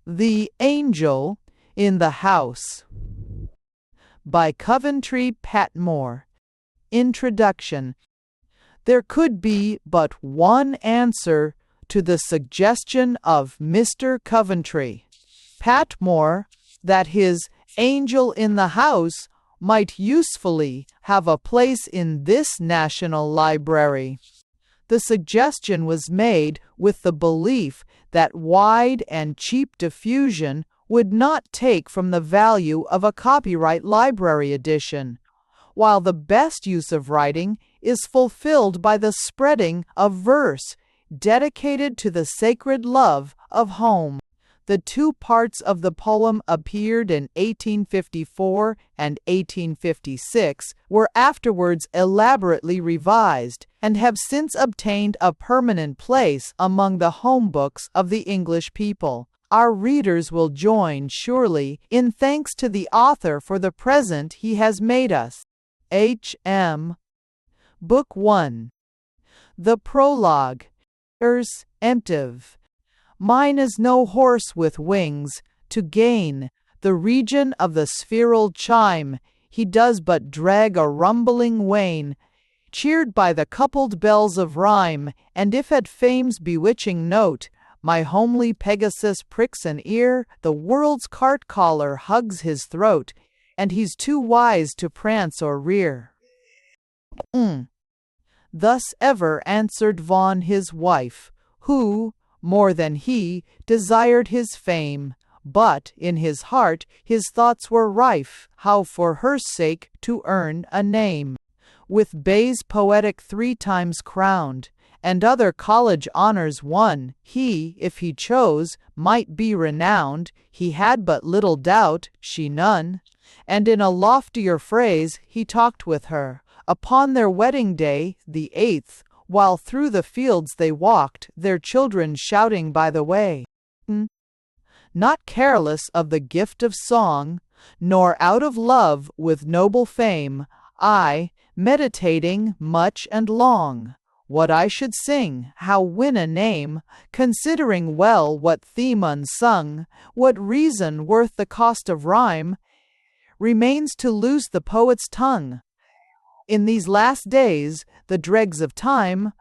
The Angel in the House by Coventry, Patmore. Introduction. There could be but one answer to the suggestion of Mr. Coventry, Patmore, that his angel in the house might usefully have a place in this National Library. The suggestion was made with the belief that wide and cheap diffusion would not take from the value of a copyright library edition, while the best use of writing is fulfilled by the spreading of verse dedicated to the sacred love of home. The two parts of the poem appeared in 1854 and 1856, were afterwards elaborately revised, and have since obtained a permanent place among the home books of the English people. Our readers will join, surely, in thanks to the author for the present he has made us. H.M. Book 1. The Prologue. Ers emptive. Mine is no horse with wings, to gain the region of the spheral chime, he does but drag a rumbling wain, cheered by the coupled bells of rhyme, and if at fame's bewitching note, my homely Pegasus pricks an ear, the world's cart-collar hugs his throat, and he's too wise to prance or rear. Thus ever answered Vaughan his wife, who, more than he, desired his fame, but in his heart his thoughts were rife, how for her sake to earn a name. With bays poetic 3 times crowned, and other college honors won, he, if he chose, might be renowned. He had but little doubt, she none, and in a loftier phrase he talked with her, upon their wedding day, the 8th, while through the fields they walked, their children shouting by the way. Not careless of the gift of song, nor out of love with noble fame, I, meditating much and long, what I should sing, how win a name, considering well what theme unsung, what reason worth the cost of rhyme, remains to loose the poet's tongue. In these last days, the dregs of time,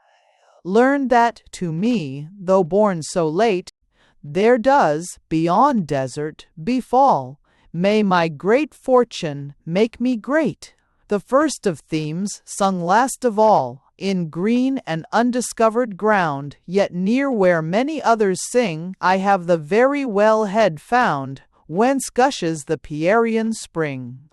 learned that to me, though born so late, there does, beyond desert, befall. May my great fortune make me great, the first of themes, sung last of all, in green and undiscovered ground, yet near where many others sing, I have the very well head found, whence gushes the Pierian spring.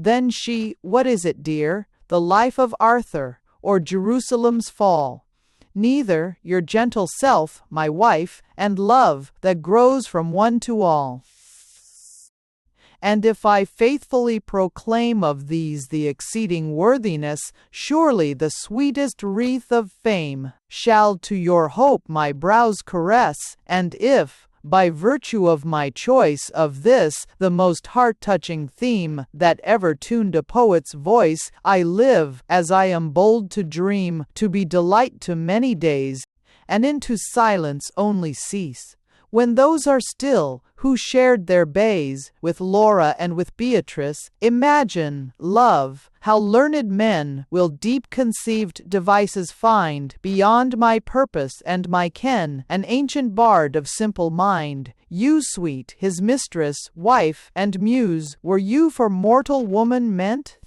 Then she, what is it, dear, the life of Arthur, or Jerusalem's fall? Neither, your gentle self, my wife, and love, that grows from one to all. And if I faithfully proclaim of these the exceeding worthiness, surely the sweetest wreath of fame shall to your hope my brows caress, and if, by virtue of my choice of this, the most heart-touching theme that ever tuned a poet's voice, I live, as I am bold to dream, to be delight to many days, and into silence only cease, when those are still, who shared their bays, with Laura and with Beatrice, imagine, love, how learned men will deep-conceived devices find, beyond my purpose and my ken, an ancient bard of simple mind, you sweet, his mistress, wife, and muse, were you for mortal woman meant?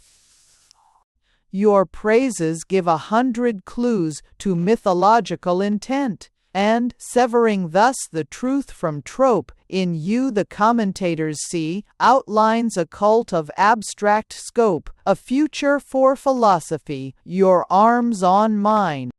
Your praises give 100 clues to mythological intent, and, severing thus the truth from trope, in you the commentators see outlines occult of abstract scope, a future for philosophy, your arms on mine.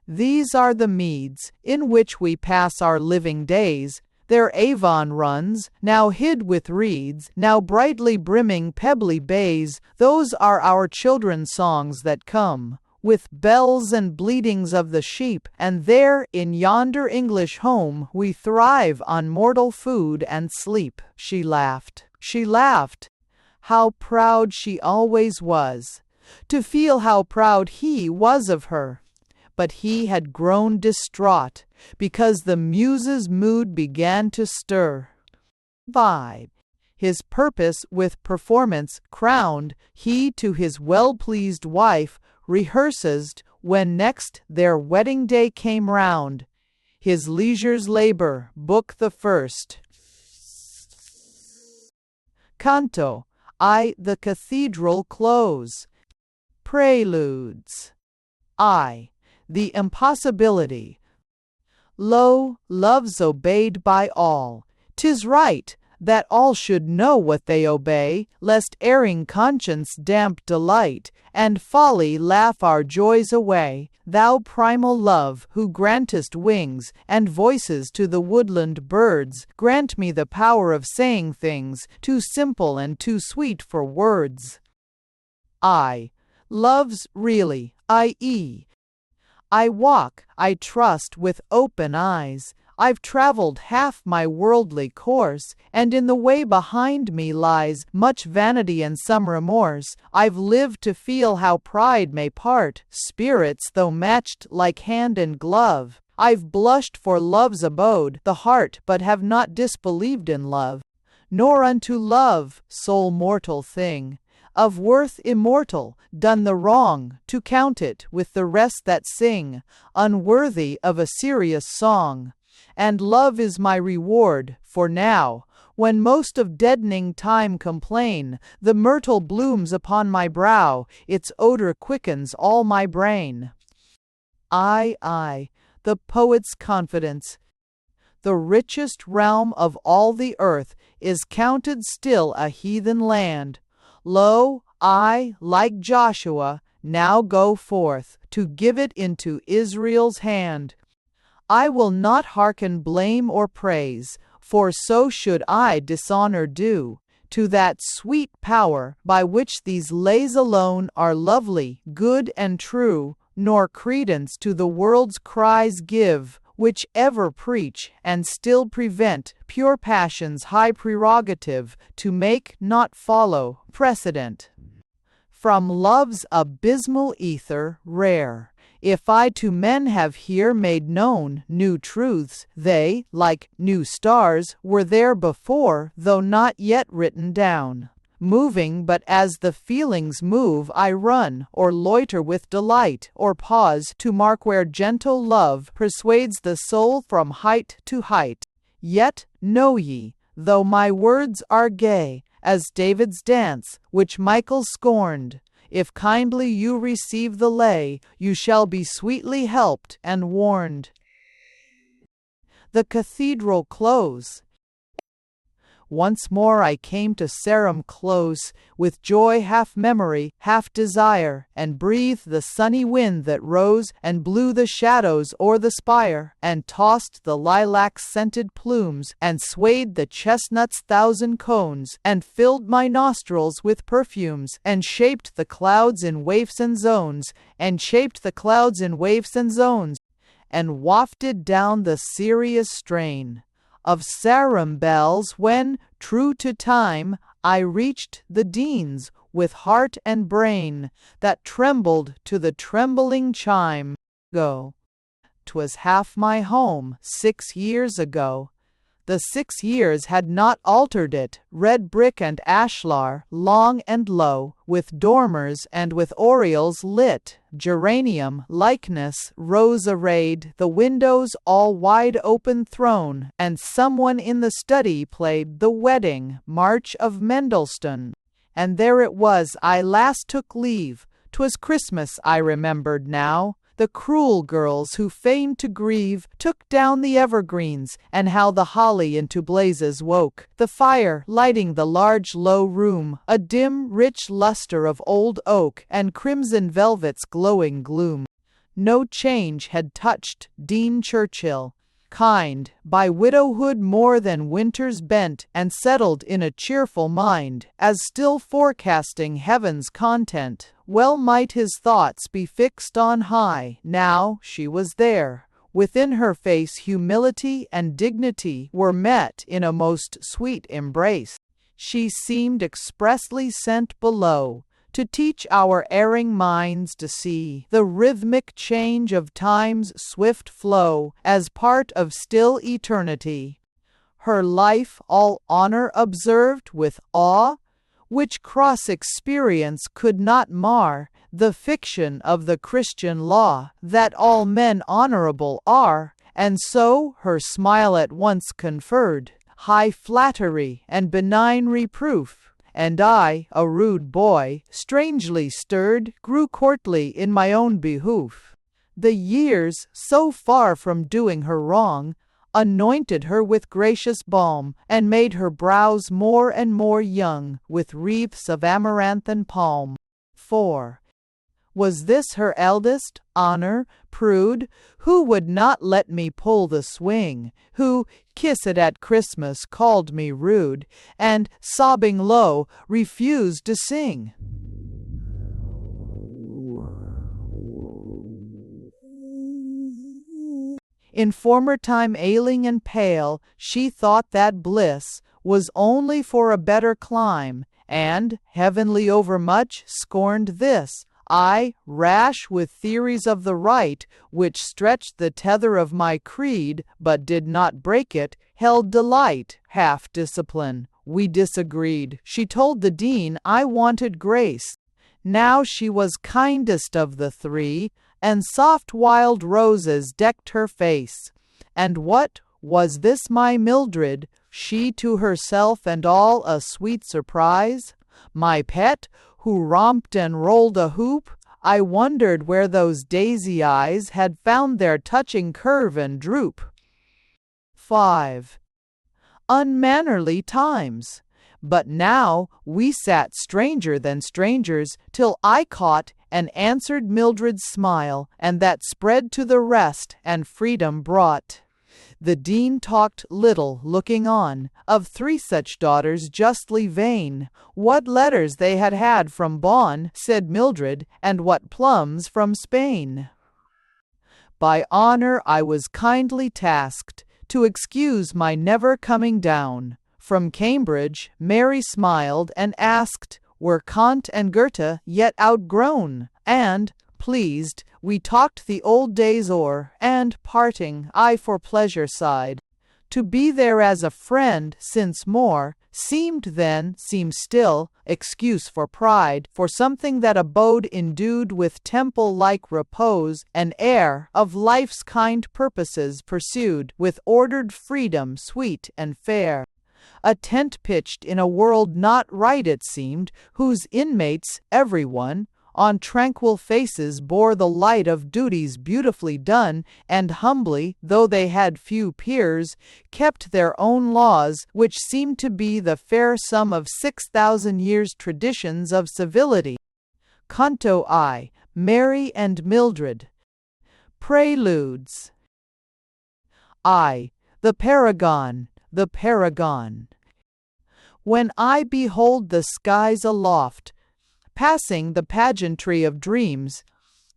These are the meads, in which we pass our living days, their Avon runs, now hid with reeds, now brightly brimming pebbly bays, those are our children's songs that come, with bells and bleatings of the sheep, and there, in yonder English home, we thrive on mortal food and sleep. She laughed. How proud she always was, to feel how proud he was of her. But he had grown distraught. because the muse's mood began to stir. Vibe. His purpose with performance crowned, he to his well-pleased wife rehearses when next their wedding day came round. His leisure's labor, book the first. Canto I. The cathedral close. Preludes I. The impossibility. Lo, love's obeyed by all. 'Tis right that all should know what they obey, lest erring conscience damp delight, and folly laugh our joys away. Thou primal love, who grantest wings and voices to the woodland birds, grant me the power of saying things too simple and too sweet for words. I. Love's really, i.e. I walk, I trust, with open eyes. I've traveled half my worldly course, and in the way behind me lies much vanity and some remorse. I've lived to feel how pride may part spirits though matched like hand and glove. I've blushed for love's abode, the heart, but have not disbelieved in love. Nor unto love, sole mortal thing, of worth immortal, done the wrong, to count it with the rest that sing, unworthy of a serious song. And love is my reward, for now, when most of deadening time complain, the myrtle blooms upon my brow, its odor quickens all my brain. I, the poet's confidence. The richest realm of all the earth is counted still a heathen land. Lo, I, like Joshua, now go forth, to give it into Israel's hand. I will not hearken blame or praise, for so should I dishonor do, to that sweet power by which these lays alone are lovely, good, and true, nor credence to the world's cries give, which ever preach and still prevent pure passion's high prerogative to make, not follow, precedent. From love's abysmal ether rare, if I to men have here made known new truths, they, like new stars, were there before, though not yet written down. Moving but as the feelings move, I run, or loiter with delight, or pause to mark where gentle love persuades the soul from height to height. Yet, know ye, though my words are gay, as David's dance, which Michael scorned, if kindly you receive the lay, you shall be sweetly helped and warned. The cathedral close. Once more I came to Sarum close, with joy half memory, half desire, and breathed the sunny wind that rose and blew the shadows o'er the spire, and tossed the lilac-scented plumes, and swayed the chestnut's thousand cones, and filled my nostrils with perfumes, and shaped the clouds in waifs and zones, and wafted down the serious strain of Sarum bells when, true to time, I reached the Dean's with heart and brain that trembled to the trembling chime. 'Twas half my home 6 years ago. The 6 years had not altered it, red brick and ashlar, long and low, with dormers and with orioles lit, geranium likeness, rose arrayed, the windows all wide open thrown, and someone in the study played the wedding march of Mendelssohn. And there it was I last took leave, 'twas Christmas I remembered now. The cruel girls who feigned to grieve took down the evergreens, and how the holly into blazes woke, the fire lighting the large low room, a dim rich lustre of old oak and crimson velvet's glowing gloom. No change had touched Dean Churchill, kind, by widowhood more than winters bent, and settled in a cheerful mind, as still forecasting heaven's content. Well might his thoughts be fixed on high. Now she was there. Within her face humility and dignity were met in a most sweet embrace. She seemed expressly sent below, to teach our erring minds to see the rhythmic change of time's swift flow as part of still eternity. Her life all honor observed with awe, which cross-experience could not mar, the fiction of the Christian law, that all men honorable are, and so her smile at once conferred high flattery and benign reproof, and I, a rude boy, strangely stirred, grew courtly in my own behoof. The years, so far from doing her wrong, anointed her with gracious balm, and made her brows more and more young with wreaths of amaranth and palm. 4. Was this her eldest, Honor, prude, who would not let me pull the swing, who, kiss it at Christmas, called me rude, and, sobbing low, refused to sing? In former time ailing and pale, she thought that bliss was only for a better clime, and, heavenly overmuch, scorned this. I, rash with theories of the right, which stretched the tether of my creed, but did not break it, held delight, half discipline. We disagreed. She told the dean I wanted grace. Now she was kindest of the three, and soft wild roses decked her face. And what was this my Mildred, she to herself and all a sweet surprise? My pet, who romped and rolled a hoop? I wondered where those daisy eyes had found their touching curve and droop. 5. Unmannerly times. But now we sat stranger than strangers, till I caught and answered Mildred's smile, and that spread to the rest, and freedom brought. The dean talked little, looking on, of 3 such daughters justly vain. What letters they had had from Bonn, said Mildred, and what plums from Spain. By honor I was kindly tasked to excuse my never coming down. From Cambridge, Mary smiled and asked, were Kant and Goethe yet outgrown? And, pleased, we talked the old days o'er, and, parting, I for pleasure sighed. To be there as a friend, since more, seemed then, seems still, excuse for pride, for something that abode endued with temple-like repose, an air of life's kind purposes pursued, with ordered freedom sweet and fair. A tent pitched in a world not right it seemed, whose inmates, every one, on tranquil faces bore the light of duties beautifully done, and humbly, though they had few peers, kept their own laws, which seemed to be the fair sum of 6,000 years' traditions of civility. Canto I. Mary and Mildred. Preludes. I. The Paragon, the Paragon. When I behold the skies aloft, passing the pageantry of dreams,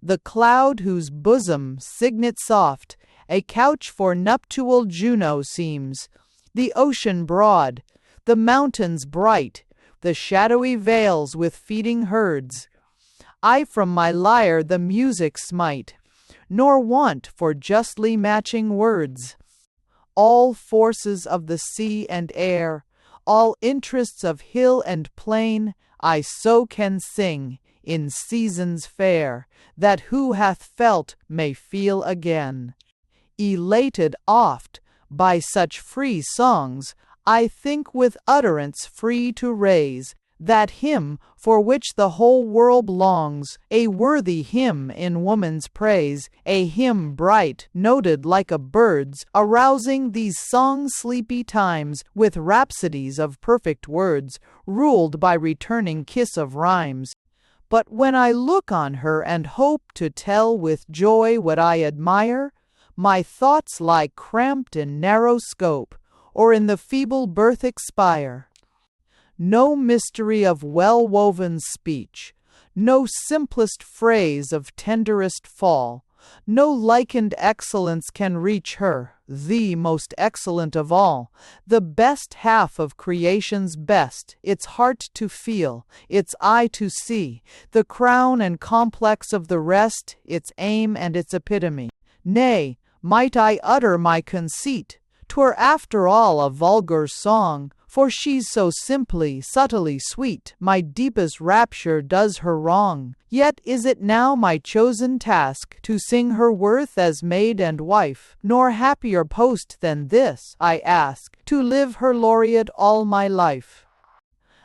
the cloud whose bosom signet soft a couch for nuptial Juno seems, the ocean broad, the mountains bright, the shadowy vales with feeding herds, I from my lyre the music smite, nor want for justly matching words. All forces of the sea and air, all interests of hill and plain, I so can sing, in seasons fair, that who hath felt may feel again. Elated oft, by such free songs, I think with utterance free to raise, that hymn for which the whole world longs, a worthy hymn in woman's praise, a hymn bright, noted like a bird's, arousing these song-sleepy times with rhapsodies of perfect words, ruled by returning kiss of rhymes. But when I look on her and hope to tell with joy what I admire, my thoughts lie cramped in narrow scope, or in the feeble birth expire. No mystery of well-woven speech, no simplest phrase of tenderest fall, No likened excellence can reach her, the most excellent of all, the best half of creation's best, its heart to feel, its eye to see, the crown and complex of the rest, its aim and its epitome. Nay, might I utter my conceit, 'twere after all a vulgar song, for she's so simply, subtly sweet, my deepest rapture does her wrong. Yet is it now my chosen task to sing her worth as maid and wife, nor happier post than this, I ask, to live her laureate all my life.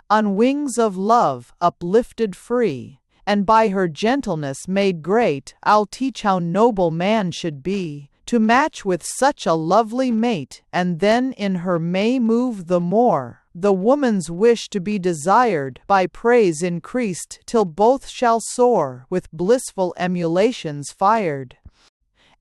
On wings of love, uplifted free, and by her gentleness made great, I'll teach how noble man should be, to match with such a lovely mate, and then in her may move the more the woman's wish to be desired, by praise increased, till both shall soar, with blissful emulations fired.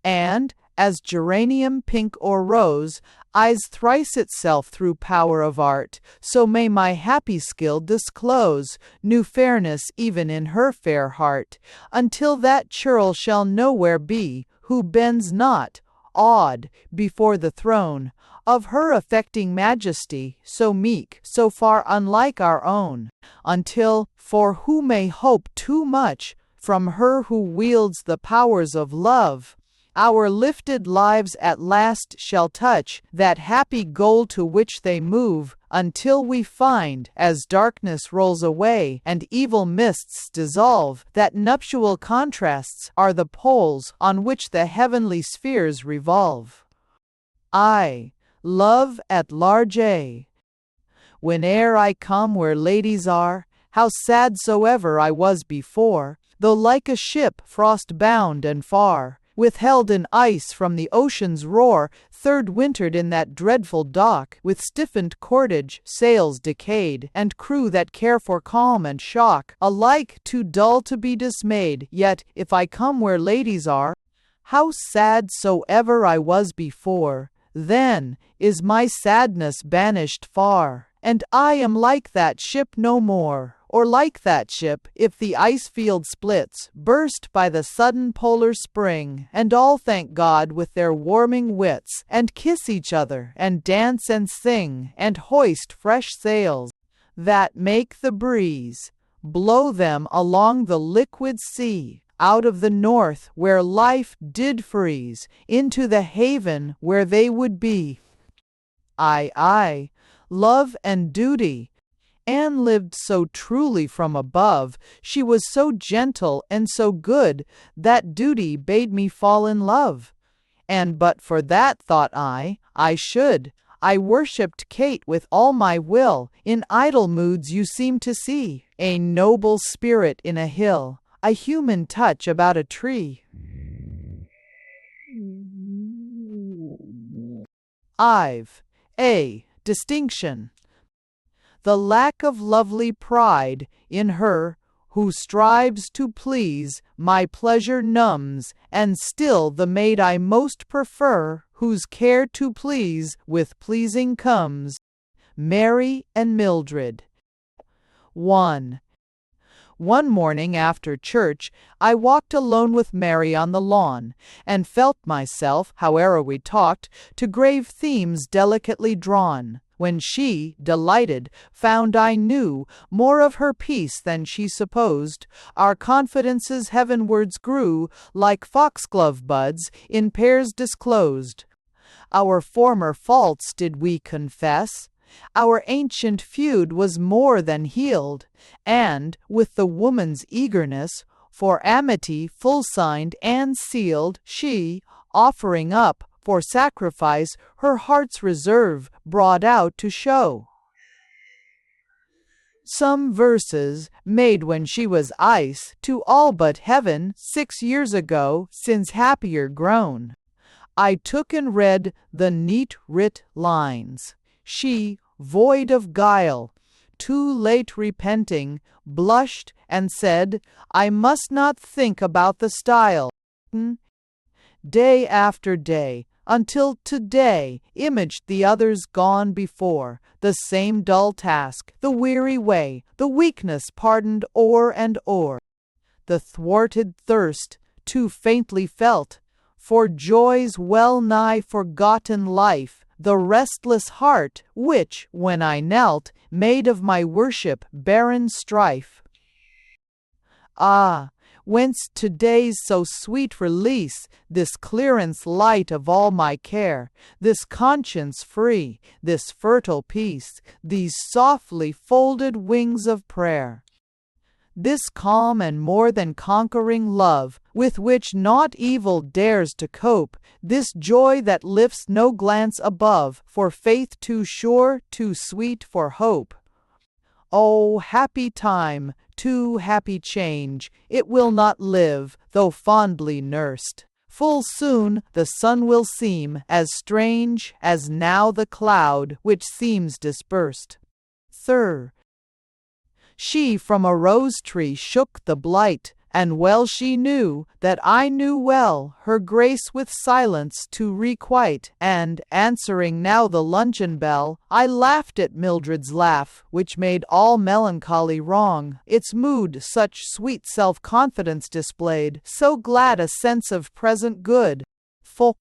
And, as geranium pink or rose, eyes thrice itself through power of art, so may my happy skill disclose new fairness even in her fair heart, until that churl shall nowhere be, who bends not, awed, before the throne of her affecting majesty, so meek, so far unlike our own, until, for who may hope too much from her who wields the powers of love, our lifted lives at last shall touch that happy goal to which they move, until we find, as darkness rolls away and evil mists dissolve, that nuptial contrasts are the poles on which the heavenly spheres revolve. I love at large. Whene'er I come where ladies are, how sad soever I was before, though like a ship frost-bound and far, withheld in ice from the ocean's roar, third wintered in that dreadful dock, with stiffened cordage, sails decayed, and crew that care for calm and shock, alike too dull to be dismayed. Yet, if I come where ladies are, how sad soever I was before, then is my sadness banished far, and I am like that ship no more. Or like that ship, if the ice field splits, burst by the sudden polar spring, and all thank God with their warming wits, and kiss each other, and dance and sing, and hoist fresh sails, that make the breeze blow them along the liquid sea, out of the north where life did freeze, into the haven where they would be. Aye, love and duty. Anne lived so truly from above, she was so gentle and so good, that duty bade me fall in love. And but for that, thought I should. I worshipped Kate with all my will. In idle moods you seem to see a noble spirit in a hill, a human touch about a tree. I've a distinction. The lack of lovely pride in her who strives to please my pleasure numbs, and still the maid I most prefer, whose care to please with pleasing comes. Mary and Mildred. 1. One morning after church, I walked alone with Mary on the lawn, and felt myself, howe'er we talked, to grave themes delicately drawn, when she, delighted, found I knew more of her peace than she supposed. Our confidences heavenwards grew, like foxglove buds, in pairs disclosed. Our former faults did we confess, our ancient feud was more than healed, and, with the woman's eagerness for amity full signed and sealed, she, offering up for sacrifice her heart's reserve, brought out to show some verses, made when she was ice, to all but heaven, 6 years ago, since happier grown. I took and read the neat writ lines. She, void of guile, too late repenting, blushed and said, I must not think about the style. Day after day, until today, imaged the others gone before, the same dull task, the weary way, the weakness pardoned o'er and o'er, the thwarted thirst too faintly felt, for joy's well-nigh forgotten life, the restless heart, which, when I knelt, made of my worship barren strife. Ah, whence today's so sweet release, this clearance light of all my care, this conscience free, this fertile peace, these softly folded wings of prayer? This calm and more than conquering love, with which naught evil dares to cope, this joy that lifts no glance above, for faith too sure, too sweet for hope. Oh, happy time, too happy change, it will not live, though fondly nursed. Full soon the sun will seem as strange as now the cloud which seems dispersed. Third, she from a rose-tree shook the blight, and well she knew that I knew well her grace with silence to requite, and, answering now the luncheon bell, I laughed at Mildred's laugh, which made all melancholy wrong, its mood such sweet self-confidence displayed, so glad a sense of present good. For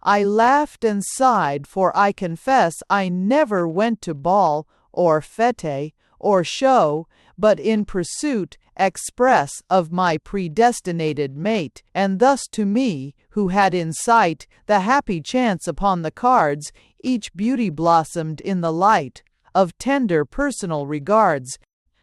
I laughed and sighed, for I confess I never went to ball, or fete, or show, but in pursuit express of my predestinated mate, and thus to me, who had in sight the happy chance upon the cards, each beauty blossomed in the light of tender personal regards,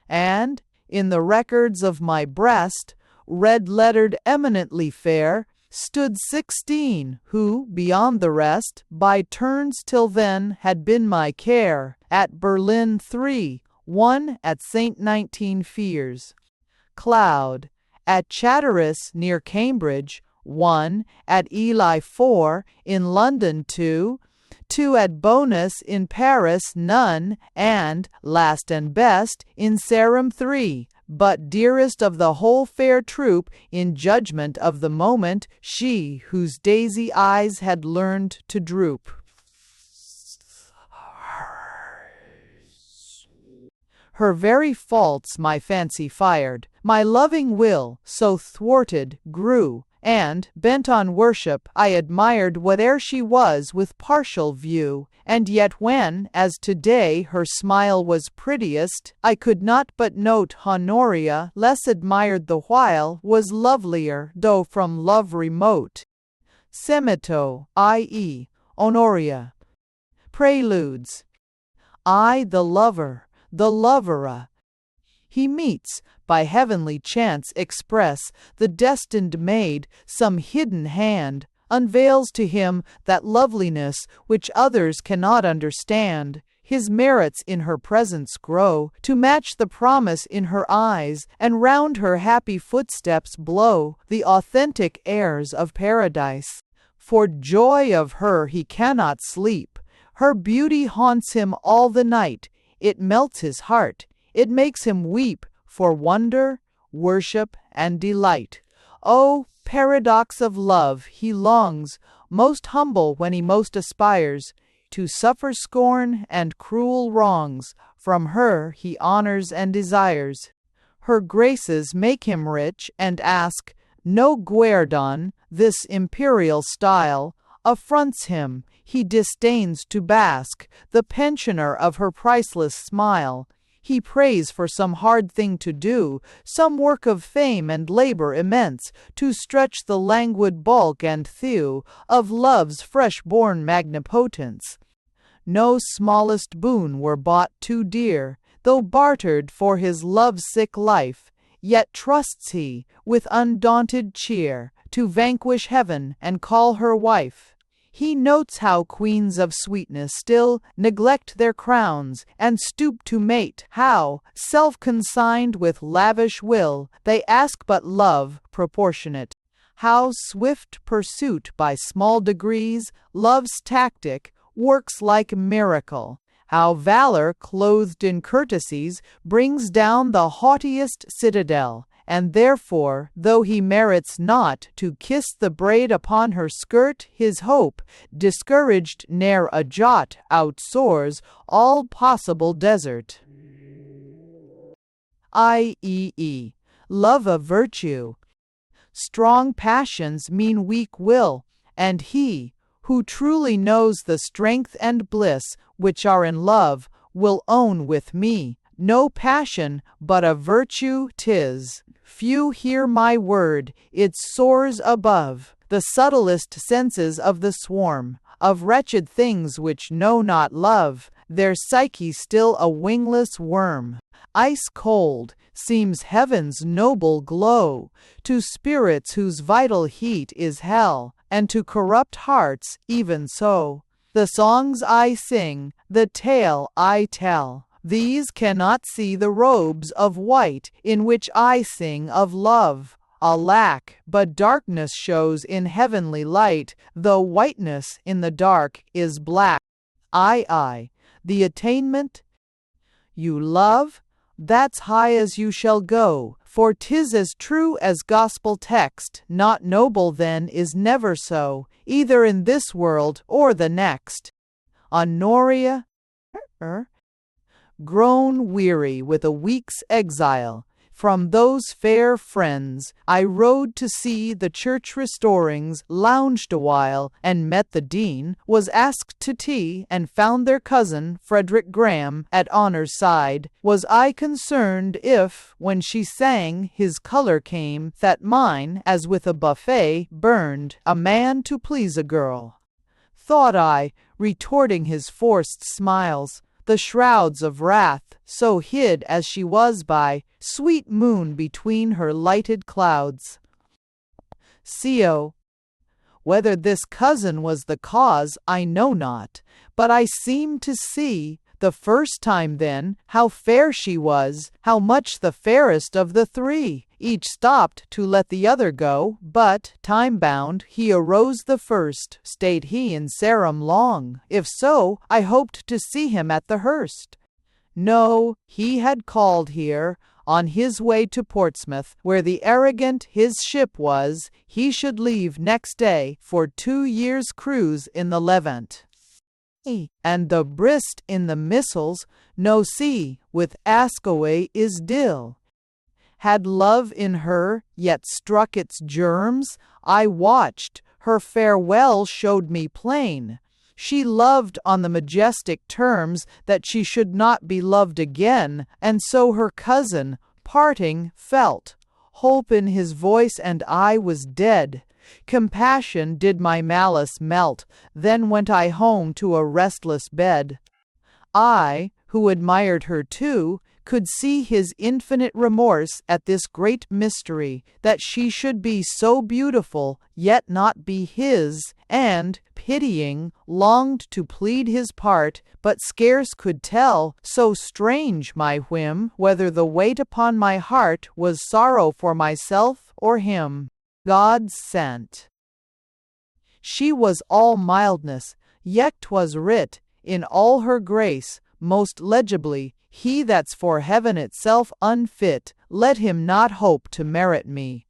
and, in the records of my breast, red-lettered eminently fair, stood 16, who, beyond the rest, by turns till then had been my care, at Berlin 3, one at St. 19 Fears, Cloud, at Chatteris near Cambridge, one, at Ely 4, in London 2, two at Bonus in Paris none, and, last and best, in Sarum 3, but dearest of the whole fair troop, in judgment of the moment, she whose daisy eyes had learned to droop. Her very faults my fancy fired, my loving will, so thwarted, grew, and, bent on worship, I admired whate'er she was with partial view, and yet when, as today, her smile was prettiest, I could not but note Honoria, less admired the while, was lovelier, though from love remote. Semito, i.e., Honoria. Preludes. I the lover, the loverer. He meets, by heavenly chance express, the destined maid, some hidden hand unveils to him that loveliness which others cannot understand. His merits in her presence grow, to match the promise in her eyes, and round her happy footsteps blow the authentic airs of paradise. For joy of her he cannot sleep, her beauty haunts him all the night, it melts his heart, it makes him weep for wonder, worship, and delight. Oh, paradox of love, he longs, most humble when he most aspires, to suffer scorn and cruel wrongs, from her he honors and desires. Her graces make him rich, and ask no guerdon, this imperial style affronts him, he disdains to bask, the pensioner of her priceless smile. He prays for some hard thing to do, some work of fame and labor immense, to stretch the languid bulk and thew of love's fresh-born magnipotence. No smallest boon were bought too dear, though bartered for his love-sick life, yet trusts he, with undaunted cheer, to vanquish heaven and call her wife. He notes how queens of sweetness still neglect their crowns and stoop to mate, how, self-consigned with lavish will, they ask but love proportionate. How swift pursuit by small degrees, love's tactic, works like miracle. How valor clothed in courtesies brings down the haughtiest citadel, and therefore, though he merits not to kiss the braid upon her skirt, his hope, discouraged ne'er a jot, outsoars all possible desert. I.e.e. Love of virtue. strong passions mean weak will, and he who truly knows the strength and bliss which are in love will own with me, no passion but a virtue 'tis. Few hear my word, it soars above the subtlest senses of the swarm of wretched things which know not love, their psyche still a wingless worm. Ice cold seems heaven's noble glow to spirits whose vital heat is hell, and to corrupt hearts even so. The songs I sing, the tale I tell, these cannot see the robes of white in which I sing of love. Alack, but darkness shows in heavenly light, though whiteness in the dark is black. The attainment you love, that's high as you shall go, for 'tis as true as gospel text. Not noble then is never so, either in this world or the next. Honoria, grown weary with a week's exile from those fair friends, I rode to see the church restorings, lounged awhile, and met the dean, was asked to tea, and found their cousin, Frederick Graham, at honor's side. Was I concerned if, when she sang, his colour came, that mine, as with a buffet, burned, a man to please a girl? Thought I, retorting his forced smiles, the shrouds of wrath, so hid as she was by sweet moon between her lighted clouds. Co. Whether this cousin was the cause, I know not, but I seemed to see, the first time then, how fair she was, how much the fairest of the three. Each stopped to let the other go, but, time-bound, he arose the first. Stayed he in Sarum long? If so, I hoped to see him at the Hurst. No, he had called here, on his way to Portsmouth, where the Arrogant his ship was. He should leave next day for 2 years' cruise in the Levant. And the Brist in the missiles, no sea, with Ascoway is Dill. Had love in her yet struck its germs? I watched, her farewell showed me plain. She loved on the majestic terms that she should not be loved again, and so her cousin, parting, felt hope in his voice, and I was dead. Compassion did my malice melt, then went I home to a restless bed. I, who admired her too, could see his infinite remorse at this great mystery, that she should be so beautiful, yet not be his, and, pitying, longed to plead his part, but scarce could tell, so strange my whim, whether the weight upon my heart was sorrow for myself or him. God sent. She was all mildness, yet 'twas writ, in all her grace, most legibly, he that's for heaven itself unfit, let him not hope to merit me.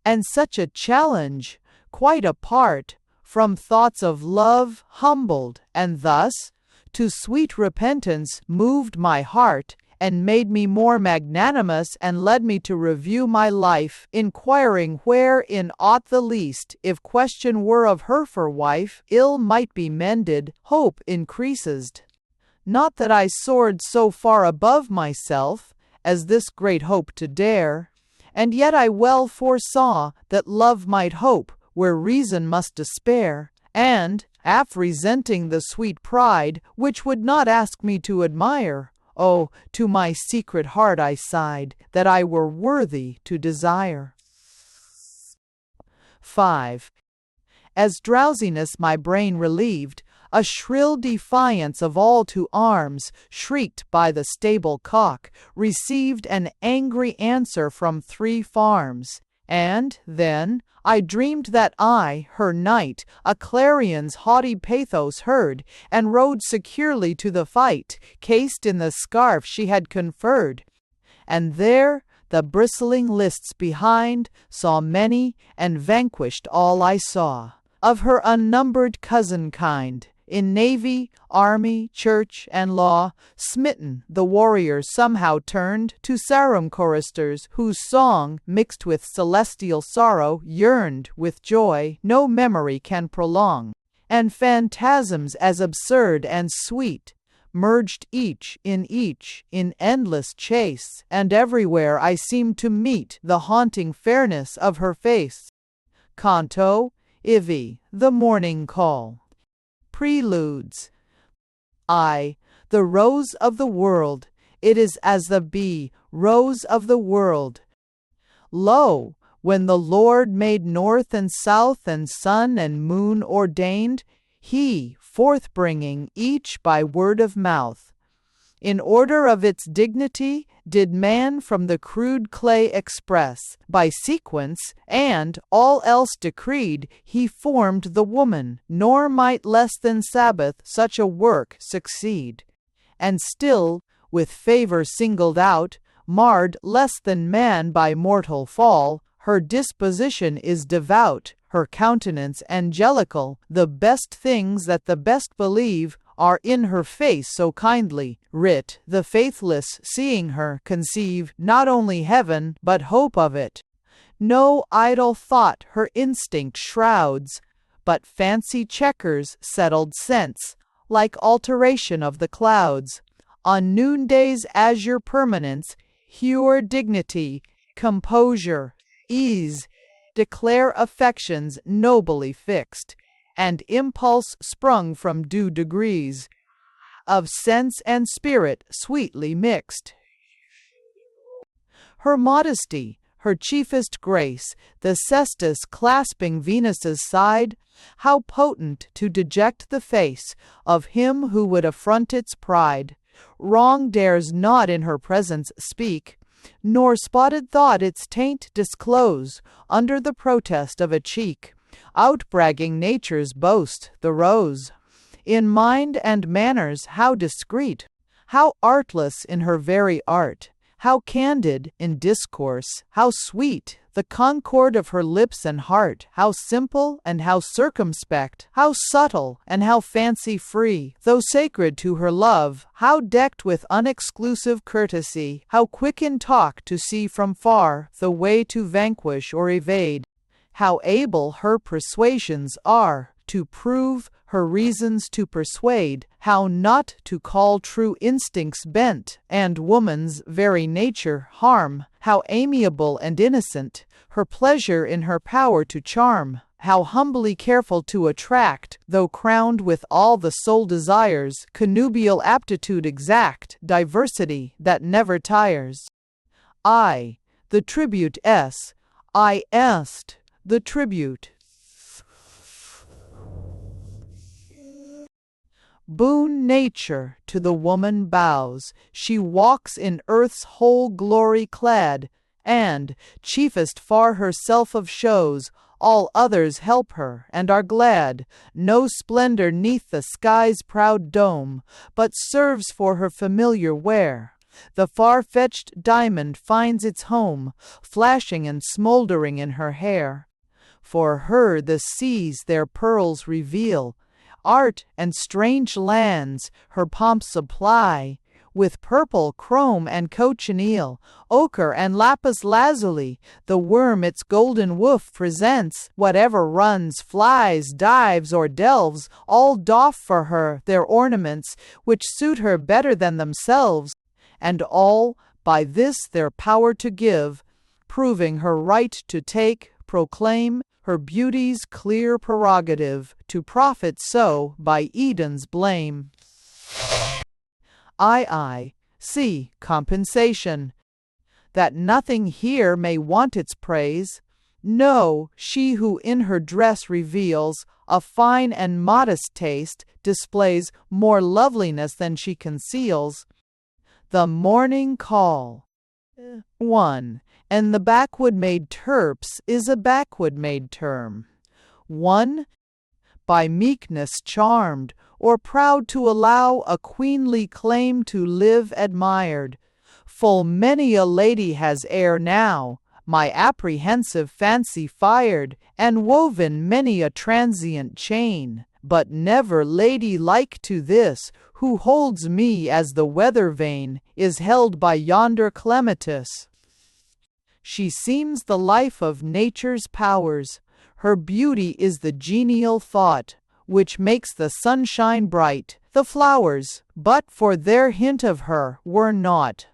And such a challenge, quite apart from thoughts of love, humbled, and thus, to sweet repentance moved my heart, and made me more magnanimous, and led me to review my life, inquiring where in aught the least, if question were of her for wife, ill might be mended, hope increased. Not that I soared so far above myself, as this great hope to dare, and yet I well foresaw that love might hope where reason must despair, and, resenting the sweet pride which would not ask me to admire, oh, to my secret heart I sighed, that I were worthy to desire. 5. As drowsiness my brain relieved, a shrill defiance of all to arms, shrieked by the stable cock, received an angry answer from 3 farms, and, then, I dreamed that I, her knight, a clarion's haughty pathos heard, and rode securely to the fight, cased in the scarf she had conferred. And there, the bristling lists behind, saw many, and vanquished all I saw. Of her unnumbered cousin kind, In navy, army, church, and law, smitten, the warriors somehow turned to Sarum choristers, whose song, mixed with celestial sorrow, yearned with joy no memory can prolong. And phantasms as absurd and sweet merged each in endless chase, and everywhere I seemed to meet the haunting fairness of her face. Canto IV, the Morning Call. Preludes. I, the rose of the world, it is as the bee, rose of the world. Lo, when the Lord made north and south and sun and moon ordained, he, forth bringing each by word of mouth, in order of its dignity, did man from the crude clay express, by sequence, and, all else decreed, he formed the woman, nor might less than Sabbath such a work succeed. And still, with favor singled out, marred less than man by mortal fall, her disposition is devout, her countenance angelical, the best things that the best believe are in her face so kindly writ, the faithless seeing her conceive not only heaven but hope of it. No idle thought her instinct shrouds, but fancy checkers settled sense, like alteration of the clouds. On noonday's azure permanence, pure dignity, composure, ease, declare affections nobly fixed, and impulse sprung from due degrees of sense and spirit sweetly mixed. Her modesty, her chiefest grace, the cestus clasping Venus's side, how potent to deject the face of him who would affront its pride. Wrong dares not in her presence speak, nor spotted thought its taint disclose under the protest of a cheek, outbragging nature's boast, the rose. In mind and manners how discreet, how artless in her very art, how candid in discourse, how sweet the concord of her lips and heart, how simple and how circumspect, how subtle and how fancy-free, though sacred to her love, how decked with unexclusive courtesy, how quick in talk to see from far the way to vanquish or evade, how able her persuasions are to prove, her reasons to persuade, how not to call true instincts bent, and woman's very nature harm, how amiable and innocent, her pleasure in her power to charm, how humbly careful to attract, though crowned with all the soul desires, connubial aptitude exact, diversity that never tires. I, the tribute I est, the tribute. Boon nature to the woman bows, she walks in earth's whole glory clad, and, chiefest far herself of shows, all others help her and are glad. No splendor 'neath the sky's proud dome, but serves for her familiar wear. The far-fetched diamond finds its home, flashing and smoldering in her hair. For her the seas their pearls reveal, art and strange lands her pomp supply, with purple, chrome, and cochineal, ochre and lapis lazuli, the worm its golden woof presents. Whatever runs, flies, dives, or delves, all doff for her their ornaments, which suit her better than themselves, and all by this their power to give, proving her right to take, proclaim, her beauty's clear prerogative, to profit so by Eden's blame. See compensation, that nothing here may want its praise. No, she who in her dress reveals a fine and modest taste, displays more loveliness than she conceals. The Morning Call. 1. And the backwood-made terps is a backwood-made term. 1. By meekness charmed, or proud to allow a queenly claim to live admired. Full many a lady has ere now my apprehensive fancy fired, and woven many a transient chain, but never lady like to this, who holds me as the weather vane is held by yonder clematis. She seems the life of nature's powers, her beauty is the genial thought, which makes the sunshine bright, the flowers, but for their hint of her, were naught.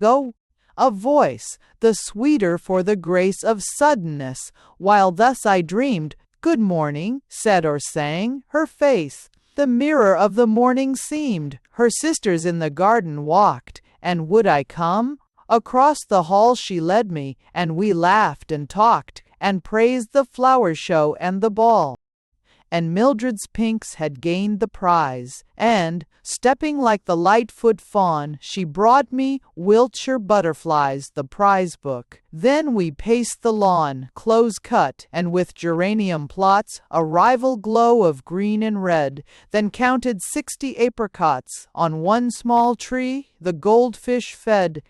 Go, a voice, the sweeter for the grace of suddenness, while thus I dreamed, good morning, said or sang, her face, the mirror of the morning seemed, her sisters in the garden walked, and would I come? Across the hall she led me, and we laughed and talked, and praised the flower show and the ball. And Mildred's pinks had gained the prize, and, stepping like the light-foot fawn, she brought me Wiltshire butterflies, the prize book. Then we paced the lawn, close-cut, and with geranium plots, a rival glow of green and red, then counted 60 apricots on one small tree the goldfish fed,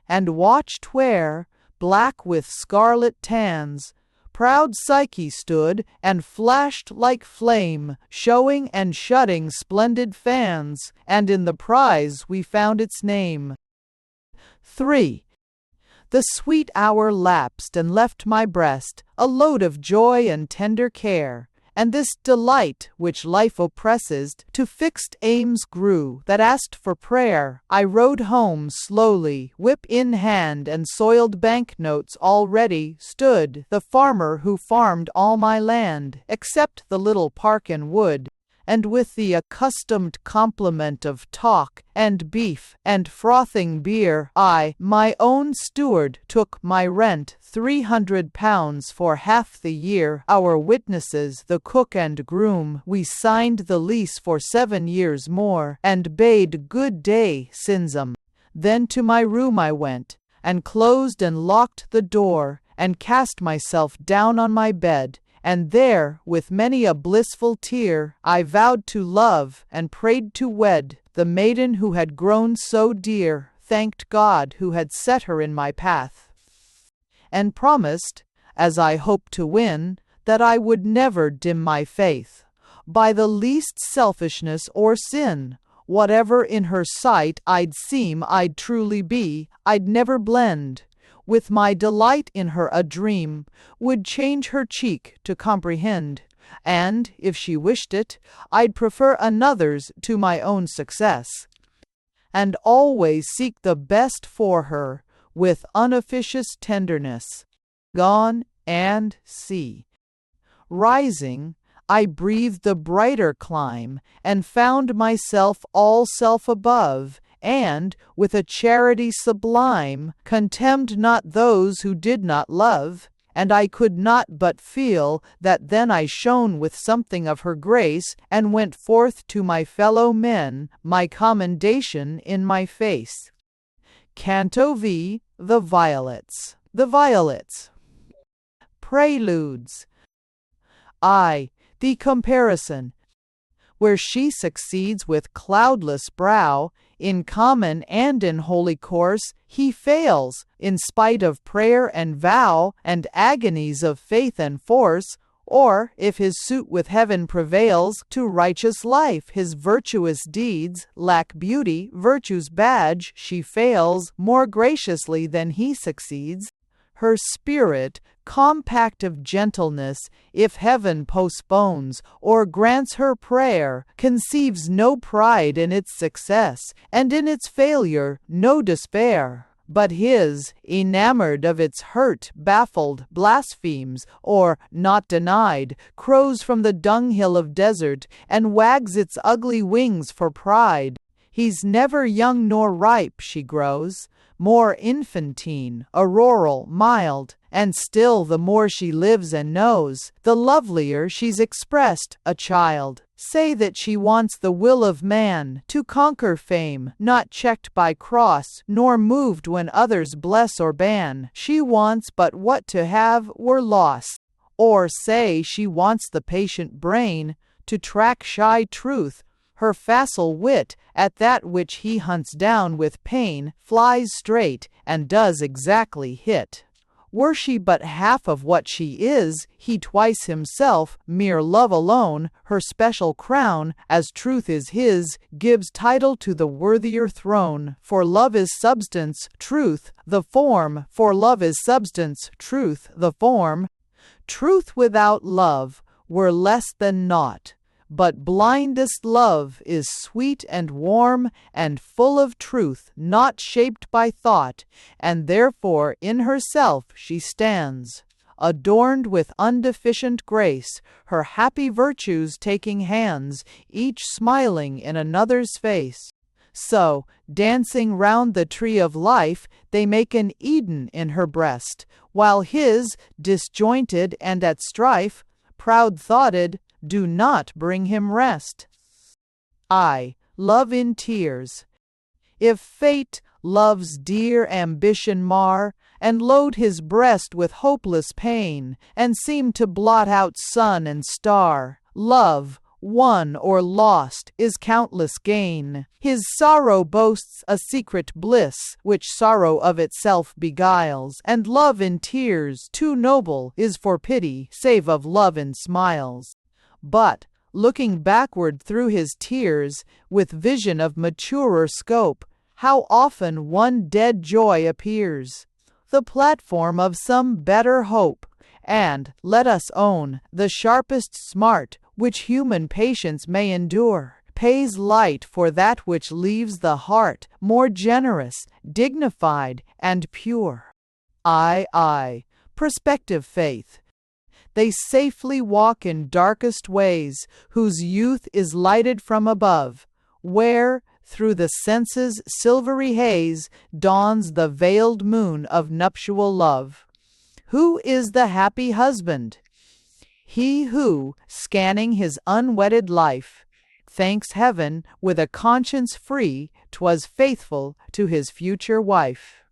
and watched where, black with scarlet tans, proud Psyche stood and flashed like flame, showing and shutting splendid fans, and in the prize we found its name. 3. The sweet hour lapsed and left my breast a load of joy and tender care, and this delight which life oppresses to fixed aims grew that asked for prayer. I rode home slowly, whip in hand, and soiled banknotes all ready stood, the farmer who farmed all my land, except the little park and wood, and with the accustomed complement of talk and beef and frothing beer, I, my own steward, took my rent, £300 for half the year. Our witnesses, the cook and groom, we signed the lease for 7 years more, and bade good day, Sinzum. Then to my room I went, and closed and locked the door, and cast myself down on my bed, and there, with many a blissful tear, I vowed to love, and prayed to wed, the maiden who had grown so dear, thanked God who had set her in my path, and promised, as I hoped to win, that I would never dim my faith, by the least selfishness or sin. Whatever in her sight I'd seem, I'd truly be, I'd never blend with my delight in her a dream, would change her cheek to comprehend, and, if she wished it, I'd prefer another's to my own success, and always seek the best for her, with unofficious tenderness. Gone, and see. Rising, I breathed the brighter clime, and found myself all self above, and, with a charity sublime, contemned not those who did not love, and I could not but feel that then I shone with something of her grace, and went forth to my fellow men, my commendation in my face. Canto V. The Violets. The Violets. Preludes. I. The comparison, where she succeeds with cloudless brow, in common and in holy course, he fails, in spite of prayer and vow, and agonies of faith and force, or, if his suit with heaven prevails, to righteous life his virtuous deeds lack beauty, virtue's badge she fails, more graciously than he succeeds. Her spirit, compact of gentleness, if heaven postpones or grants her prayer, conceives no pride in its success, and in its failure no despair. But his, enamored of its hurt, baffled, blasphemes, or, not denied, crows from the dunghill of desert, and wags its ugly wings for pride. He's never young nor ripe, she grows, more infantine, auroral, mild, and still the more she lives and knows, the lovelier she's expressed, a child. Say that she wants the will of man, to conquer fame, not checked by cross, nor moved when others bless or ban. She wants but what to have were loss. Or say she wants the patient brain, to track shy truth, her facile wit, at that which he hunts down with pain, flies straight, and does exactly hit. Were she but half of what she is, he twice himself, mere love alone, her special crown, as truth is his, gives title to the worthier throne. For love is substance, truth, the form. For love is substance, truth, the form. Truth without love were less than naught. But blindest love is sweet and warm and full of truth, not shaped by thought, and therefore in herself she stands, adorned with undeficient grace, her happy virtues taking hands, each smiling in another's face. So, dancing round the tree of life, they make an Eden in her breast, while his, disjointed and at strife, proud-thoughted, do not bring him rest. I, love in tears. If fate, love's dear ambition mar, and load his breast with hopeless pain, and seem to blot out sun and star, love, won or lost, is countless gain. His sorrow boasts a secret bliss, which sorrow of itself beguiles, and love in tears, too noble, is for pity, save of love in smiles. But, looking backward through his tears, with vision of maturer scope, how often one dead joy appears, the platform of some better hope, and, let us own, the sharpest smart, which human patience may endure, pays light for that which leaves the heart more generous, dignified, and pure. I, prospective faith. They safely walk in darkest ways, whose youth is lighted from above, where, through the senses' silvery haze, dawns the veiled moon of nuptial love. Who is the happy husband? He who, scanning his unwedded life, thanks heaven, with a conscience free, 'twas faithful to his future wife.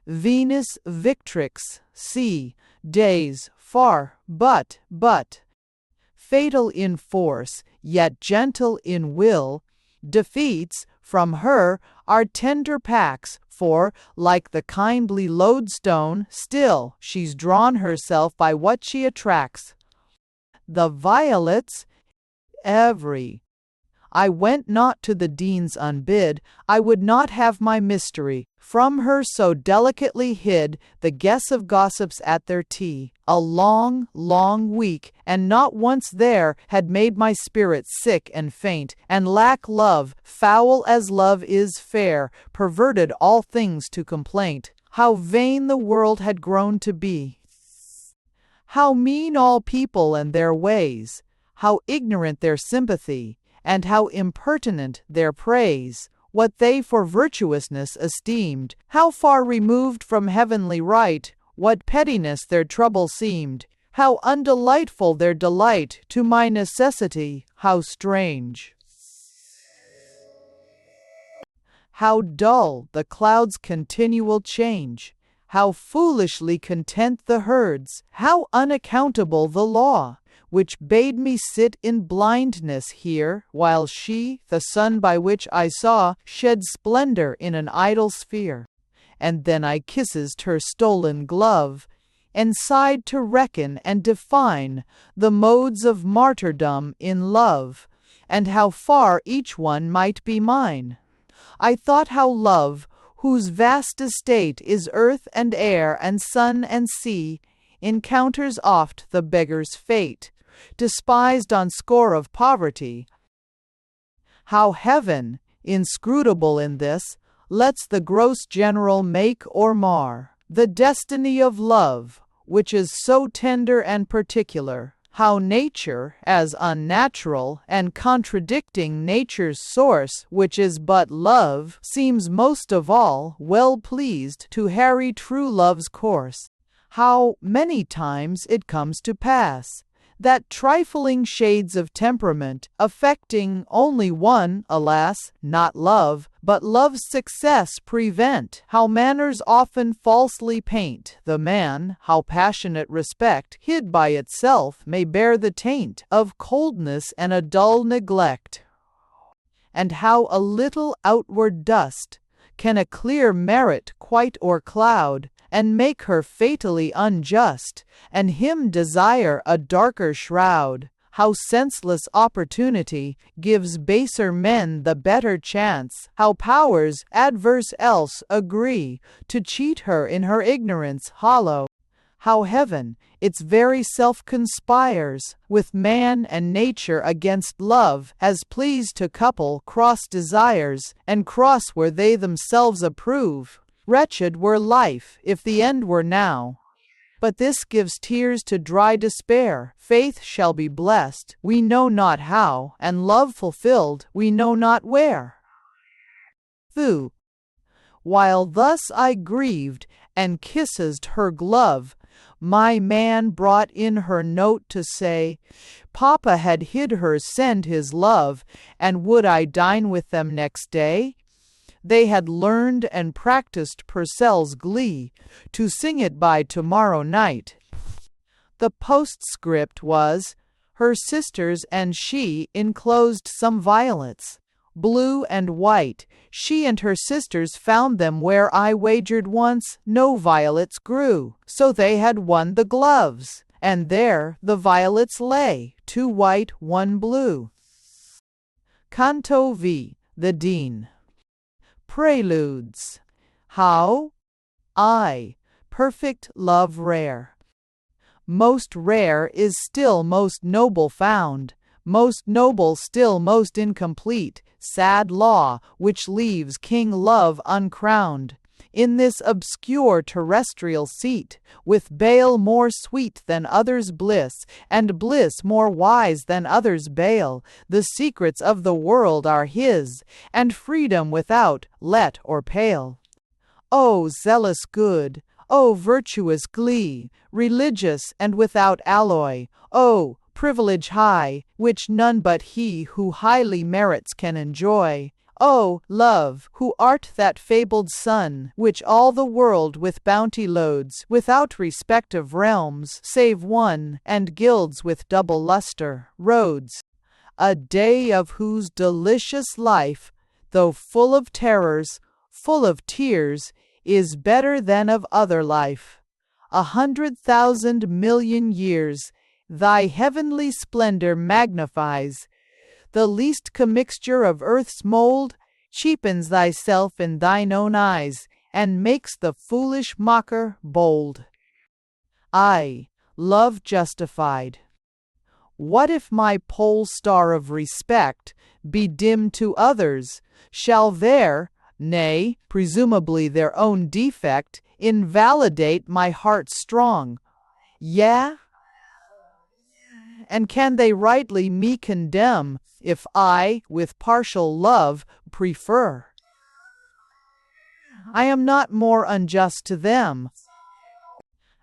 Venus Victrix, see, days far, but fatal in force, yet gentle in will, defeats, from her, our tender packs, for, like the kindly lodestone, still she's drawn herself by what she attracts. The violets, every. I went not to the deans unbid, I would not have my mystery from her so delicately hid, the guests of gossips at their tea. A long, long week, and not once there, had made my spirit sick and faint, and lack love, foul as love is fair, perverted all things to complaint. How vain the world had grown to be! How mean all people and their ways! How ignorant their sympathy! And how impertinent their praise! What they for virtuousness esteemed, how far removed from heavenly right! What pettiness their trouble seemed! How undelightful their delight! To my necessity, how strange! How dull the clouds' continual change! How foolishly content the herds! How unaccountable the law, which bade me sit in blindness here, while she, the sun by which I saw, shed splendor in an idle sphere. And then I kissed her stolen glove, and sighed to reckon and define the modes of martyrdom in love, and how far each one might be mine. I thought how love, whose vast estate is earth and air and sun and sea, encounters oft the beggar's fate, despised on score of poverty. How heaven, inscrutable in this, lets the gross general make or mar the destiny of love, which is so tender and particular. How nature, as unnatural, and contradicting nature's source, which is but love, seems most of all well pleased to harry true love's course. How many times it comes to pass that trifling shades of temperament, affecting only one, alas, not love, but love's success prevent, how manners often falsely paint the man, how passionate respect, hid by itself, may bear the taint of coldness and a dull neglect, and how a little outward dust can a clear merit quite o'ercloud, and make her fatally unjust, and him desire a darker shroud. How senseless opportunity gives baser men the better chance, how powers adverse else agree to cheat her in her ignorance hollow. How heaven, its very self conspires with man and nature against love, as pleased to couple cross desires, and cross where they themselves approve. Wretched were life, if the end were now. But this gives tears to dry despair. Faith shall be blessed, we know not how, and love fulfilled, we know not where. Thu. While thus I grieved, and kissed her glove, my man brought in her note to say, Papa had hid her send his love, and would I dine with them next day? They had learned and practiced Purcell's glee, to sing it by tomorrow night. The postscript was, her sisters and she enclosed some violets, blue and white. She and her sisters found them where I wagered once no violets grew, so they had won the gloves, and there the violets lay, 2 white, 1 blue. Canto V. The Dean. Preludes. How? I. Perfect love rare. Most rare is still most noble found, most noble still most incomplete, sad law, which leaves King Love uncrowned, in this obscure terrestrial seat, with bale more sweet than others' bliss, and bliss more wise than others' bale. The secrets of the world are his, and freedom without let or pale. O zealous good! O virtuous glee, religious and without alloy! O privilege high, which none but he who highly merits can enjoy! O love, who art that fabled sun, which all the world with bounty loads, without respect of realms, save one, and gilds with double lustre, roads! A day of whose delicious life, though full of terrors, full of tears, is better than of other life. 100,000 million years thy heavenly splendor magnifies. The least commixture of earth's mold cheapens thyself in thine own eyes, and makes the foolish mocker bold. I. Love justified. What if my pole star of respect be dim to others? Shall their, nay, presumably their own defect, invalidate my heart strong? Yea? And can they rightly me condemn, if I, with partial love, prefer? I am not more unjust to them.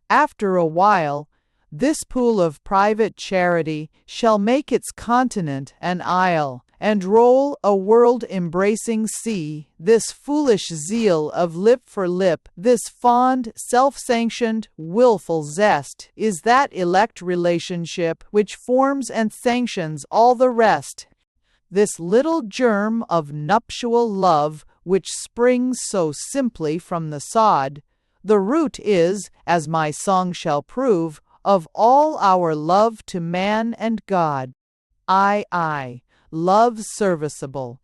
After a while, this pool of private charity shall make its continent an isle, and roll a world-embracing sea. This foolish zeal of lip for lip, this fond, self-sanctioned, willful zest, is that elect relationship which forms and sanctions all the rest. This little germ of nuptial love, which springs so simply from the sod, the root is, as my song shall prove, of all our love to man and God. I, love serviceable.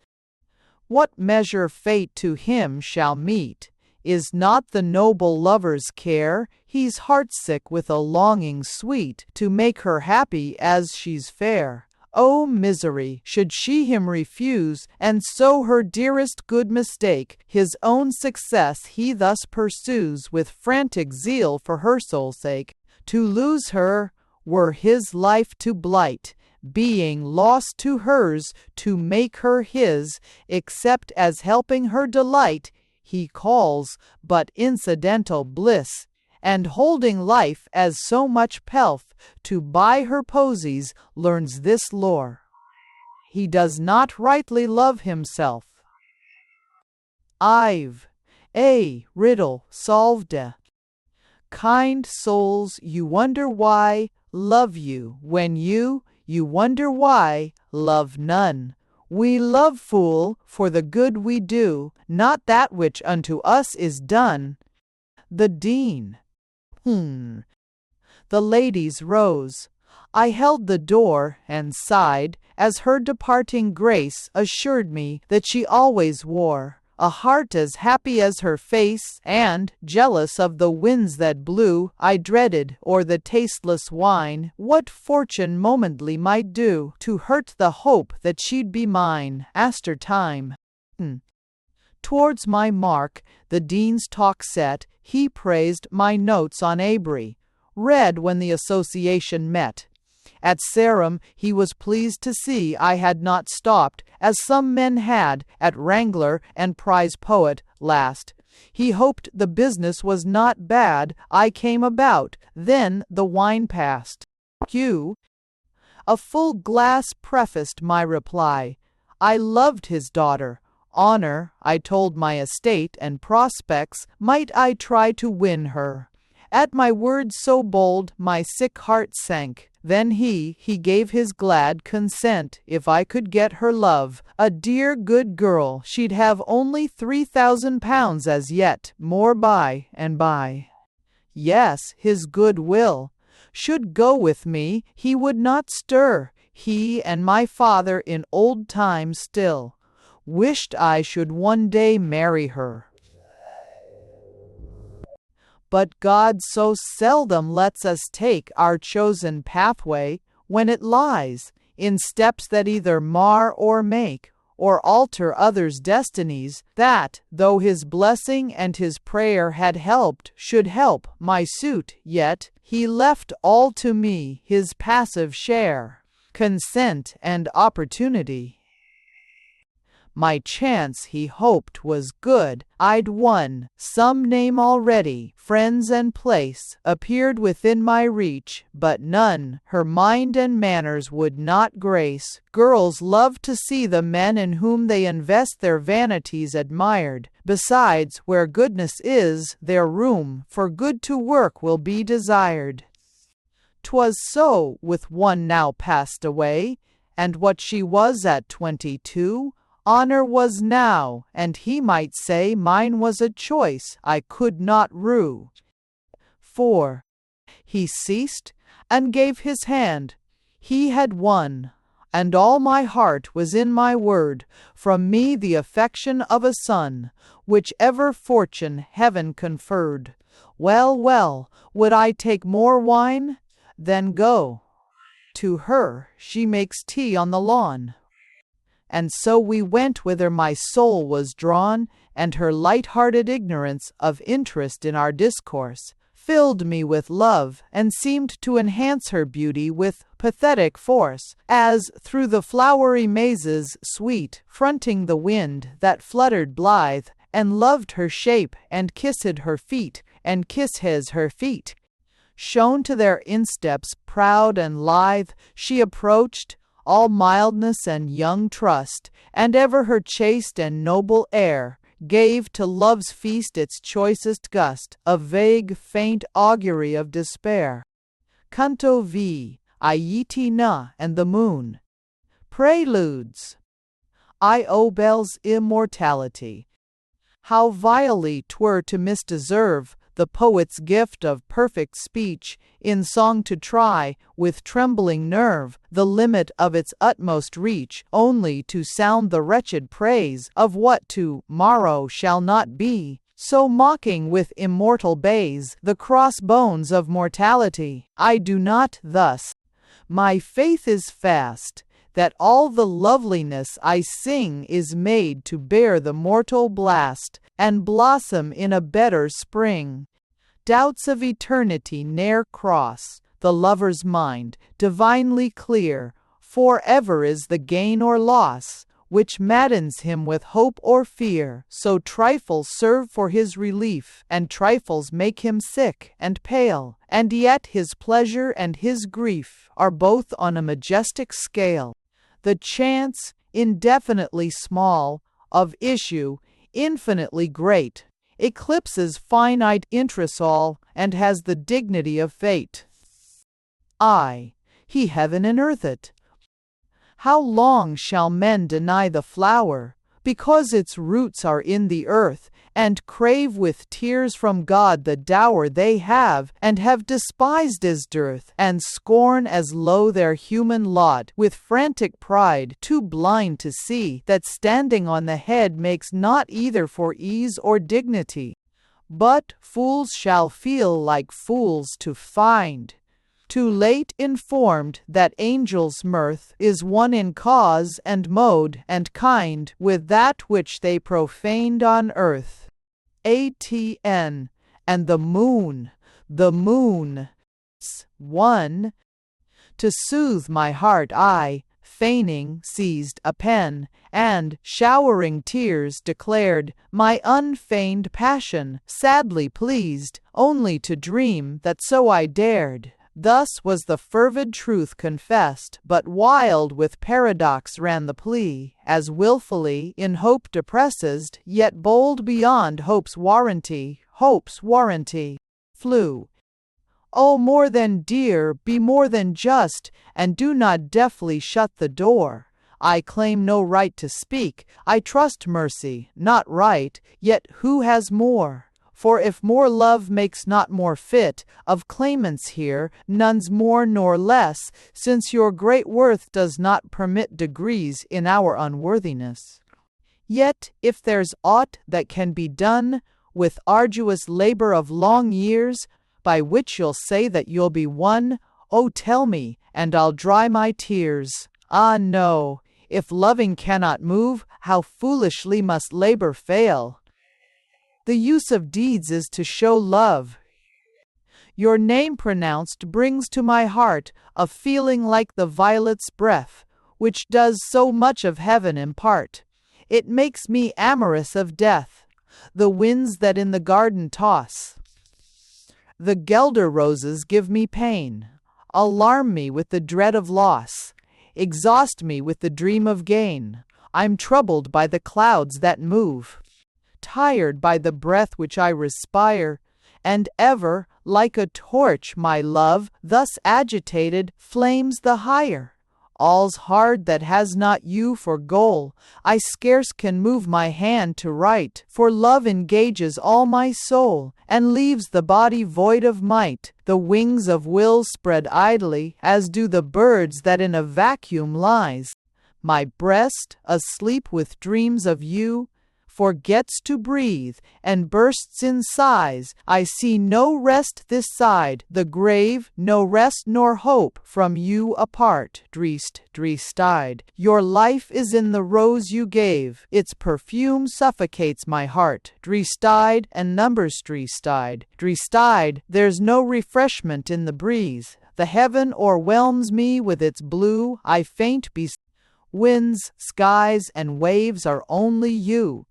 What measure fate to him shall meet, is not the noble lover's care. He's heartsick with a longing sweet, to make her happy as she's fair. O misery, should she him refuse, and so her dearest good mistake, his own success he thus pursues with frantic zeal for her soul's sake. To lose her were his life to blight, being lost to hers to make her his, except as helping her delight, he calls but incidental bliss, and holding life as so much pelf, to buy her posies, learns this lore: he does not rightly love himself. I've a riddle solved. Kind souls, you wonder why love you, when you wonder why love none. We love, fool, for the good we do, not that which unto us is done. The Dean. The ladies rose. I held the door and sighed, as her departing grace assured me that she always wore a heart as happy as her face, and, jealous of the winds that blew, I dreaded, o'er the tasteless wine, what fortune momently might do to hurt the hope that she'd be mine. Aster time. Towards my mark, the Dean's talk set, he praised my notes on Abry, read when the association met. At Sarum he was pleased to see I had not stopped, as some men had, at Wrangler and Prize Poet last. He hoped the business was not bad. I came about, then the wine passed. Q. A full glass prefaced my reply. I loved his daughter. Honor, I told my estate and prospects, might I try to win her. At my words so bold, my sick heart sank. Then he gave his glad consent, if I could get her love. A dear good girl, she'd have only £3,000 as yet, more by and by. Yes, his good will should go with me, he would not stir. He and my father in old times still wished I should one day marry her. But God so seldom lets us take our chosen pathway, when it lies in steps that either mar or make, or alter others' destinies, that, though his blessing and his prayer had helped, should help my suit, yet he left all to me, his passive share, consent and opportunity. My chance, he hoped, was good. I'd won some name already. Friends and place appeared within my reach, but none her mind and manners would not grace. Girls love to see the men in whom they invest their vanities admired. Besides, where goodness is, there room for good to work will be desired. 'Twas so with one now passed away, and what she was at 22, honor was now, and he might say mine was a choice I could not rue. 4. He ceased, and gave his hand. He had won, and all my heart was in my word, from me the affection of a son, whichever fortune heaven conferred. Well, well, would I take more wine? Then go. To her she makes tea on the lawn. And so we went whither my soul was drawn, and her light-hearted ignorance of interest in our discourse filled me with love, and seemed to enhance her beauty with pathetic force, as, through the flowery mazes sweet, fronting the wind that fluttered blithe, and loved her shape, and kissed her feet, and kisses her feet, shone to their insteps proud and lithe, she approached, all mildness and young trust, and ever her chaste and noble air gave to love's feast its choicest gust, a vague, faint augury of despair. Canto V. Aiti Na and the Moon. Preludes. I.O. Bell's Immortality. How vilely 'twere to misdeserve the poet's gift of perfect speech, in song to try, with trembling nerve, the limit of its utmost reach, only to sound the wretched praise of what to-morrow shall not be, so mocking with immortal bays the cross-bones of mortality. I do not thus. My faith is fast, that all the loveliness I sing is made to bear the mortal blast, and blossom in a better spring. Doubts of eternity ne'er cross the lover's mind, divinely clear, for ever is the gain or loss, which maddens him with hope or fear. So trifles serve for his relief, and trifles make him sick and pale, and yet his pleasure and his grief are both on a majestic scale. The chance, indefinitely small, of issue, infinitely great, eclipses finite interests all, and has the dignity of fate. He heaven and earth it. How long shall men deny the flower, because its roots are in the earth, and crave with tears from God the dower they have, and have despised as dearth, and scorn as low their human lot, with frantic pride, too blind to see that standing on the head makes not either for ease or dignity. But fools shall feel like fools to find, too late informed, that angels' mirth is one in cause and mode and kind with that which they profaned on earth. ATN. And the moon, one. To soothe my heart I, feigning, seized a pen, and, showering tears, declared my unfeigned passion, sadly pleased, only to dream that so I dared. Thus was the fervid truth confessed, but wild with paradox ran the plea, as wilfully in hope depressed, yet bold beyond hope's warranty, flew. O more than dear, be more than just, and do not deftly shut the door. I claim no right to speak, I trust mercy, not right, yet who has more? For if more love makes not more fit, of claimants here, none's more nor less, since your great worth does not permit degrees in our unworthiness. Yet, if there's aught that can be done, with arduous labor of long years, by which you'll say that you'll be won, oh tell me, and I'll dry my tears. Ah no, if loving cannot move, how foolishly must labor fail. The use of deeds is to show love. Your name pronounced brings to my heart a feeling like the violet's breath, which does so much of heaven impart. It makes me amorous of death, the winds that in the garden toss. The Guelder roses give me pain, alarm me with the dread of loss, exhaust me with the dream of gain. I'm troubled by the clouds that move, tired by the breath which I respire, and ever, like a torch, my love, thus agitated, flames the higher. All's hard that has not you for goal. I scarce can move my hand to write, for love engages all my soul, and leaves the body void of might. The wings of will spread idly, as do the birds that in a vacuum lies. My breast, asleep with dreams of you, forgets to breathe, and bursts in sighs. I see no rest this side the grave, no rest nor hope from you apart. Dristide. Your life is in the rose you gave, its perfume suffocates my heart. Dristide and numbers Dristide, there's no refreshment in the breeze. The heaven o'erwhelms me with its blue, I faint winds, skies, and waves are only you.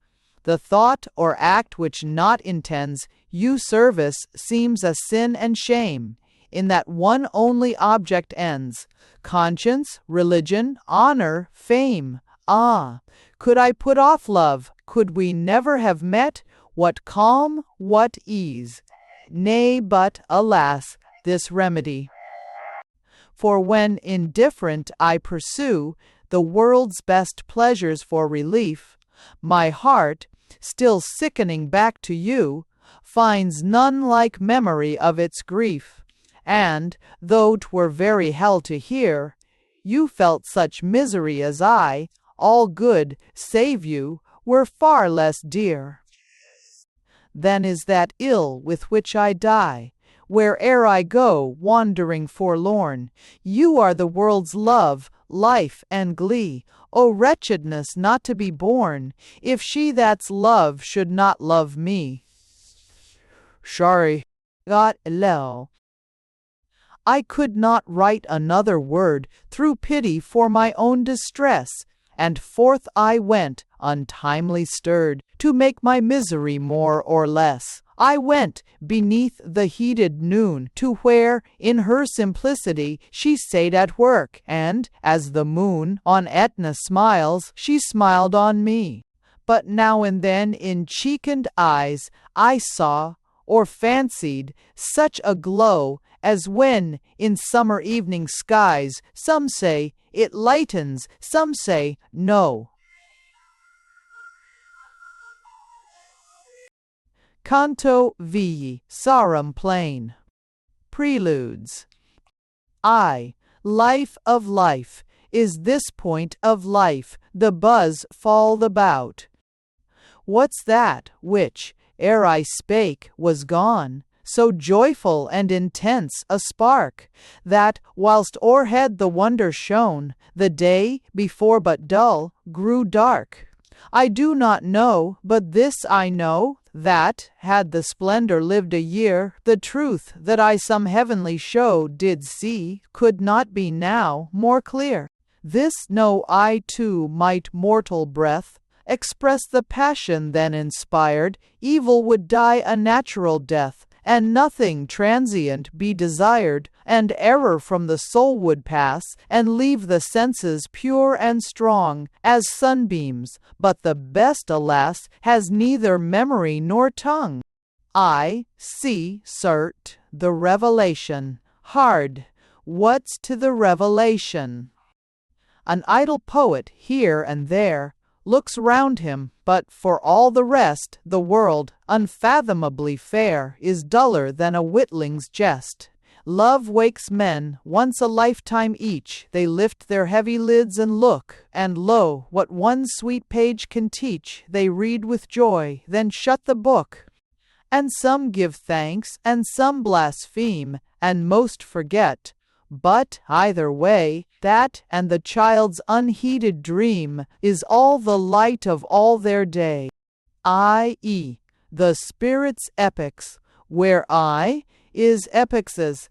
The thought or act which not intends you service seems a sin and shame. In that one only object ends conscience, religion, honor, fame. Ah, could I put off love? Could we never have met? What calm, what ease! Nay, but, alas, this remedy. For when indifferent I pursue the world's best pleasures for relief, my heart, still sickening back to you, finds none like memory of its grief. And, though 'twere very hell to hear, you felt such misery as I, all good, save you, were far less dear. Then is that ill with which I die, where'er I go, wandering forlorn. You are the world's love, life, and glee. O wretchedness not to be born, if she that's love should not love me. Sorry, God allow. I could not write another word through pity for my own distress, and forth I went, untimely stirred, to make my misery more or less. I went, beneath the heated noon, to where, in her simplicity, she sate at work, and, as the moon on Etna smiles, she smiled on me. But now and then in cheek and eyes I saw, or fancied, such a glow as when, in summer evening skies, some say it lightens, some say no. Canto V. Sarum Plain. Preludes. Life of life, is this point of life, the buzz falled about. What's that which, ere I spake, was gone? So joyful and intense a spark, that, whilst o'erhead the wonder shone, the day, before but dull, grew dark. I do not know, but this I know, that, had the splendor lived a year, the truth that I some heavenly show did see, could not be now more clear. This know I too might mortal breath express the passion then inspired, evil would die a natural death, and nothing transient be desired, and error from the soul would pass, and leave the senses pure and strong, as sunbeams, but the best, alas, has neither memory nor tongue. I see, cert, the revelation. Hard, what's to the revelation? An idle poet here and there looks round him, but for all the rest, the world, unfathomably fair, is duller than a witling's jest. Love wakes men, once a lifetime each, they lift their heavy lids and look, and lo, what one sweet page can teach, they read with joy, then shut the book. And some give thanks, and some blaspheme, and most forget. But, either way, that and the child's unheeded dream is all the light of all their day, i.e., the spirit's epics, where I is epixes,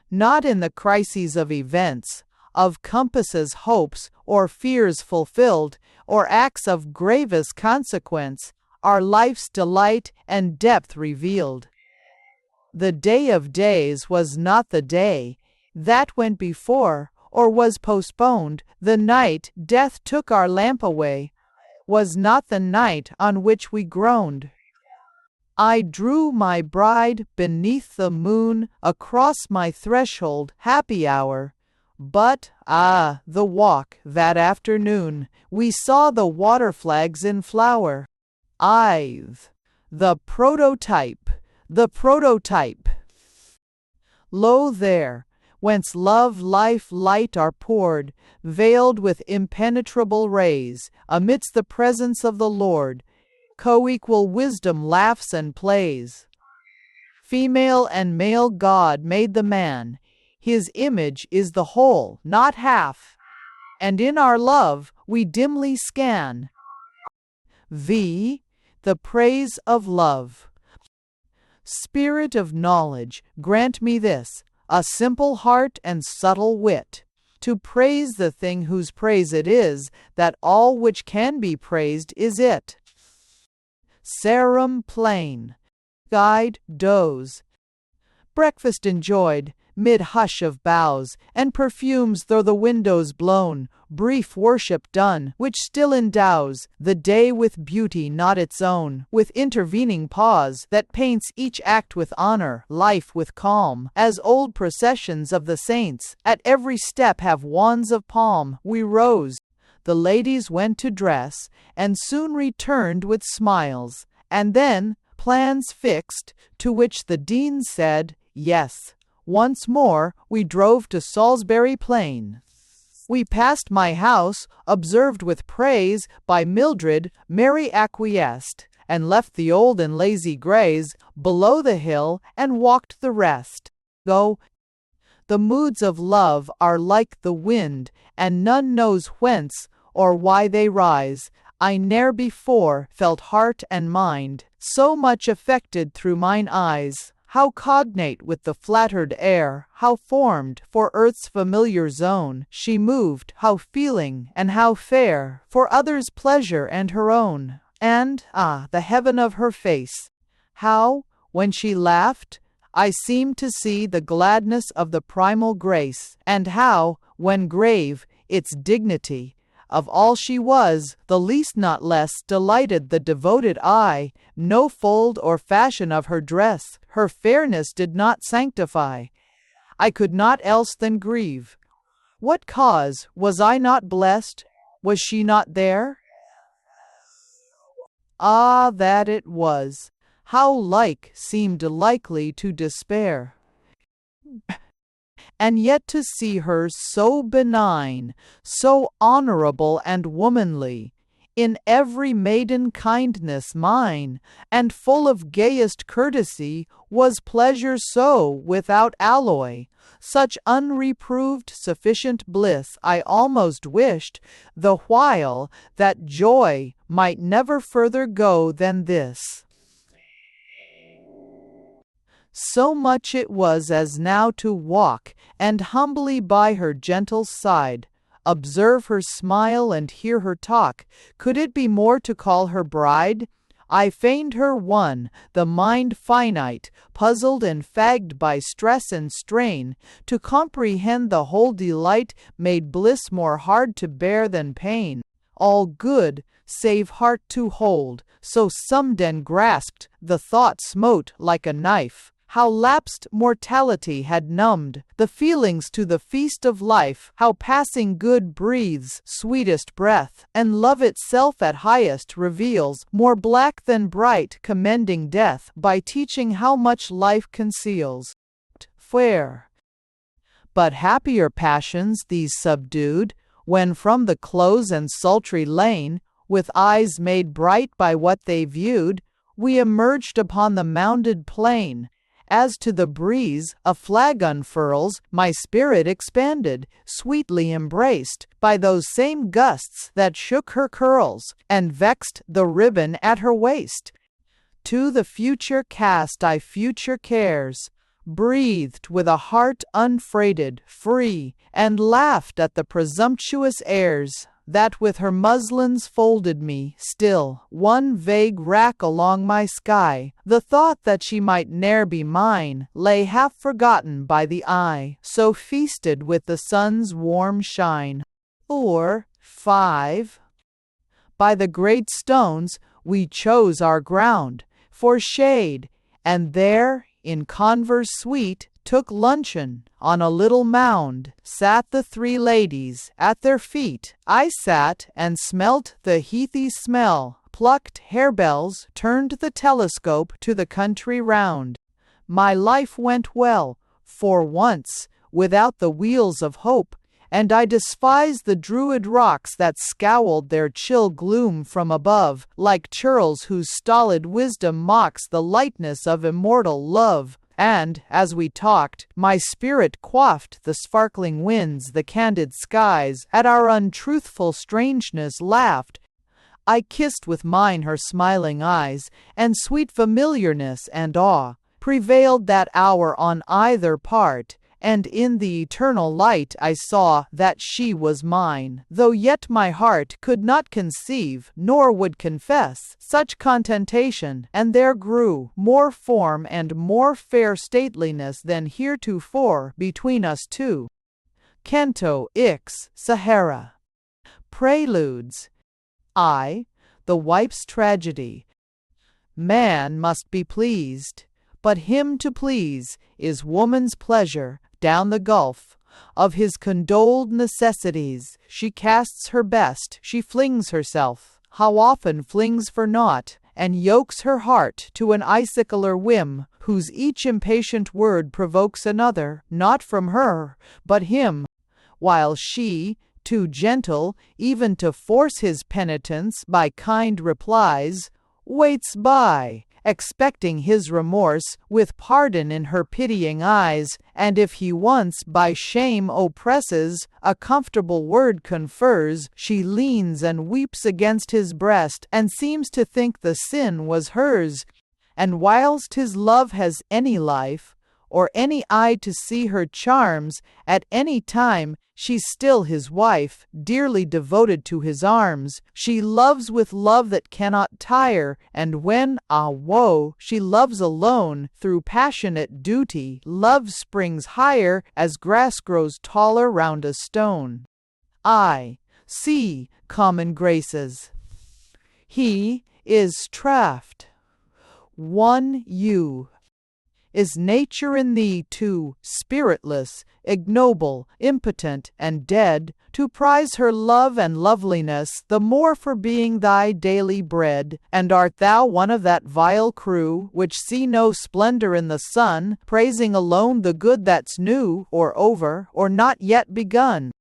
not in the crises of events, of compasses hopes or fears fulfilled, or acts of gravest consequence, are life's delight and depth revealed. The day of days was not the day that went before, or was postponed. The night death took our lamp away was not the night on which we groaned. I drew my bride beneath the moon, across my threshold, happy hour. But, the walk, that afternoon, we saw the water flags in flower. The prototype, the prototype. Lo there, whence love, life, light are poured, veiled with impenetrable rays, amidst the presence of the Lord, co-equal wisdom laughs and plays. Female and male God made the man, his image is the whole, not half, and in our love we dimly scan. The praise of love. Spirit of knowledge, grant me this, a simple heart and subtle wit, to praise the thing whose praise it is, that all which can be praised is it. Sarum Plain. Guide, doze. Breakfast enjoyed, mid hush of boughs, and perfumes through the windows blown, brief worship done, which still endows the day with beauty not its own, with intervening pause that paints each act with honor, life with calm, as old processions of the saints, at every step have wands of palm. We rose. The ladies went to dress, and soon returned with smiles, and then, plans fixed, to which the dean said, yes. Once more, we drove to Salisbury Plain. We passed my house, observed with praise by Mildred, Mary acquiesced, and left the old and lazy greys below the hill, and walked the rest. Go. The moods of love are like the wind, and none knows whence or why they rise. I ne'er before felt heart and mind so much affected through mine eyes. How cognate with the flattered air, how formed for earth's familiar zone, she moved, how feeling and how fair, for others' pleasure and her own. And, the heaven of her face! How, when she laughed, I seemed to see the gladness of the primal grace, and how, when grave, its dignity. Of all she was, the least not less delighted the devoted eye. No fold or fashion of her dress her fairness did not sanctify. I could not else than grieve. What cause? Was I not blessed? Was she not there? That it was. how like seemed likely to despair. And yet to see her so benign, so honorable and womanly, in every maiden kindness mine, and full of gayest courtesy, was pleasure so without alloy, such unreproved sufficient bliss I almost wished, the while, that joy might never further go than this. So much it was as now to walk, and humbly by her gentle side, observe her smile and hear her talk. Could it be more to call her bride? I feigned her one, the mind finite, puzzled and fagged by stress and strain, to comprehend the whole delight made bliss more hard to bear than pain. All good, save heart to hold, so someden grasped, the thought smote like a knife. How lapsed mortality had numbed the feelings to the feast of life, how passing good breathes sweetest breath, and love itself at highest reveals, more black than bright, commending death, by teaching how much life conceals. Fair. But happier passions these subdued, when from the close and sultry lane, with eyes made bright by what they viewed, we emerged upon the mounded plain. As to the breeze, a flag unfurls, my spirit expanded, sweetly embraced, by those same gusts that shook her curls, and vexed the ribbon at her waist. To the future cast I future cares, breathed with a heart unfreighted, free, and laughed at the presumptuous airs that with her muslins folded me. Still, one vague rack along my sky, the thought that she might ne'er be mine, lay half forgotten by the eye, so feasted with the sun's warm shine. Or, 5. By the great stones we chose our ground, for shade, and there, in converse sweet, took luncheon. On a little mound sat the three ladies, at their feet I sat and smelt the heathy smell, plucked harebells, turned the telescope to the country round. My life went well, for once, without the wheels of hope, and I despised the druid rocks that scowled their chill gloom from above, like churls whose stolid wisdom mocks the lightness of immortal love. And, as we talked, my spirit quaffed the sparkling winds, the candid skies, at our untruthful strangeness laughed. I kissed with mine her smiling eyes, and sweet familiarness and awe prevailed that hour on either part, and in the eternal light I saw that she was mine, though yet my heart could not conceive, nor would confess, such contentation, and there grew more form and more fair stateliness than heretofore between us two. Canto Ix, Sahara. Preludes. I. The Wife's Tragedy. Man must be pleased, but him to please is woman's pleasure. Down the gulf of his condoled necessities she casts her best, she flings herself, how often flings for naught, and yokes her heart to an icicular whim, whose each impatient word provokes another, not from her, but him, while she, too gentle even to force his penitence by kind replies, waits by, expecting his remorse, with pardon in her pitying eyes, and if he once by shame oppresses, a comfortable word confers, she leans and weeps against his breast, and seems to think the sin was hers. And whilst his love has any life, or any eye to see her charms, at any time, she's still his wife, dearly devoted to his arms. She loves with love that cannot tire, and when, ah woe, she loves alone, through passionate duty, love springs higher as grass grows taller round a stone. I. See, common graces. He is traft. 1 U. Is nature in thee too spiritless, ignoble, impotent, and dead, to prize her love and loveliness the more for being thy daily bread. And art thou one of that vile crew which see no splendor in the sun, praising alone the good that's new, or over, or not yet begun?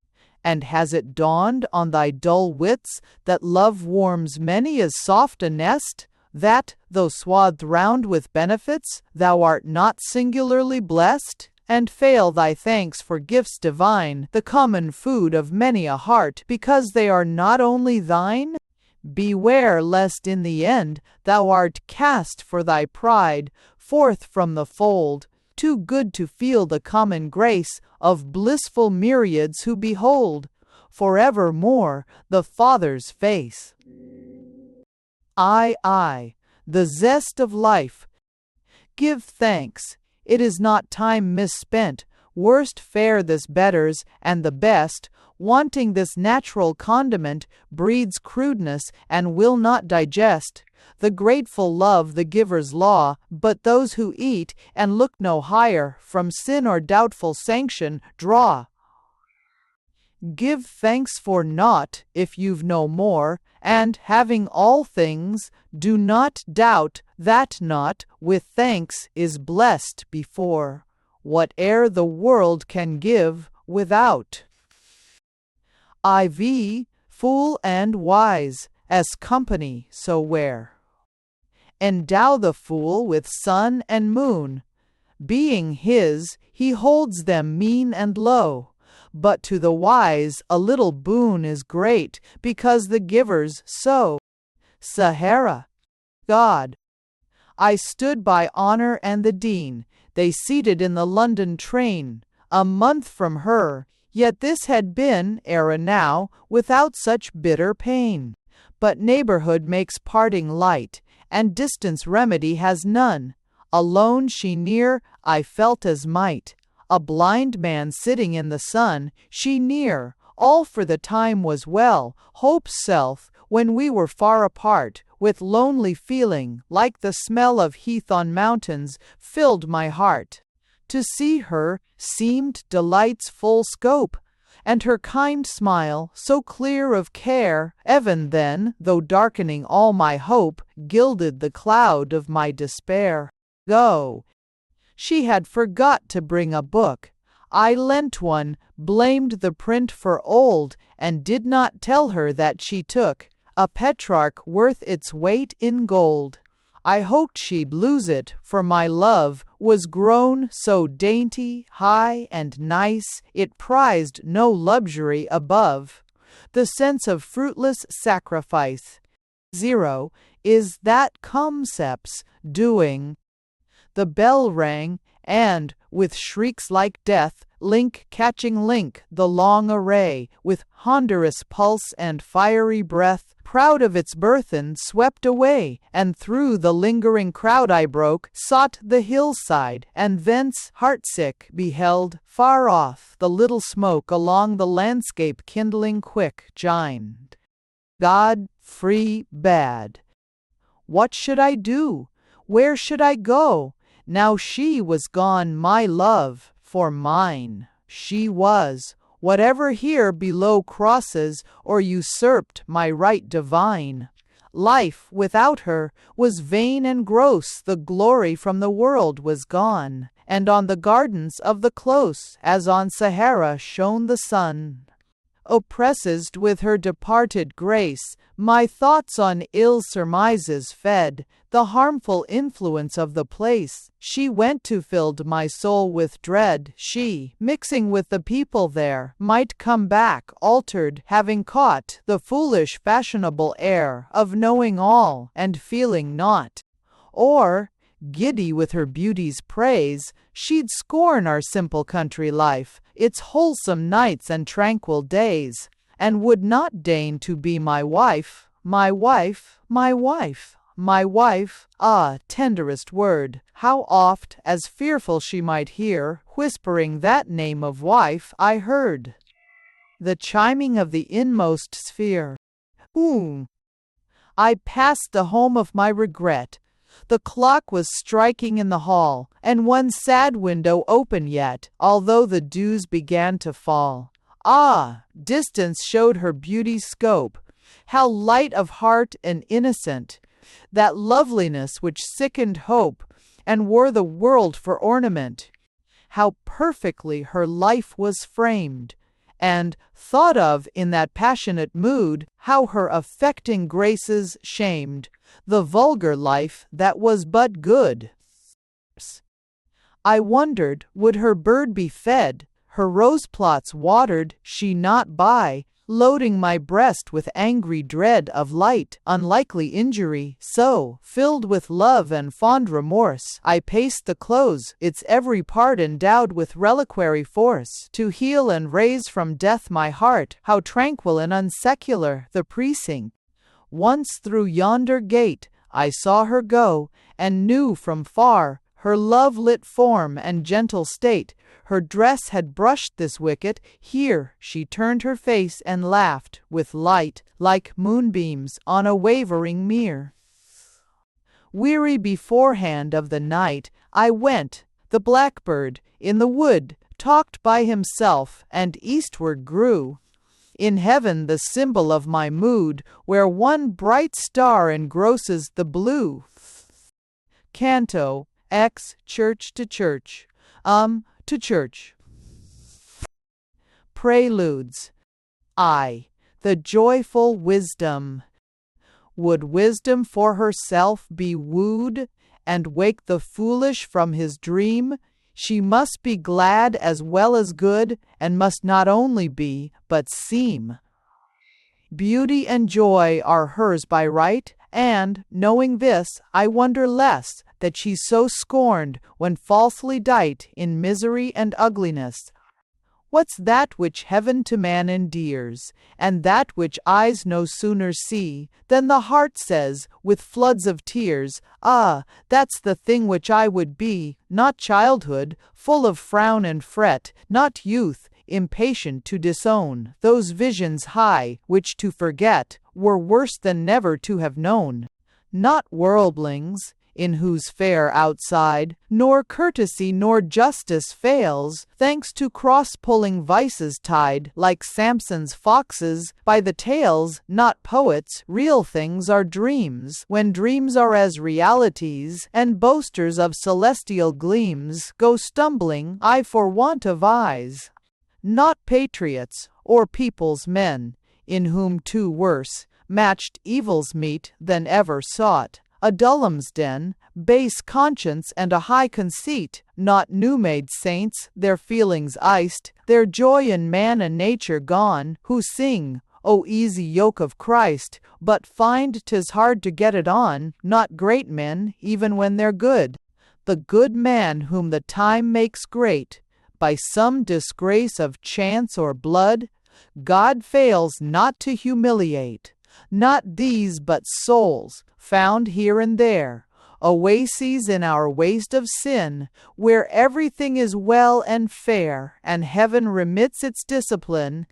And has it dawned on thy dull wits that love warms many as soft a nest, that, though swathed round with benefits, thou art not singularly blessed? And fail thy thanks for gifts divine, the common food of many a heart, because they are not only thine? Beware lest in the end thou art cast for thy pride forth from the fold, too good to feel the common grace of blissful myriads who behold forevermore the Father's face. I, the zest of life. Give thanks, it is not time misspent. Worst fare this betters, and the best, wanting this natural condiment, breeds crudeness and will not digest. The grateful love the giver's law, but those who eat and look no higher from sin or doubtful sanction draw. Give thanks for naught if you've no more, and having all things, do not doubt that naught with thanks is blessed before, whate'er the world can give without. IV, fool and wise, as company so wear. Endow the fool with sun and moon. Being his, he holds them mean and low. But to the wise a little boon is great, because the giver's so. Sahara. God. I stood by Honor and the Dean, they seated in the London train, a month from her, yet this had been, ere now, without such bitter pain. But neighborhood makes parting light, and distance remedy has none. Alone she near, I felt as might. A blind man sitting in the sun, she near, all for the time was well, hope's self, when we were far apart, with lonely feeling, like the smell of heath on mountains, filled my heart. To see her seemed delight's full scope, and her kind smile, so clear of care, even then, though darkening all my hope, gilded the cloud of my despair. Go. She had forgot to bring a book. I lent one, blamed the print for old, and did not tell her that she took a Petrarch worth its weight in gold. I hoped she'd lose it, for my love was grown so dainty, high, and nice, it prized no luxury above the sense of fruitless sacrifice. 0 is that Comcept's doing. The bell rang, and, with shrieks like death, link catching link, the long array, with ponderous pulse and fiery breath, proud of its burthen, swept away, and through the lingering crowd I broke, sought the hillside, and thence, heartsick, beheld, far off, the little smoke along the landscape kindling quick, giant. God, free, bad. What should I do? Where should I go? Now she was gone, my love, for mine she was. Whatever here below crosses or usurped my right divine. Life without her was vain and gross, the glory from the world was gone, and on the gardens of the close, as on Sahara, shone the sun. Oppressed with her departed grace, my thoughts on ill surmises fed, the harmful influence of the place she went to filled my soul with dread. She, mixing with the people there, might come back altered, having caught the foolish fashionable air of knowing all and feeling naught. Or, giddy with her beauty's praise, she'd scorn our simple country life, its wholesome nights and tranquil days, and would not deign to be my wife, my wife, my wife. My wife, ah, tenderest word, how oft, as fearful she might hear, whispering that name of wife, I heard the chiming of the inmost sphere. I passed the home of my regret. The clock was striking in the hall, and one sad window open yet, although the dews began to fall. Ah, distance showed her beauty's scope, how light of heart and innocent, that loveliness which sickened hope, and wore the world for ornament. How perfectly her life was framed, and, thought of in that passionate mood, how her affecting graces shamed the vulgar life that was but good. I wondered, would her bird be fed, her rose plots watered she not by, loading my breast with angry dread of light, unlikely injury, so, filled with love and fond remorse, I paced the close, its every part endowed with reliquary force, to heal and raise from death my heart. How tranquil and unsecular the precinct! Once through yonder gate I saw her go, and knew from far her love-lit form and gentle state. Her dress had brushed this wicket. Here she turned her face and laughed with light, like moonbeams on a wavering mere. Weary beforehand of the night, I went. The blackbird, in the wood, talked by himself, and eastward grew. In heaven the symbol of my mood, where one bright star engrosses the blue. Canto X. Church to church. To church. Preludes. I. The joyful wisdom. Would wisdom for herself be wooed, and wake the foolish from his dream? She must be glad as well as good, and must not only be, but seem. Beauty and joy are hers by right, and, knowing this, I wonder less that she's so scorned when falsely dight in misery and ugliness. What's that which heaven to man endears, and that which eyes no sooner see, than the heart says, with floods of tears, ah, that's the thing which I would be, not childhood, full of frown and fret, not youth, impatient to disown those visions high, which to forget were worse than never to have known. Not worldlings, in whose fair outside nor courtesy nor justice fails, thanks to cross-pulling vices tied, like Samson's foxes, by the tails. Not poets, real things are dreams, when dreams are as realities, and boasters of celestial gleams go stumbling, I for want of eyes. Not patriots, or people's men, in whom two worse matched evils meet than ever sought, a Dullam's den, base conscience and a high conceit, not new-made saints, their feelings iced, their joy in man and nature gone, who sing, O easy yoke of Christ, but find 'tis hard to get it on, not great men, even when they're good. The good man whom the time makes great, by some disgrace of chance or blood, God fails not to humiliate. Not these but souls, found here and there, oases in our waste of sin, where everything is well and fair, and heaven remits its discipline,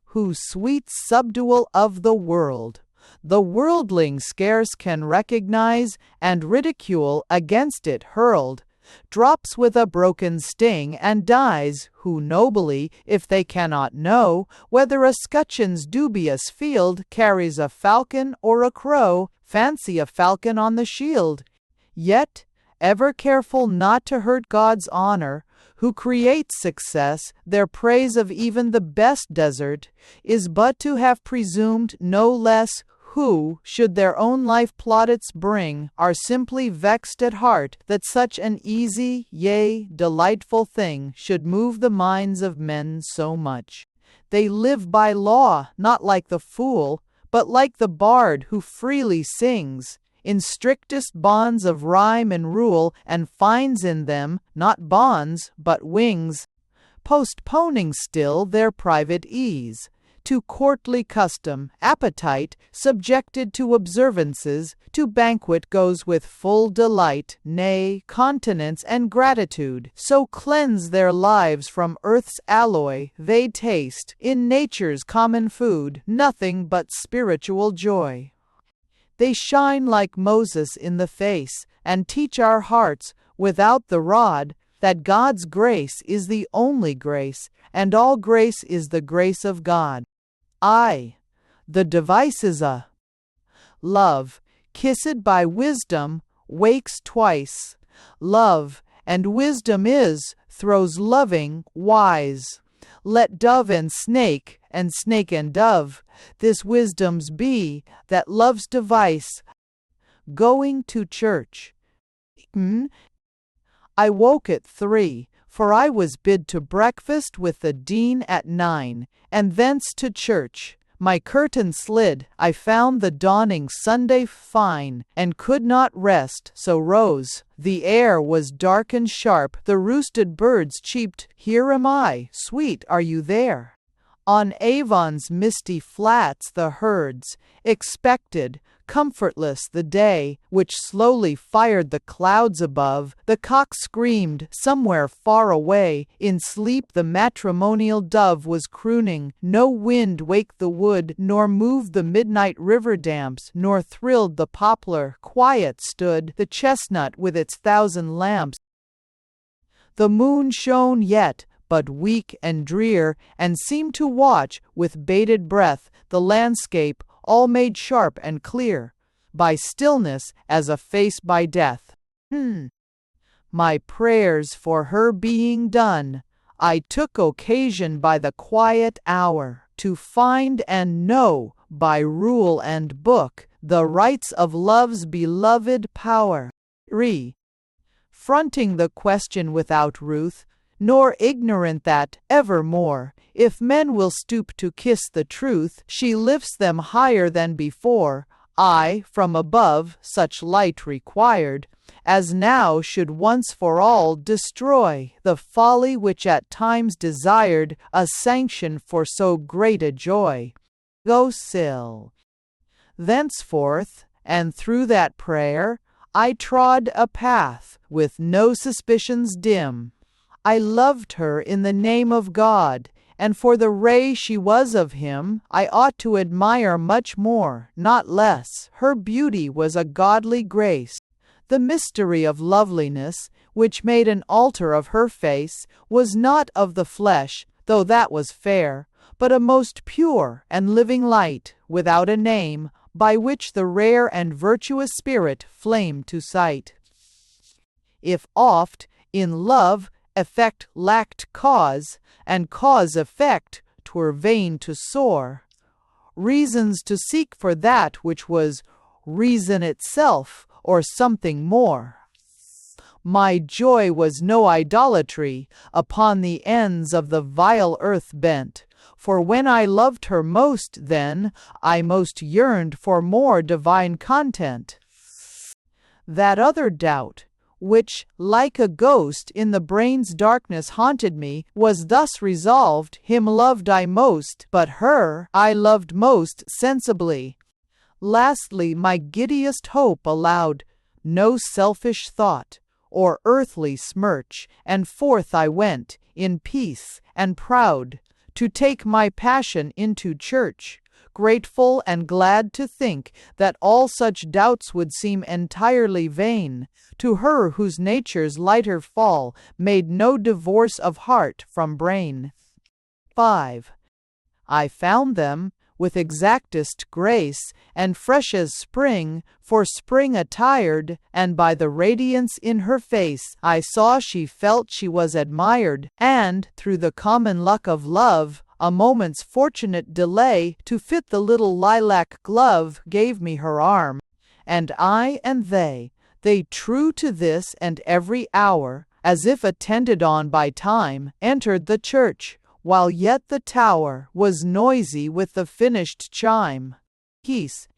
whose sweet subdual of the world the worldling scarce can recognize, and ridicule against it hurled, drops with a broken sting and dies, who nobly, if they cannot know whether a scutcheon's dubious field carries a falcon or a crow, fancy a falcon on the shield. Yet, ever careful not to hurt God's honor, who creates success, their praise of even the best desert is but to have presumed no less, who, should their own life plaudits bring, are simply vexed at heart that such an easy, yea, delightful thing should move the minds of men so much. They live by law, not like the fool, but like the bard who freely sings, in strictest bonds of rhyme and rule, and finds in them, not bonds, but wings, postponing still their private ease. To courtly custom, appetite, subjected to observances, to banquet goes with full delight, nay, continence and gratitude, so cleanse their lives from earth's alloy, they taste, in nature's common food, nothing but spiritual joy. They shine like Moses in the face, and teach our hearts, without the rod, that God's grace is the only grace, and all grace is the grace of God. The device is a love, kissed by wisdom, wakes twice. Love and wisdom throws loving, wise. Let dove and snake and dove, this wisdom's be, that love's device. Going to church. I woke at 3, for I was bid to breakfast with the dean at 9, and thence to church. My curtain slid, I found the dawning Sunday fine, and could not rest, so rose. The air was dark and sharp, the roosted birds cheeped. Here am I, sweet, are you there? On Avon's misty flats the herds expected, comfortless the day, which slowly fired the clouds above. The cock screamed somewhere far away. In sleep the matrimonial dove was crooning. No wind waked the wood, nor moved the midnight river damps, nor thrilled the poplar. Quiet stood the chestnut with its 1,000 lamps. The moon shone yet, but weak and drear, and seemed to watch, with bated breath, the landscape, all made sharp and clear by stillness, as a face by death. My prayers for her being done, I took occasion by the quiet hour to find and know, by rule and book, the rights of love's beloved power. Fronting the question without ruth, nor ignorant that, evermore, if men will stoop to kiss the truth, she lifts them higher than before. I, from above, such light required, as now should once for all destroy the folly which at times desired a sanction for so great a joy. Go still. Thenceforth, and through that prayer, I trod a path, with no suspicions dim. I loved her in the name of God, and for the ray she was of him, I ought to admire much more, not less. Her beauty was a godly grace. The mystery of loveliness, which made an altar of her face, was not of the flesh, though that was fair, but a most pure and living light, without a name, by which the rare and virtuous spirit flamed to sight. If oft, in love, effect lacked cause, and cause effect, 'twere vain to soar. Reasons to seek for that which was reason itself, or something more. My joy was no idolatry, upon the ends of the vile earth bent, for when I loved her most, then I most yearned for more divine content. That other doubt, which, like a ghost in the brain's darkness haunted me, was thus resolved: him loved I most, but her I loved most sensibly. Lastly, my giddiest hope allowed no selfish thought, or earthly smirch, and forth I went, in peace, and proud, to take my passion into church, grateful and glad to think that all such doubts would seem entirely vain, to her whose nature's lighter fall made no divorce of heart from brain. 5. I found them, with exactest grace, and fresh as spring, for spring attired, and by the radiance in her face I saw she felt she was admired, and, through the common luck of love, a moment's fortunate delay to fit the little lilac glove gave me her arm, and I and they true to this and every hour, as if attended on by time, entered the church, while yet the tower was noisy with the finished chime. Peace.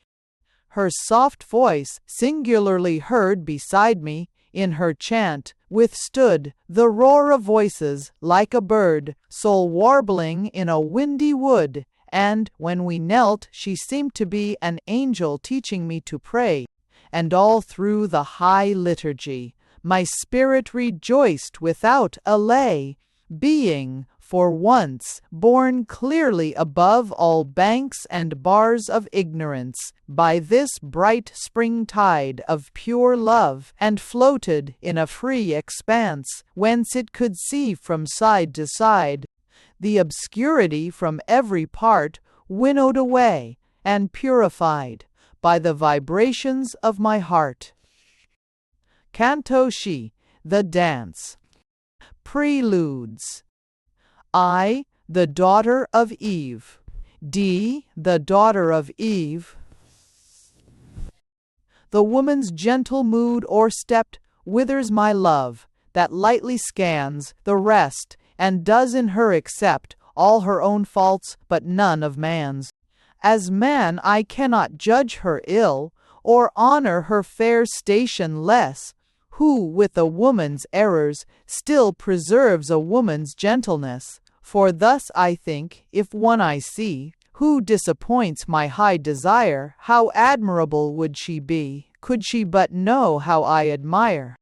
Her soft voice, singularly heard beside me, in her chant, withstood the roar of voices, like a bird, soul warbling in a windy wood, and, when we knelt, she seemed to be an angel teaching me to pray, and all through the high liturgy, my spirit rejoiced without allay, being, for once, borne clearly above all banks and bars of ignorance, by this bright spring tide of pure love, and floated in a free expanse, whence it could see from side to side, the obscurity from every part winnowed away, and purified, by the vibrations of my heart. Canto She, the Dance. Preludes. I, the daughter of Eve. D, the daughter of Eve. The woman's gentle mood o'erstepped withers my love, that lightly scans the rest, and does in her accept all her own faults, but none of man's. As man I cannot judge her ill, or honor her fair station less, who with a woman's errors still preserves a woman's gentleness. For thus I think, if one I see, who disappoints my high desire, how admirable would she be, could she but know how I admire.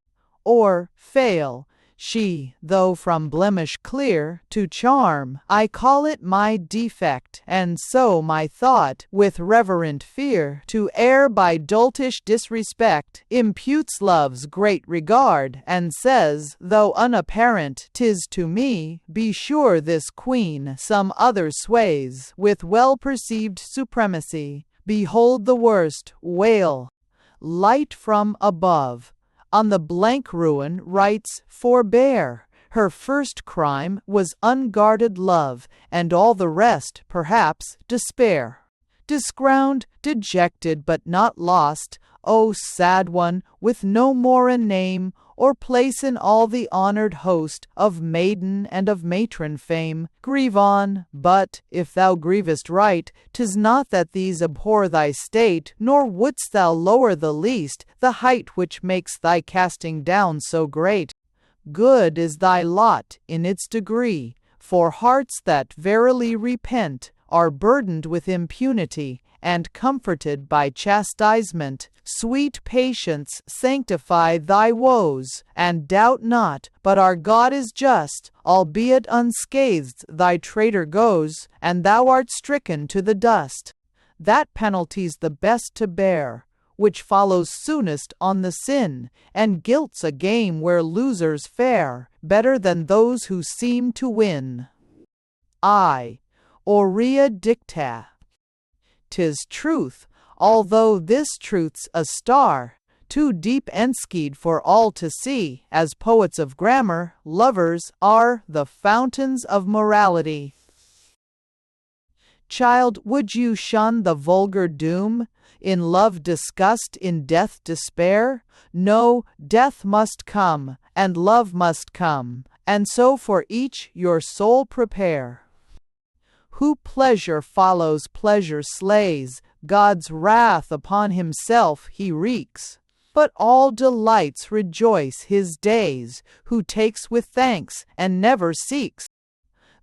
Or, fail she, though from blemish clear, to charm, I call it my defect, and so my thought, with reverent fear, to err by doltish disrespect, imputes love's great regard, and says, though unapparent 'tis to me, be sure this queen some other sways, with well-perceived supremacy. Behold the worst, wail. Light from above on the blank ruin writes, forbear. Her first crime was unguarded love, and all the rest, perhaps, despair. Discrowned, dejected, but not lost, O sad one, with no more a name or place in all the honored host of maiden and of matron fame, grieve on, but, if thou grievest right, 'tis not that these abhor thy state, nor wouldst thou lower the least, the height which makes thy casting down so great. Good is thy lot in its degree, for hearts that verily repent are burdened with impunity, and comforted by chastisement. Sweet patience, sanctify thy woes, and doubt not, but our God is just, albeit unscathed thy traitor goes, and thou art stricken to the dust. That penalty's the best to bear, which follows soonest on the sin, and guilt's a game where losers fare, better than those who seem to win. I. Aurea dicta. 'Tis truth, although this truth's a star, too deep enskied for all to see, as poets of grammar, lovers, are the fountains of morality. Child, would you shun the vulgar doom? In love disgust, in death despair? No, death must come, and love must come, and so for each your soul prepare. Who pleasure follows, pleasure slays, God's wrath upon himself he wreaks. But all delights rejoice his days, who takes with thanks and never seeks.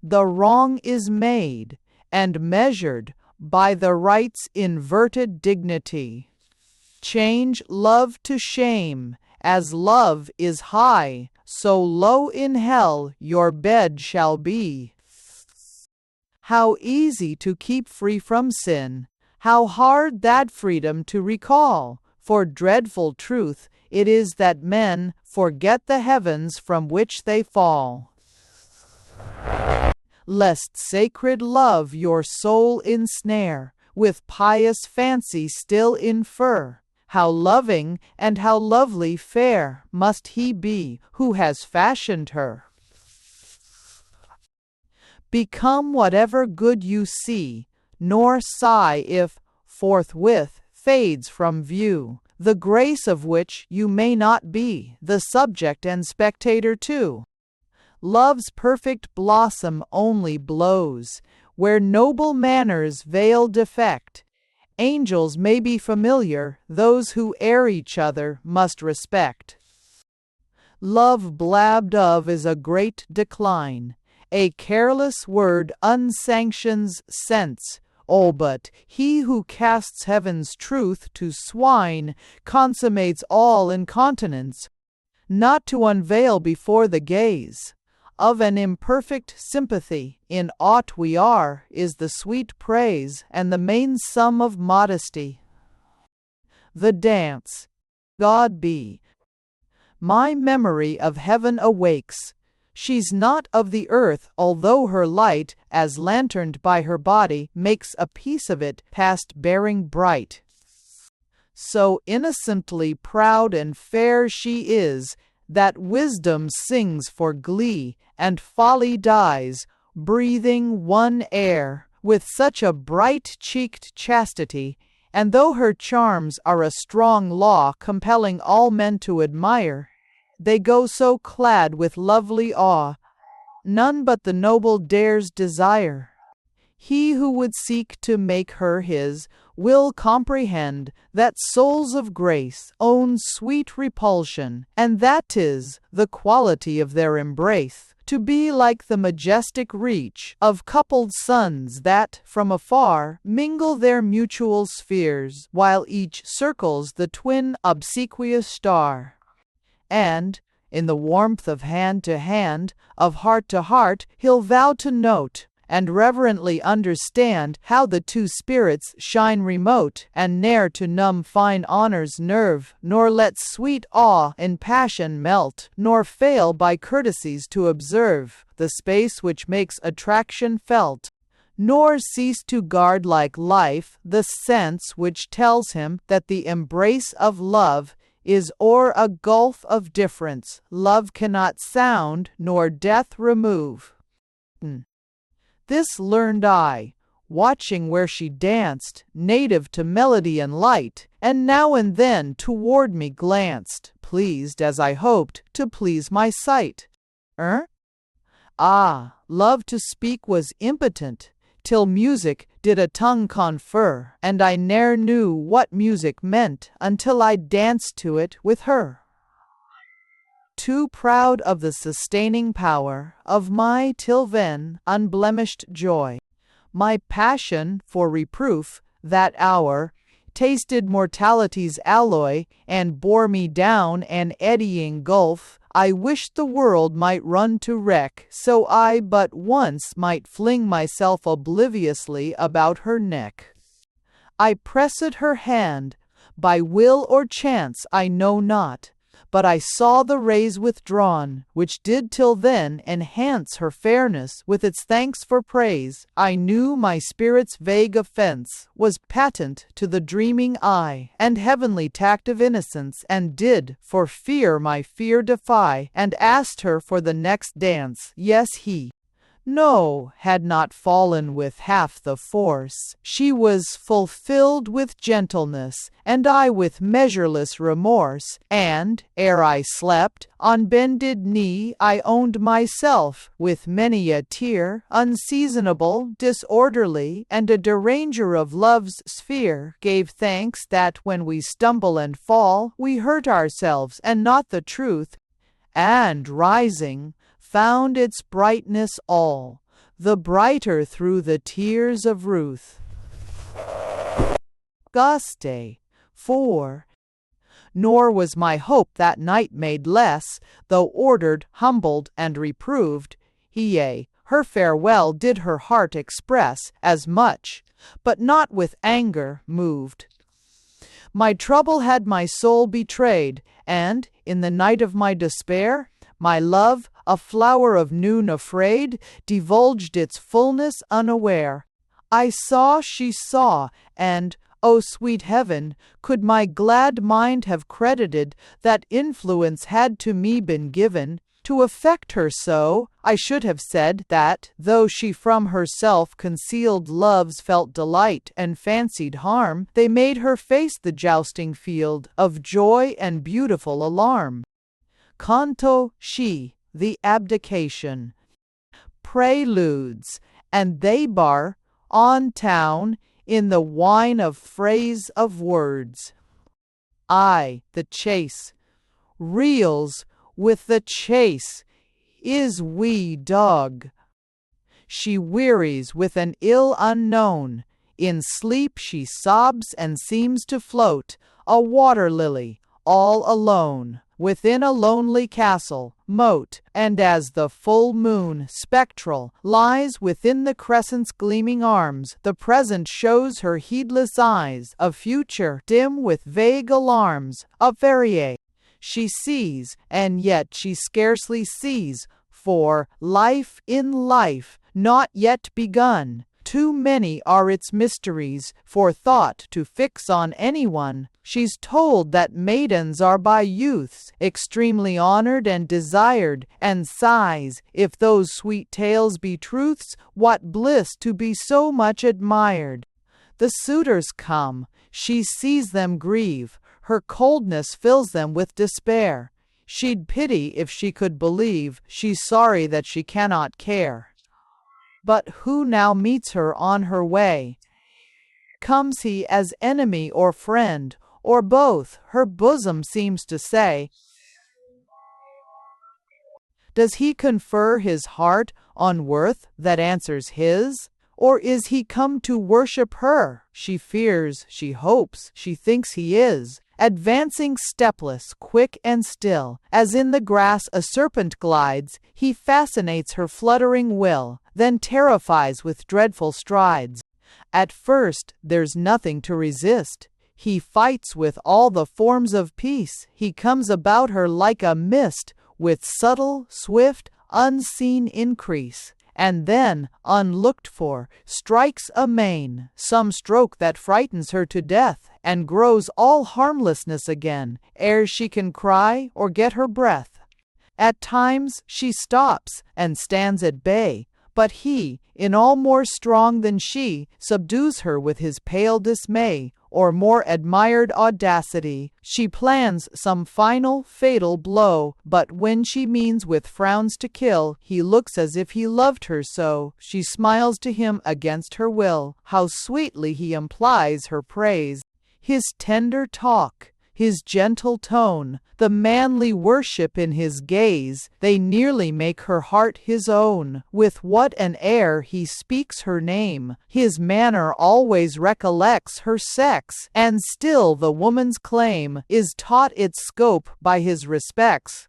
The wrong is made, and measured, by the right's inverted dignity. Change love to shame, as love is high, so low in hell your bed shall be. How easy to keep free from sin, how hard that freedom to recall, for dreadful truth it is that men forget the heavens from which they fall. Lest sacred love your soul ensnare, with pious fancy still infer, how loving and how lovely fair must he be who has fashioned her. Become whatever good you see, nor sigh if, forthwith, fades from view, the grace of which you may not be, the subject and spectator too. Love's perfect blossom only blows, where noble manners veil defect. Angels may be familiar, those who err each other must respect. Love blabbed of is a great decline. A careless word unsanctions sense. Oh, but he who casts heaven's truth to swine consummates all incontinence, not to unveil before the gaze. of an imperfect sympathy in aught we are is the sweet praise and the main sum of modesty. The dance. God be. My memory of heaven awakes. She's not of the earth, although her light, as lanterned by her body, makes a piece of it past bearing bright. So innocently proud and fair she is, that wisdom sings for glee, and folly dies, breathing one air, with such a bright-cheeked chastity, and though her charms are a strong law compelling all men to admire, they go so clad with lovely awe, none but the noble dares desire. He who would seek to make her his, will comprehend that souls of grace own sweet repulsion, and that 'tis the quality of their embrace, to be like the majestic reach of coupled suns that, from afar, mingle their mutual spheres, while each circles the twin obsequious star. And, in the warmth of hand to hand, of heart to heart, he'll vow to note, and reverently understand how the two spirits shine remote, and ne'er to numb fine honor's nerve, nor let sweet awe in passion melt, nor fail by courtesies to observe the space which makes attraction felt, nor cease to guard like life the sense which tells him that the embrace of love is o'er a gulf of difference love cannot sound nor death remove. This learned I, watching where she danced, native to melody and light, and now and then toward me glanced, pleased as I hoped to please my sight. Ah, love to speak was impotent, till music did a tongue confer, and I ne'er knew what music meant until I danced to it with her. Too proud of the sustaining power of my till then unblemished joy, my passion for reproof that hour tasted mortality's alloy and bore me down an eddying gulf. I wished the world might run to wreck, so I but once might fling myself obliviously about her neck. I pressed her hand, by will or chance I know not, but I saw the rays withdrawn, which did till then enhance her fairness with its thanks for praise. I knew my spirit's vague offense was patent to the dreaming eye, and heavenly tact of innocence, and did, for fear my fear defy, and asked her for the next dance. Yes, he no, had not fallen with half the force. She was fulfilled with gentleness, and I with measureless remorse, and, ere I slept, on bended knee I owned myself, with many a tear, unseasonable, disorderly, and a deranger of love's sphere, gave thanks that when we stumble and fall, we hurt ourselves and not the truth, and, rising, found its brightness all the brighter through the tears of ruth. Guste. 4. Nor was my hope that night made less, though ordered, humbled, and reproved. Yea, her farewell did her heart express as much, but not with anger moved. My trouble had my soul betrayed, and, in the night of my despair, my love, a flower of noon afraid, divulged its fullness unaware. I saw she saw, and, O sweet heaven, could my glad mind have credited that influence had to me been given, to affect her so, I should have said that, though she from herself concealed love's felt delight and fancied harm, they made her face the jousting field of joy and beautiful alarm. Canto she, the abdication, preludes, and they bar on town in the wine of phrase of words. I, the chase, reels with the chase, is wee dog. She wearies with an ill unknown, in sleep she sobs and seems to float, a water lily, all alone. within a lonely castle, moat, and as the full moon, spectral, lies within the crescent's gleaming arms, the present shows her heedless eyes, a future, dim with vague alarms, a Verrier. She sees, and yet she scarcely sees, for life in life, not yet begun. Too many are its mysteries for thought to fix on anyone. She's told that maidens are by youths extremely honored and desired, and sighs, if those sweet tales be truths, what bliss to be so much admired. The suitors come, she sees them grieve, her coldness fills them with despair. She'd pity if she could believe, she's sorry that she cannot care. But who now meets her on her way? Comes he as enemy or friend, or both, her bosom seems to say? Does he confer his heart on worth that answers his? Or is he come to worship her? She fears, she hopes, she thinks he is, advancing stepless, quick and still, as in the grass a serpent glides, he fascinates her fluttering will, then terrifies with dreadful strides. At first, there's nothing to resist. He fights with all the forms of peace. He comes about her like a mist, with subtle, swift, unseen increase, and then, unlooked for, strikes amain, some stroke that frightens her to death, and grows all harmlessness again, ere she can cry or get her breath. At times she stops and stands at bay, but he, in all more strong than she, subdues her with his pale dismay, or more admired audacity. She plans some final, fatal blow, but when she means with frowns to kill, he looks as if he loved her so. She smiles to him against her will. How sweetly he implies her praise! His tender talk, his gentle tone, the manly worship in his gaze, they nearly make her heart his own. With what an air he speaks her name! His manner always recollects her sex, and still the woman's claim is taught its scope by his respects.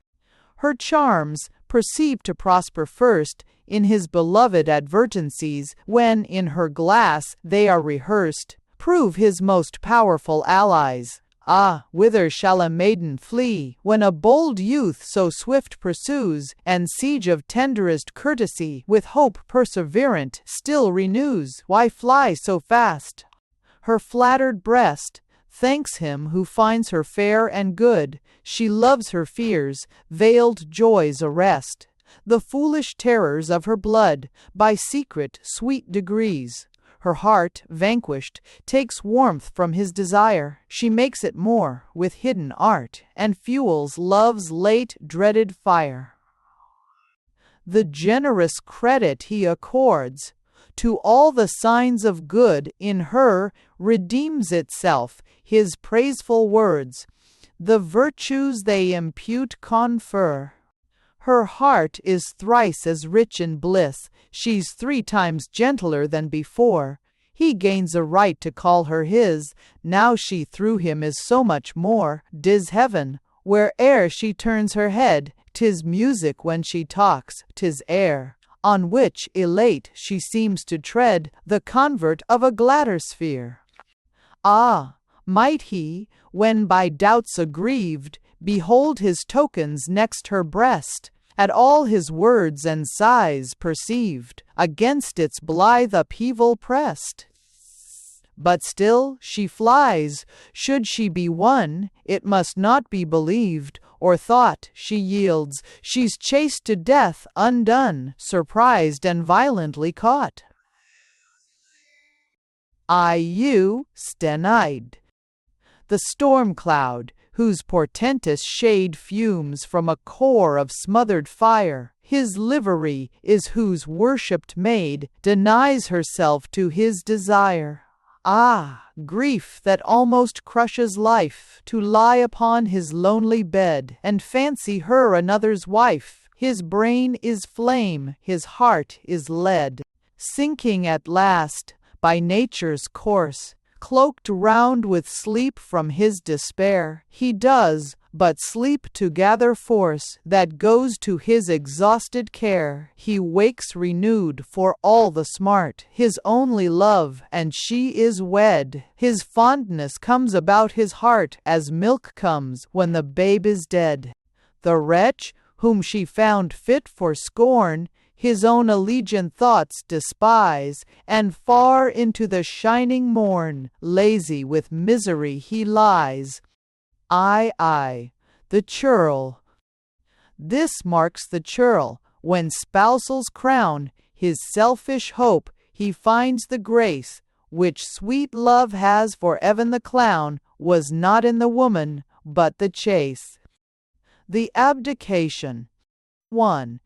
Her charms, perceived to prosper first in his beloved advertencies, when in her glass they are rehearsed, prove his most powerful allies. Ah, whither shall a maiden flee, when a bold youth so swift pursues, and siege of tenderest courtesy, with hope perseverant, still renews? Why fly so fast? Her flattered breast thanks him who finds her fair and good. She loves her fears, veiled joys arrest, the foolish terrors of her blood, by secret, sweet degrees. Her heart, vanquished, takes warmth from his desire. She makes it more with hidden art, and fuels love's late dreaded fire. The generous credit he accords to all the signs of good in her redeems itself, his praiseful words, the virtues they impute confer. Her heart is thrice as rich in bliss, she's 3 times gentler than before. He gains a right to call her his, now she through him is so much more. 'Tis heaven, where'er she turns her head, 'tis music when she talks, 'tis air, on which, elate, she seems to tread, the convert of a gladder sphere. Ah, might he, when by doubts aggrieved, behold his tokens next her breast, at all his words and sighs perceived, against its blithe upheaval pressed. But still she flies. Should she be won, it must not be believed or thought she yields. She's chased to death undone, surprised and violently caught. I.U. Stenide. The storm cloud, whose portentous shade fumes from a core of smothered fire, his livery is whose worshipped maid denies herself to his desire. Ah, grief that almost crushes life, to lie upon his lonely bed and fancy her another's wife. His brain is flame, his heart is lead, sinking at last by nature's course, cloaked round with sleep from his despair. He does but sleep to gather force that goes to his exhausted care. He wakes renewed for all the smart, his only love, and she is wed. His fondness comes about his heart as milk comes when the babe is dead. The wretch, whom she found fit for scorn, his own allegiant thoughts despise, and far into the shining morn, lazy with misery he lies. The churl. This marks the churl, when spousals crown his selfish hope, he finds the grace, which sweet love has for even the clown, was not in the woman, but the chase. The abdication. 1.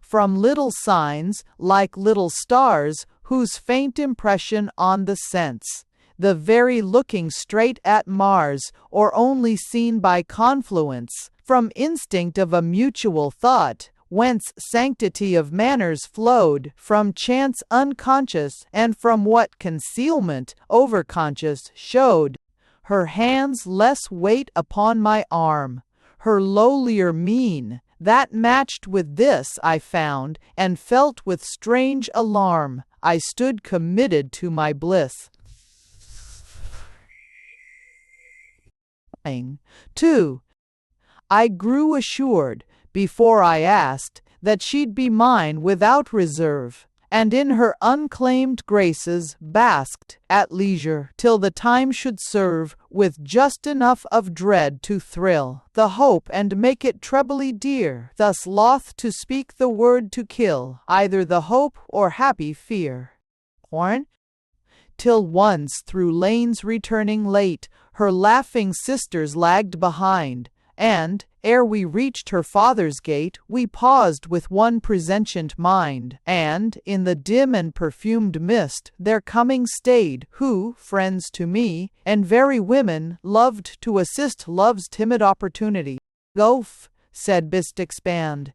From little signs, like little stars, whose faint impression on the sense, the very looking straight at Mars, or only seen by confluence, from instinct of a mutual thought, whence sanctity of manners flowed, from chance unconscious, and from what concealment overconscious showed. Her hands less weight upon my arm, her lowlier mien, that matched with this I found, and felt with strange alarm. I stood committed to my bliss. 2. I grew assured, before I asked, that she'd be mine without reserve, and in her unclaimed graces basked at leisure till the time should serve, with just enough of dread to thrill the hope and make it trebly dear, thus loth to speak the word to kill either the hope or happy fear. Till once through lanes returning late, her laughing sisters lagged behind, and, ere we reached her father's gate, we paused with one presentient mind, and, in the dim and perfumed mist, their coming stayed, who, friends to me, and very women, loved to assist love's timid opportunity. Gulf, said Bystic's band.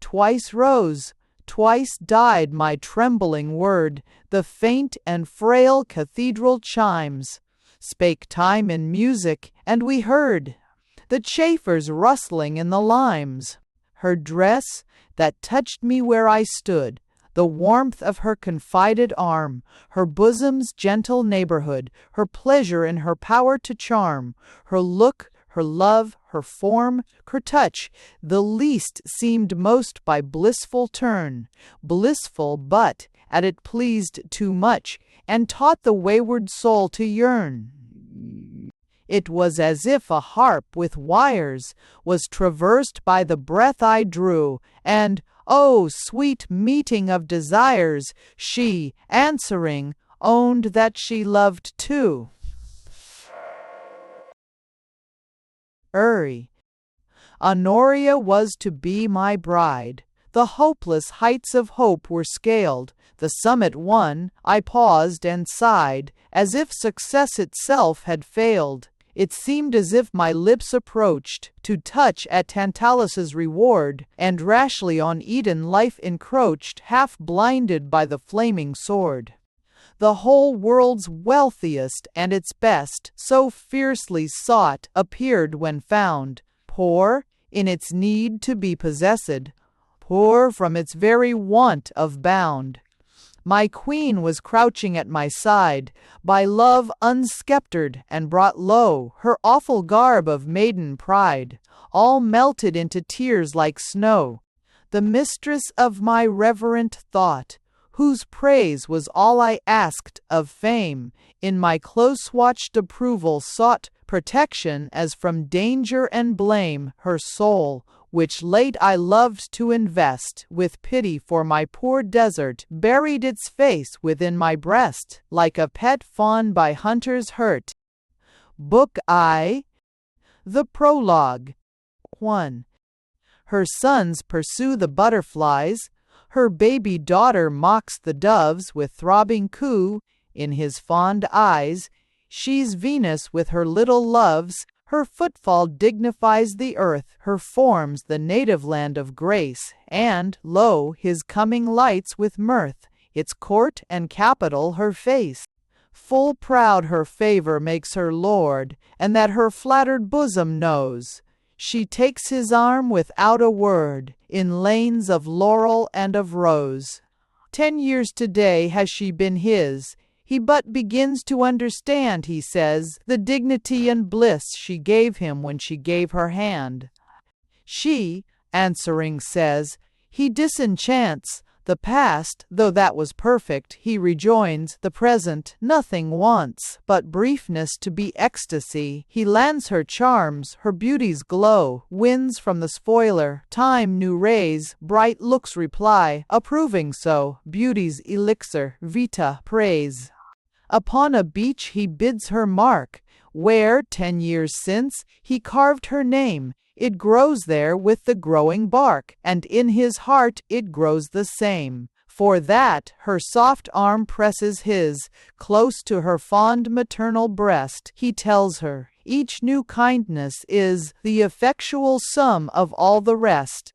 Twice rose, twice died my trembling word, the faint and frail cathedral chimes spake time in music, and we heard the chafers rustling in the limes. Her dress, that touched me where I stood, the warmth of her confided arm, her bosom's gentle neighborhood, her pleasure in her power to charm, her look, her love, her form, her touch, the least seemed most by blissful turn, blissful but, at it pleased too much, and taught the wayward soul to yearn. It was as if a harp with wires was traversed by the breath I drew, and, oh, sweet meeting of desires, she, answering, owned that she loved too. Honoria was to be my bride. The hopeless heights of hope were scaled, the summit won, I paused and sighed, as if success itself had failed. It seemed as if my lips approached to touch at Tantalus's reward, and rashly on Eden life encroached, half blinded by the flaming sword. The whole world's wealthiest and its best, so fiercely sought, appeared when found, poor in its need to be possessed, poor from its very want of bound. My queen was crouching at my side, by love unsceptred and brought low, her awful garb of maiden pride, all melted into tears like snow. The mistress of my reverent thought, whose praise was all I asked of fame, in my close-watched approval sought protection as from danger and blame, her soul, which late I loved to invest with pity for my poor desert, buried its face within my breast, like a pet fawn by hunters hurt. Book I. The Prologue. 1. Her sons pursue the butterflies, her baby daughter mocks the doves with throbbing coo, in his fond eyes, she's Venus with her little loves, her footfall dignifies the earth, her form's the native land of grace, and, lo, his coming lights with mirth, its court and capital her face. Full proud her favor makes her lord, and that her flattered bosom knows. She takes his arm without a word, in lanes of laurel and of rose. 10 years today has she been his. He but begins to understand, he says, the dignity and bliss she gave him when she gave her hand. She, answering, says, he disenchants the past, though that was perfect. He rejoins, the present nothing wants but briefness to be ecstasy. He lands her charms, her beauty's glow, wins from the spoiler, time new rays, bright looks reply, approving so, beauty's elixir, vita, praise. Upon a beach he bids her mark, where, 10 years since, he carved her name. It grows there with the growing bark, and in his heart it grows the same. For that, her soft arm presses his, close to her fond maternal breast. He tells her, each new kindness is the effectual sum of all the rest.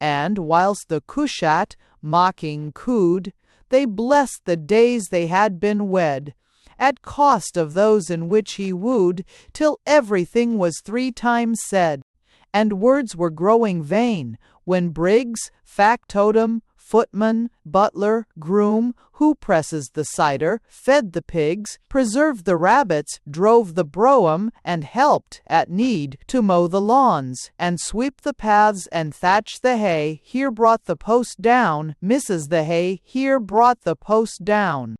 And whilst the cushat, mocking, cooed, they blessed the days they had been wed, at cost of those in which he wooed, till everything was 3 times said. And words were growing vain, when Briggs, factotum, footman, butler, groom, who presses the cider, fed the pigs, preserved the rabbits, drove the brougham, and helped, at need, to mow the lawns, and sweep the paths and thatch the hay, here brought the post down, Mrs. the hay, here brought the post down.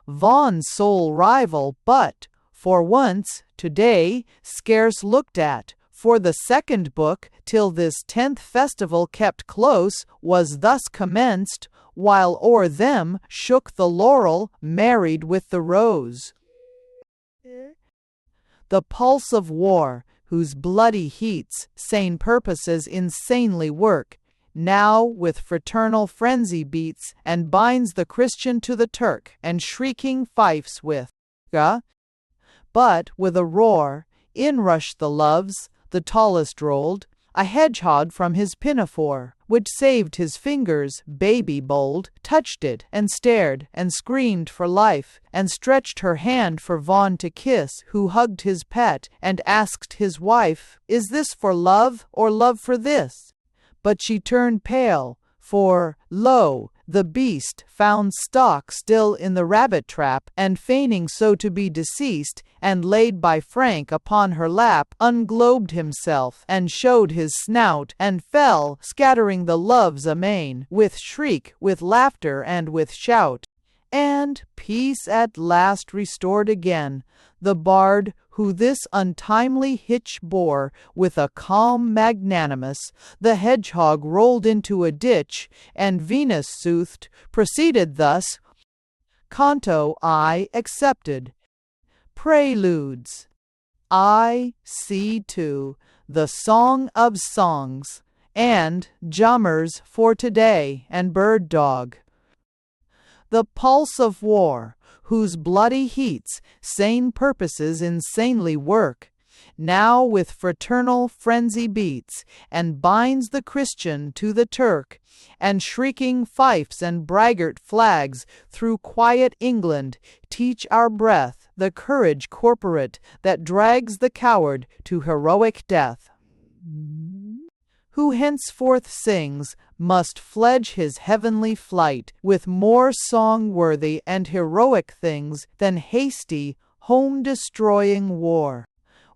Vaughan's sole rival, but, for once, today, scarce looked at, for the second book, till this 10th festival kept close, was thus commenced, while o'er them shook the laurel, married with the rose. The pulse of war, whose bloody heats, sane purposes insanely work, now with fraternal frenzy beats, and binds the Christian to the Turk, and shrieking fifes with but with a roar, in rushed the loves, the tallest rolled a hedgehog from his pinafore, which saved his fingers, baby bold, touched it, and stared, and screamed for life, and stretched her hand for Vaughan to kiss, who hugged his pet, and asked his wife, is this for love, or love for this? But she turned pale, for, lo, the beast, found stock still in the rabbit trap, and feigning so to be deceased, and laid by Frank upon her lap, unglobed himself, and showed his snout, and fell, scattering the loves amain, with shriek, with laughter, and with shout. And, peace at last restored again, the bard, who this untimely hitch bore, with a calm magnanimous, the hedgehog rolled into a ditch, and Venus soothed, proceeded thus: Canto I accepted. Preludes. I see to the Song of Songs, and Jummers for Today, and Bird Dog. The pulse of war, whose bloody heats, sane purposes insanely work, now with fraternal frenzy beats, and binds the Christian to the Turk, and shrieking fifes and braggart flags through quiet England teach our breath the courage corporate that drags the coward to heroic death. Who henceforth sings must fledge his heavenly flight with more song-worthy and heroic things than hasty, home-destroying war.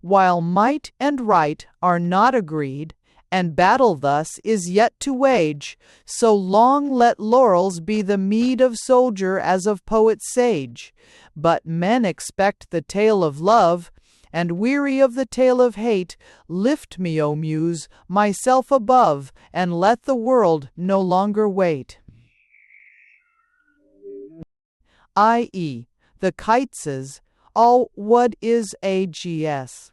While might and right are not agreed, and battle thus is yet to wage, so long let laurels be the meed of soldier as of poet sage. But men expect the tale of love, and weary of the tale of hate, lift me, O Muse, myself above, and let the world no longer wait. I.e., the Kiteses, all what is AGS.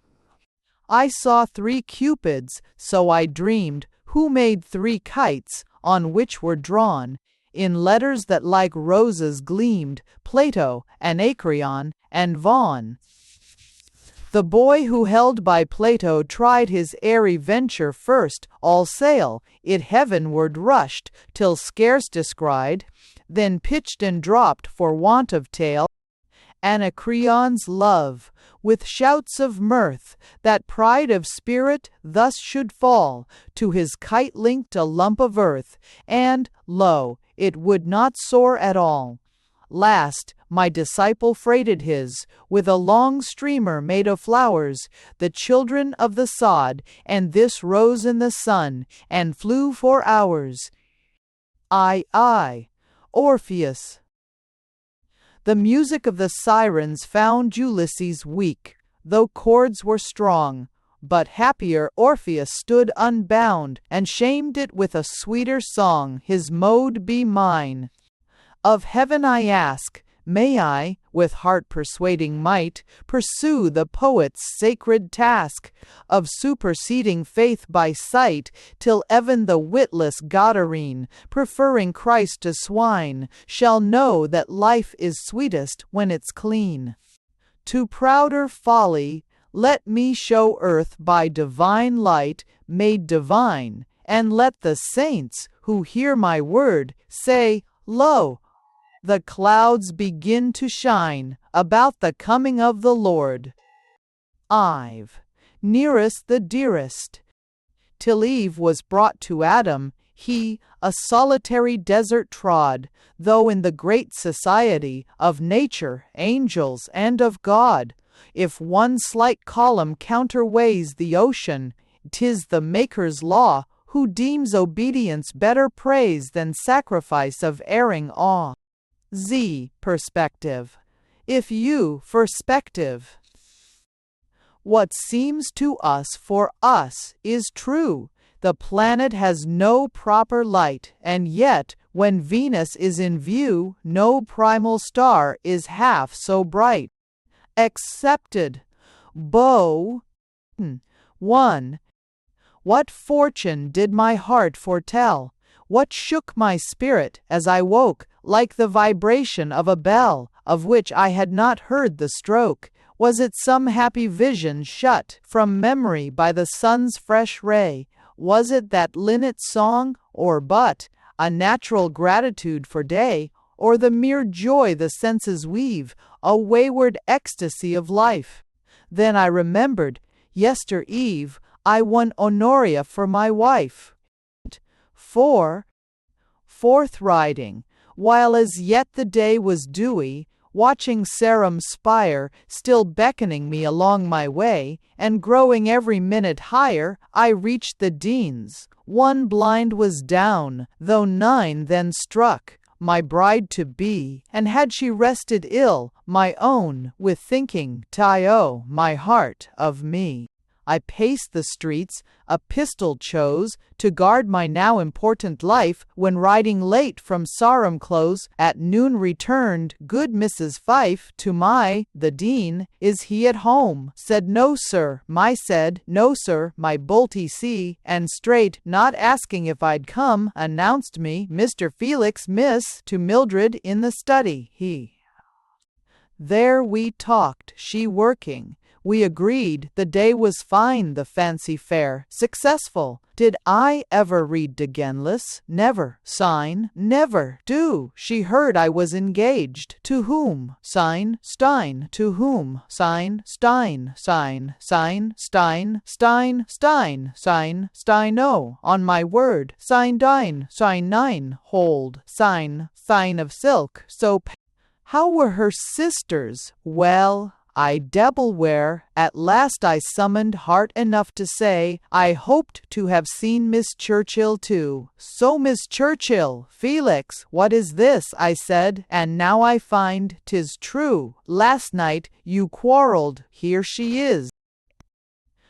I saw 3 cupids, so I dreamed, who made 3 kites, on which were drawn, in letters that like roses gleamed, Plato, Anacreon, and Vaughan. The boy who held by Plato tried his airy venture first, all sail, it heavenward rushed, till scarce descried, then pitched and dropped for want of tail, Anacreon's love, with shouts of mirth, that pride of spirit thus should fall, to his kite linked a lump of earth, and, lo, it would not soar at all. Last, my disciple freighted his, with a long streamer made of flowers, the children of the sod, and this rose in the sun, and flew for hours. I, Orpheus. The music of the sirens found Ulysses weak, though chords were strong. But happier Orpheus stood unbound, and shamed it with a sweeter song. His mode be mine. Of heaven I ask, may I, with heart-persuading might, pursue the poet's sacred task of superseding faith by sight, till even the witless Gadarene, preferring Christ to swine, shall know that life is sweetest when it's clean. To prouder folly, let me show earth by divine light made divine, and let the saints, who hear my word, say, Lo, the clouds begin to shine about the coming of the Lord. Ive, nearest the dearest. Till Eve was brought to Adam, he a solitary desert trod, though in the great society of nature, angels, and of God. If one slight column counterweighs the ocean, 'tis the Maker's law, who deems obedience better praise than sacrifice of erring awe. Perspective. If you perspective. What seems to us for us is true. The planet has no proper light, and yet, when Venus is in view, no primal star is half so bright. Accepted. Bo. 1. What fortune did my heart foretell? What shook my spirit as I woke, like the vibration of a bell, of which I had not heard the stroke? Was it some happy vision shut from memory by the sun's fresh ray? Was it that linnet song, or but a natural gratitude for day, or the mere joy the senses weave, a wayward ecstasy of life? Then I remembered, yester eve, I won Honoria for my wife. 4. Forthriding, while as yet the day was dewy, watching Sarum's spire, still beckoning me along my way, and growing every minute higher, I reached the Dean's. One blind was down, though 9 then struck, my bride-to-be, and had she rested ill, my own, with thinking, Tio, my heart, of me. I paced the streets, a pistol chose, to guard my now important life, when riding late from Sarum Close, at noon returned good Mrs. Fife to the Dean. Is he at home? Said no sir, said no sir, my bolty see, and straight, not asking if I'd come, announced me, Mr. Felix Miss, to Mildred in the study, he. There we talked, she working. We agreed the day was fine, the fancy fair, successful. Did I ever read de Genlis? Never. Sign? Never. Do. She heard I was engaged. To whom? Sign? Stein. To whom? Sign? Stein. Sign. Sign? Stein. Stein. Stein. Sign? Steino. On my word. Sign Dine. Sign 9. Hold. Sign. Sign of silk. So how were her sisters? Well, I Debilware, at last I summoned heart enough to say, I hoped to have seen Miss Churchill too. So Miss Churchill, Felix, what is this? I said, and now I find 'tis true. Last night you quarrelled, here she is.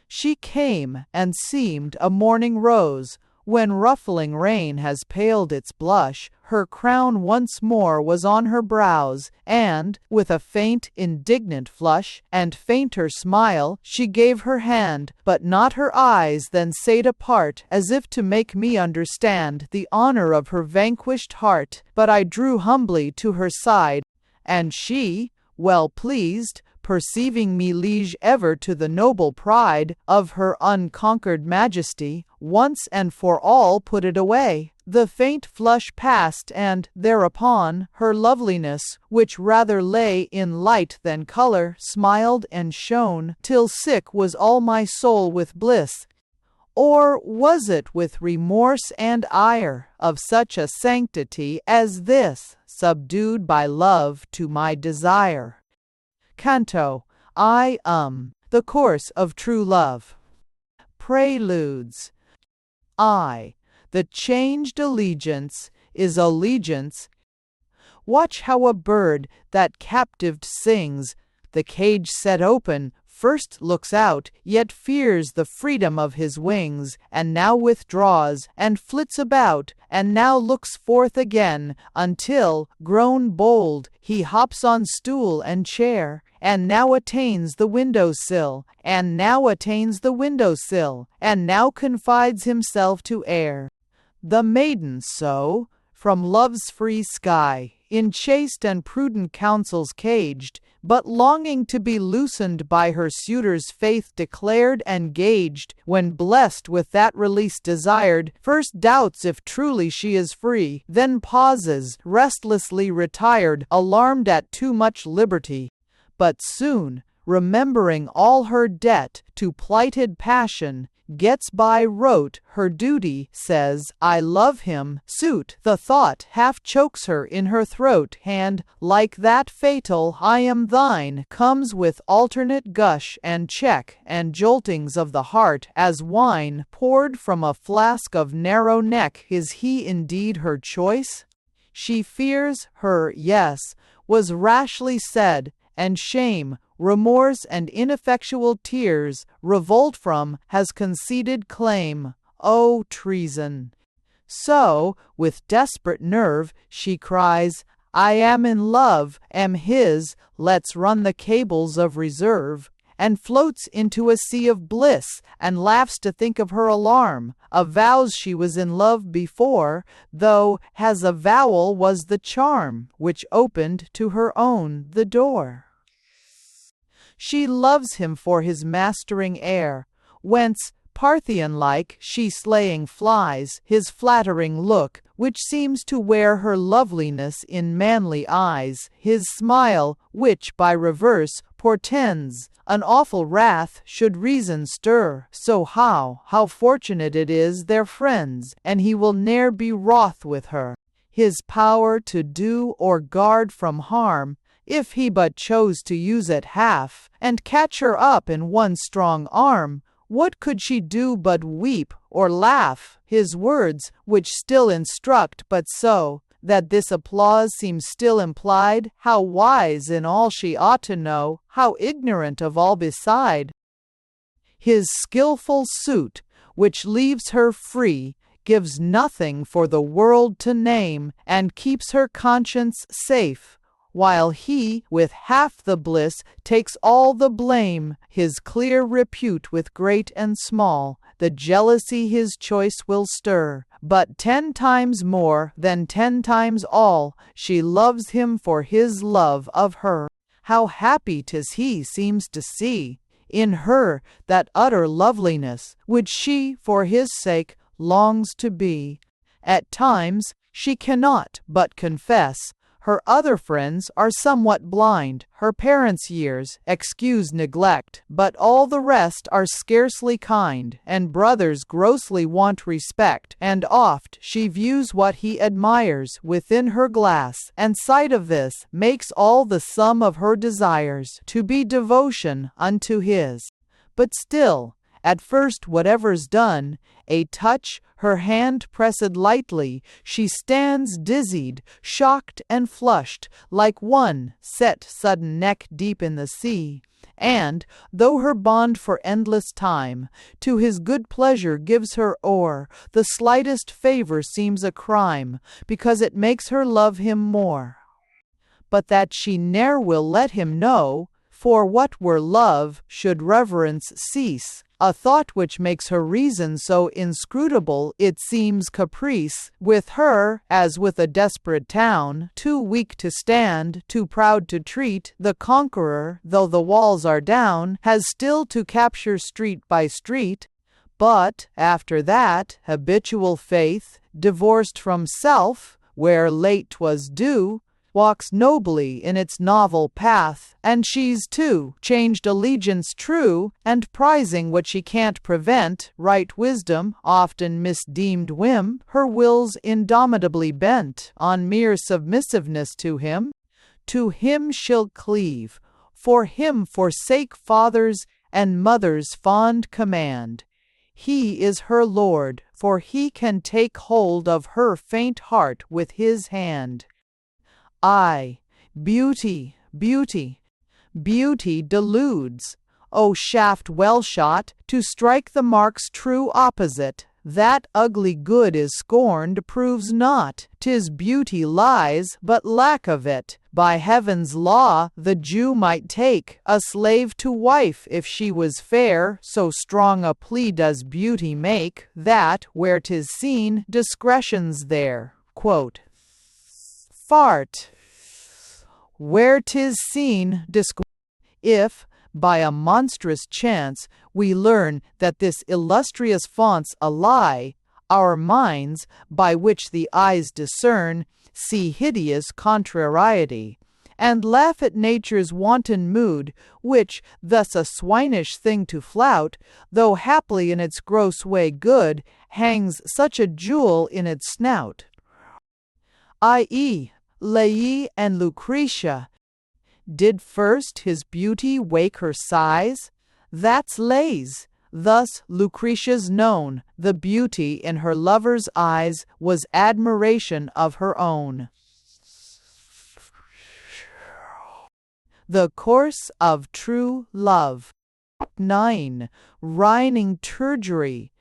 She came, and seemed a morning rose, when ruffling rain has paled its blush, her crown once more was on her brows, and, with a faint indignant flush, and fainter smile, she gave her hand, but not her eyes then sate apart, as if to make me understand the honour of her vanquished heart, but I drew humbly to her side, and she, well pleased, perceiving me liege ever to the noble pride of her unconquered majesty, once and for all put it away. The faint flush passed, and, thereupon, her loveliness, which rather lay in light than color, smiled and shone, till sick was all my soul with bliss. Or was it with remorse and ire of such a sanctity as this, subdued by love to my desire? Canto the course of true love. Preludes. The changed allegiance is allegiance. Watch how a bird that captived sings, the cage set open, first looks out, yet fears the freedom of his wings, and now withdraws, and flits about, and now looks forth again, until, grown bold, he hops on stool and chair, and now attains the window-sill, and now attains the window-sill, and now confides himself to air. The maiden so, from love's free sky, in chaste and prudent counsels caged, but longing to be loosened by her suitor's faith declared and gauged, when blessed with that release desired, first doubts if truly she is free, then pauses, restlessly retired, alarmed at too much liberty. But soon, remembering all her debt to plighted passion, gets by rote her duty, says, I love him, suit, the thought half chokes her in her throat, and, like that fatal, I am thine, comes with alternate gush and check, and joltings of the heart, as wine poured from a flask of narrow neck. Is he indeed her choice? She fears her yes, was rashly said, and shame, remorse and ineffectual tears, revolt from, has conceded claim. O treason! So, with desperate nerve, she cries, I am in love, am his, let's run the cables of reserve, and floats into a sea of bliss, and laughs to think of her alarm, avows she was in love before, though has avowal was the charm, which opened to her own the door. She loves him for his mastering air, whence, Parthian-like, she slaying flies, his flattering look, which seems to wear her loveliness in manly eyes, his smile, which, by reverse, portends an awful wrath should reason stir. So how fortunate it is they're friends, and he will ne'er be wroth with her. His power to do or guard from harm, if he but chose to use it half, and catch her up in one strong arm, what could she do but weep or laugh? His words, which still instruct, but so that this applause seems still implied, how wise in all she ought to know, how ignorant of all beside. His skilful suit, which leaves her free, gives nothing for the world to name, and keeps her conscience safe, while he, with half the bliss, takes all the blame. His clear repute with great and small, the jealousy his choice will stir, but 10 times more than 10 times all, she loves him for his love of her. How happy 'tis he seems to see in her that utter loveliness, which she, for his sake, longs to be. At times, she cannot but confess, her other friends are somewhat blind, her parents' years excuse neglect, but all the rest are scarcely kind, and brothers grossly want respect, and oft she views what he admires within her glass, and sight of this makes all the sum of her desires to be devotion unto his. But still, at first whatever's done, a touch, her hand pressed lightly, she stands dizzied, shocked and flushed, like one set sudden neck deep in the sea, and, though her bond for endless time, to his good pleasure gives her o'er, the slightest favor seems a crime, because it makes her love him more. But that she ne'er will let him know, for what were love should reverence cease, a thought which makes her reason so inscrutable it seems caprice, with her, as with a desperate town, too weak to stand, too proud to treat, the conqueror, though the walls are down, has still to capture street by street. But, after that, habitual faith, divorced from self, where late 'twas due, walks nobly in its novel path, and she's too changed allegiance true, and prizing what she can't prevent, right wisdom, often misdeemed whim, her will's indomitably bent on mere submissiveness to him. To him she'll cleave, for him forsake father's and mother's fond command. He is her lord, for he can take hold of her faint heart with his hand. Ay, beauty, beauty, beauty deludes. O shaft well shot, to strike the mark's true opposite. That ugly good is scorned proves not 'tis beauty lies, but lack of it. By heaven's law the Jew might take a slave to wife if she was fair, so strong a plea does beauty make, that, where 'tis seen, discretion's there. Quote, Fart. Where 'tis seen, if, by a monstrous chance, we learn that this illustrious font's a lie, our minds, by which the eyes discern, see hideous contrariety, and laugh at nature's wanton mood, which, thus a swinish thing to flout, though haply in its gross way good, hangs such a jewel in its snout. I.e., Leie and Lucretia. Did first his beauty wake her sighs? That's Leigh's. Thus Lucretia's known, the beauty in her lover's eyes was admiration of her own. The course of true love. 9. Reining turgery.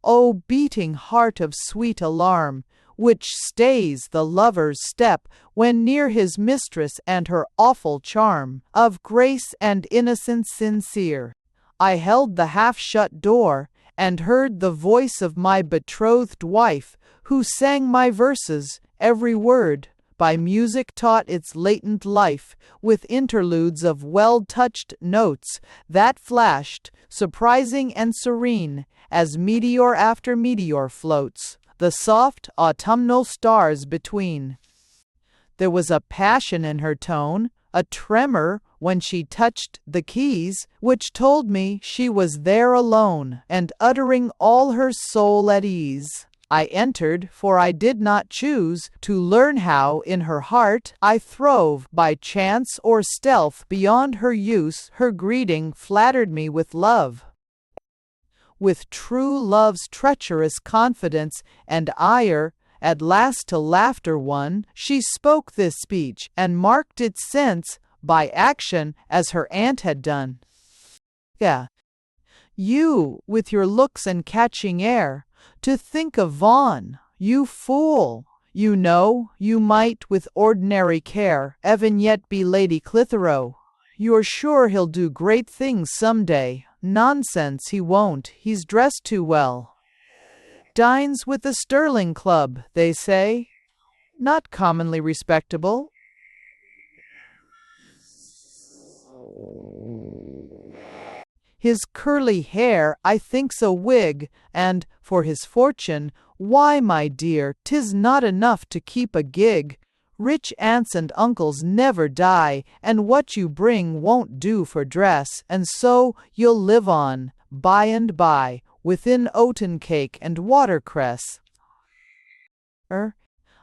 O beating heart of sweet alarm, which stays the lover's step when near his mistress and her awful charm, of grace and innocence sincere. I held the half-shut door, and heard the voice of my betrothed wife, who sang my verses, every word, by music taught its latent life, with interludes of well-touched notes, that flashed, surprising and serene, as meteor after meteor floats, the soft autumnal stars between. There was a passion in her tone, a tremor when she touched the keys, which told me she was there alone, and uttering all her soul at ease. I entered, for I did not choose to learn how in her heart I throve. By chance or stealth beyond her use, her greeting flattered me with love. With true love's treacherous confidence and ire, at last to laughter won, she spoke this speech, and marked its sense by action as her aunt had done. Yeah. You, with your looks and catching air, to think of Vaughan, you fool! You know, you might, with ordinary care, even yet be Lady Clitheroe. You're sure he'll do great things some day. Nonsense, he won't, he's dressed too well. Dines with the Sterling Club, they say. Not commonly respectable. His curly hair I think's a wig, and, for his fortune, why, my dear, 'tis not enough to keep a gig. Rich aunts and uncles never die, and what you bring won't do for dress, and so you'll live on, by and by, within oaten cake and watercress.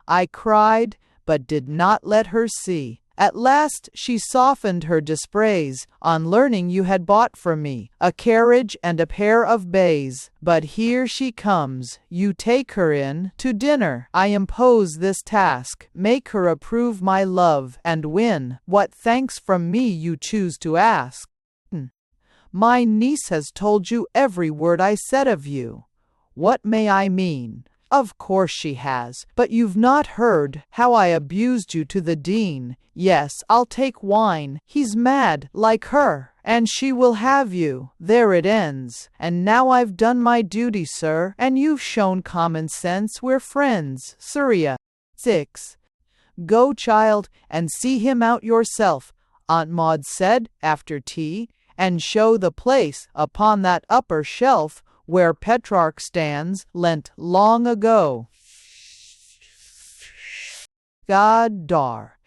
I cried, but did not let her see. At last she softened her dispraise, on learning you had bought for me a carriage and a pair of bays. But here she comes, you take her in to dinner. I impose this task, make her approve my love, and win what thanks from me you choose to ask. My niece has told you every word I said of you. What may I mean? Of course she has, but you've not heard how I abused you to the Dean. Yes, I'll take wine. He's mad, like her, and she will have you. There it ends. And now I've done my duty, sir, and you've shown common sense. We're friends. Surya. 6. Go, child, and see him out yourself, Aunt Maud said, after tea, and show the place upon that upper shelf where Petrarch stands, lent long ago. God dar.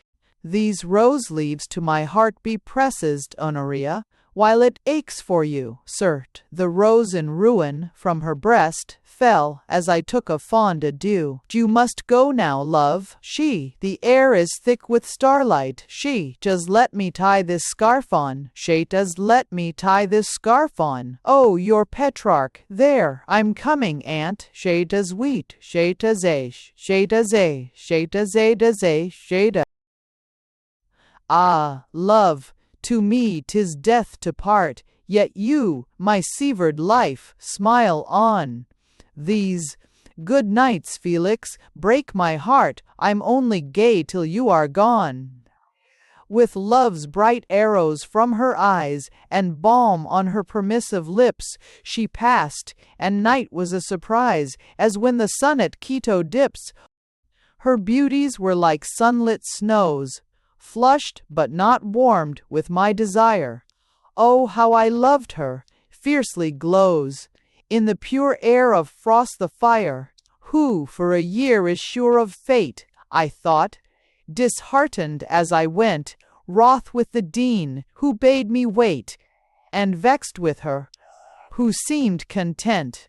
These rose leaves to my heart be pressed, Honoria, while it aches for you, cert. The rose in ruin from her breast fell as I took a fond adieu. You must go now, love. The air is thick with starlight. Just let me tie this scarf on. Does let me tie this scarf on. Oh, your Petrarch, there, I'm coming, aunt. Does wheat. Does a. Ah, love, to me 'tis death to part, yet you, my severed life, smile on. These good nights, Felix, break my heart, I'm only gay till you are gone. With love's bright arrows from her eyes, and balm on her permissive lips, she passed, and night was a surprise, as when the sun at Quito dips. Her beauties were like sunlit snows, flushed but not warmed with my desire. Oh, how I loved her, fiercely glows, in the pure air of frost the fire. Who for a year is sure of fate, I thought, disheartened as I went, wroth with the dean, who bade me wait, and vexed with her, who seemed content.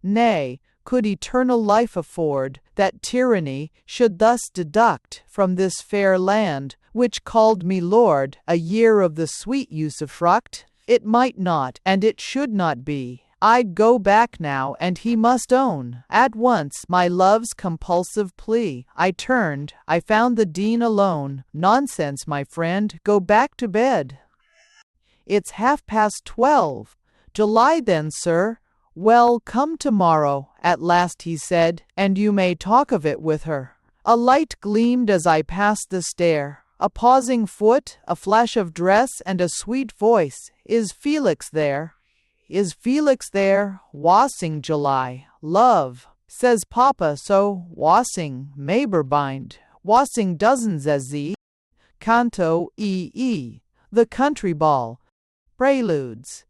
Nay, could eternal life afford, that tyranny should thus deduct from this fair land, which called me lord, a year of the sweet usufruct? It might not, and it should not be. I'd go back now, and he must own at once my love's compulsive plea. I turned, I found the dean alone. Nonsense, my friend, go back to bed. It's 12:30. July then, sir. Well, come tomorrow, at last he said, and you may talk of it with her. A light gleamed as I passed the stair, a pausing foot, a flash of dress, and a sweet voice. Is Felix there? Is Felix there? Wassing July, love, says Papa, so wassing, Maberbind, wassing dozens as the canto the country ball, preludes.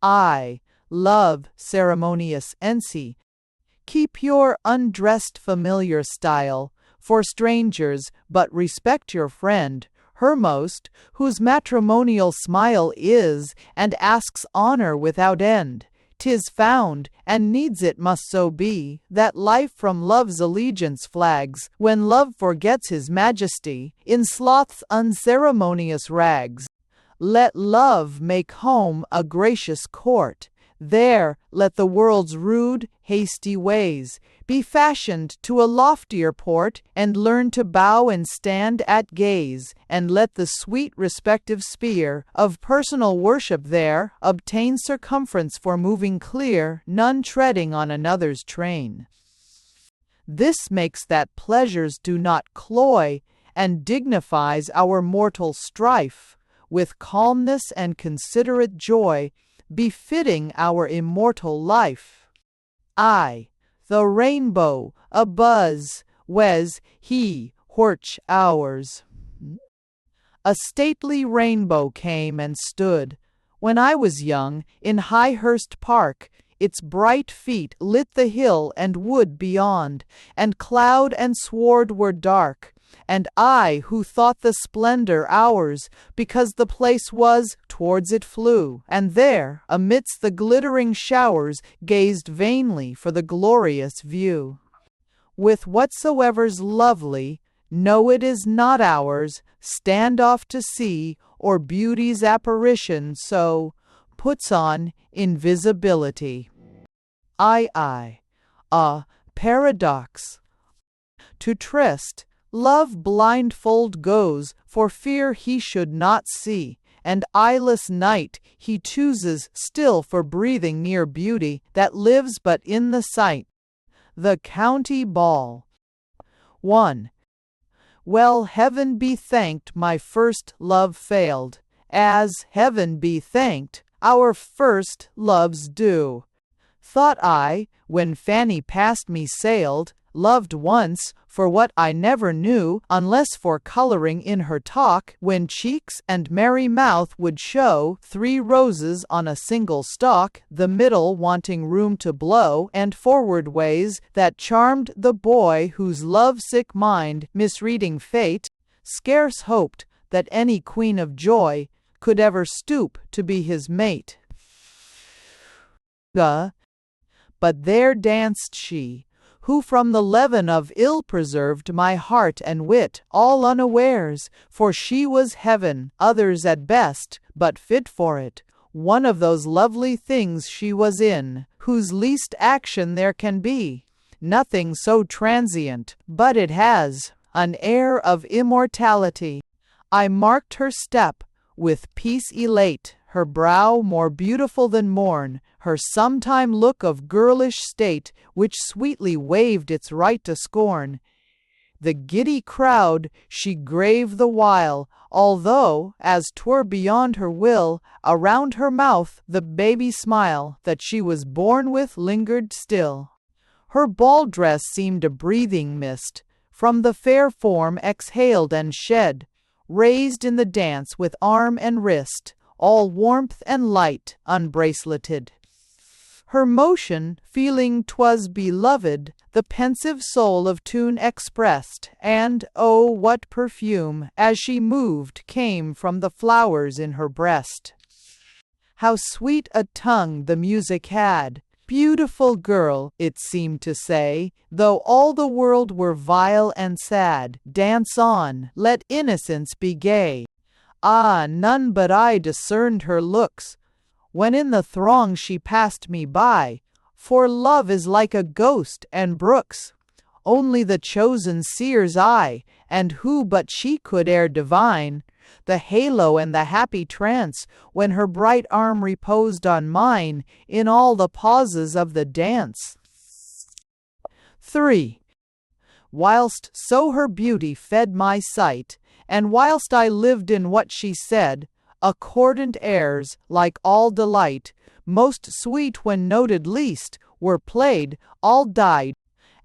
I love ceremonious NC. Keep your undressed familiar style for strangers, but respect your friend, Hermost, whose matrimonial smile is, and asks honor without end. 'Tis found, and needs it must so be, that life from love's allegiance flags, when love forgets his majesty, in sloth's unceremonious rags. Let love make home a gracious court. There let the world's rude, hasty ways be fashioned to a loftier port, and learn to bow and stand at gaze, and let the sweet respective sphere of personal worship there obtain circumference for moving clear, none treading on another's train. This makes that pleasures do not cloy, and dignifies our mortal strife with calmness and considerate joy, befitting our immortal life. The rainbow, a buzz, wes, he, horch ours. A stately rainbow came and stood, when I was young, in Highhurst Park. Its bright feet lit the hill and wood beyond, and cloud and sward were dark. And I, who thought the splendor ours, because the place was, towards it flew, and there, amidst the glittering showers, gazed vainly for the glorious view. With whatsoever's lovely, know it is not ours, stand off to see, or beauty's apparition so puts on invisibility. A paradox. To tryst, love blindfold goes, for fear he should not see, and eyeless night he chooses still for breathing near beauty that lives but in the sight. The county ball. 1. Well, heaven be thanked my first love failed, as, heaven be thanked, our first loves do. Thought I, when Fanny past me sailed, loved once, for what I never knew, unless for coloring in her talk, when cheeks and merry mouth would show 3 roses on a single stalk, the middle wanting room to blow, and forward ways that charmed the boy whose love-sick mind, misreading fate, scarce hoped that any queen of joy could ever stoop to be his mate. But there danced she, who from the leaven of ill preserved my heart and wit, all unawares, for she was heaven, others at best, but fit for it. One of those lovely things she was in, whose least action there can be, nothing so transient, but it has an air of immortality. I marked her step, with peace elate, her brow more beautiful than morn, her sometime look of girlish state, which sweetly waved its right to scorn. The giddy crowd she grave the while, although, as 'twere beyond her will, around her mouth the baby smile that she was born with lingered still. Her ball dress seemed a breathing mist, from the fair form exhaled and shed, raised in the dance with arm and wrist, all warmth and light unbraceleted. Her motion, feeling 'twas beloved, the pensive soul of tune expressed, and, oh, what perfume, as she moved, came from the flowers in her breast. How sweet a tongue the music had! Beautiful girl, it seemed to say, though all the world were vile and sad, dance on, let innocence be gay. Ah, none but I discerned her looks, when in the throng she passed me by, for love is like a ghost and brooks only the chosen seer's eye, and who but she could e'er divine the halo and the happy trance when her bright arm reposed on mine in all the pauses of the dance. 3. Whilst so her beauty fed my sight, and whilst I lived in what she said, accordant airs, like all delight, most sweet when noted least, were played, all died.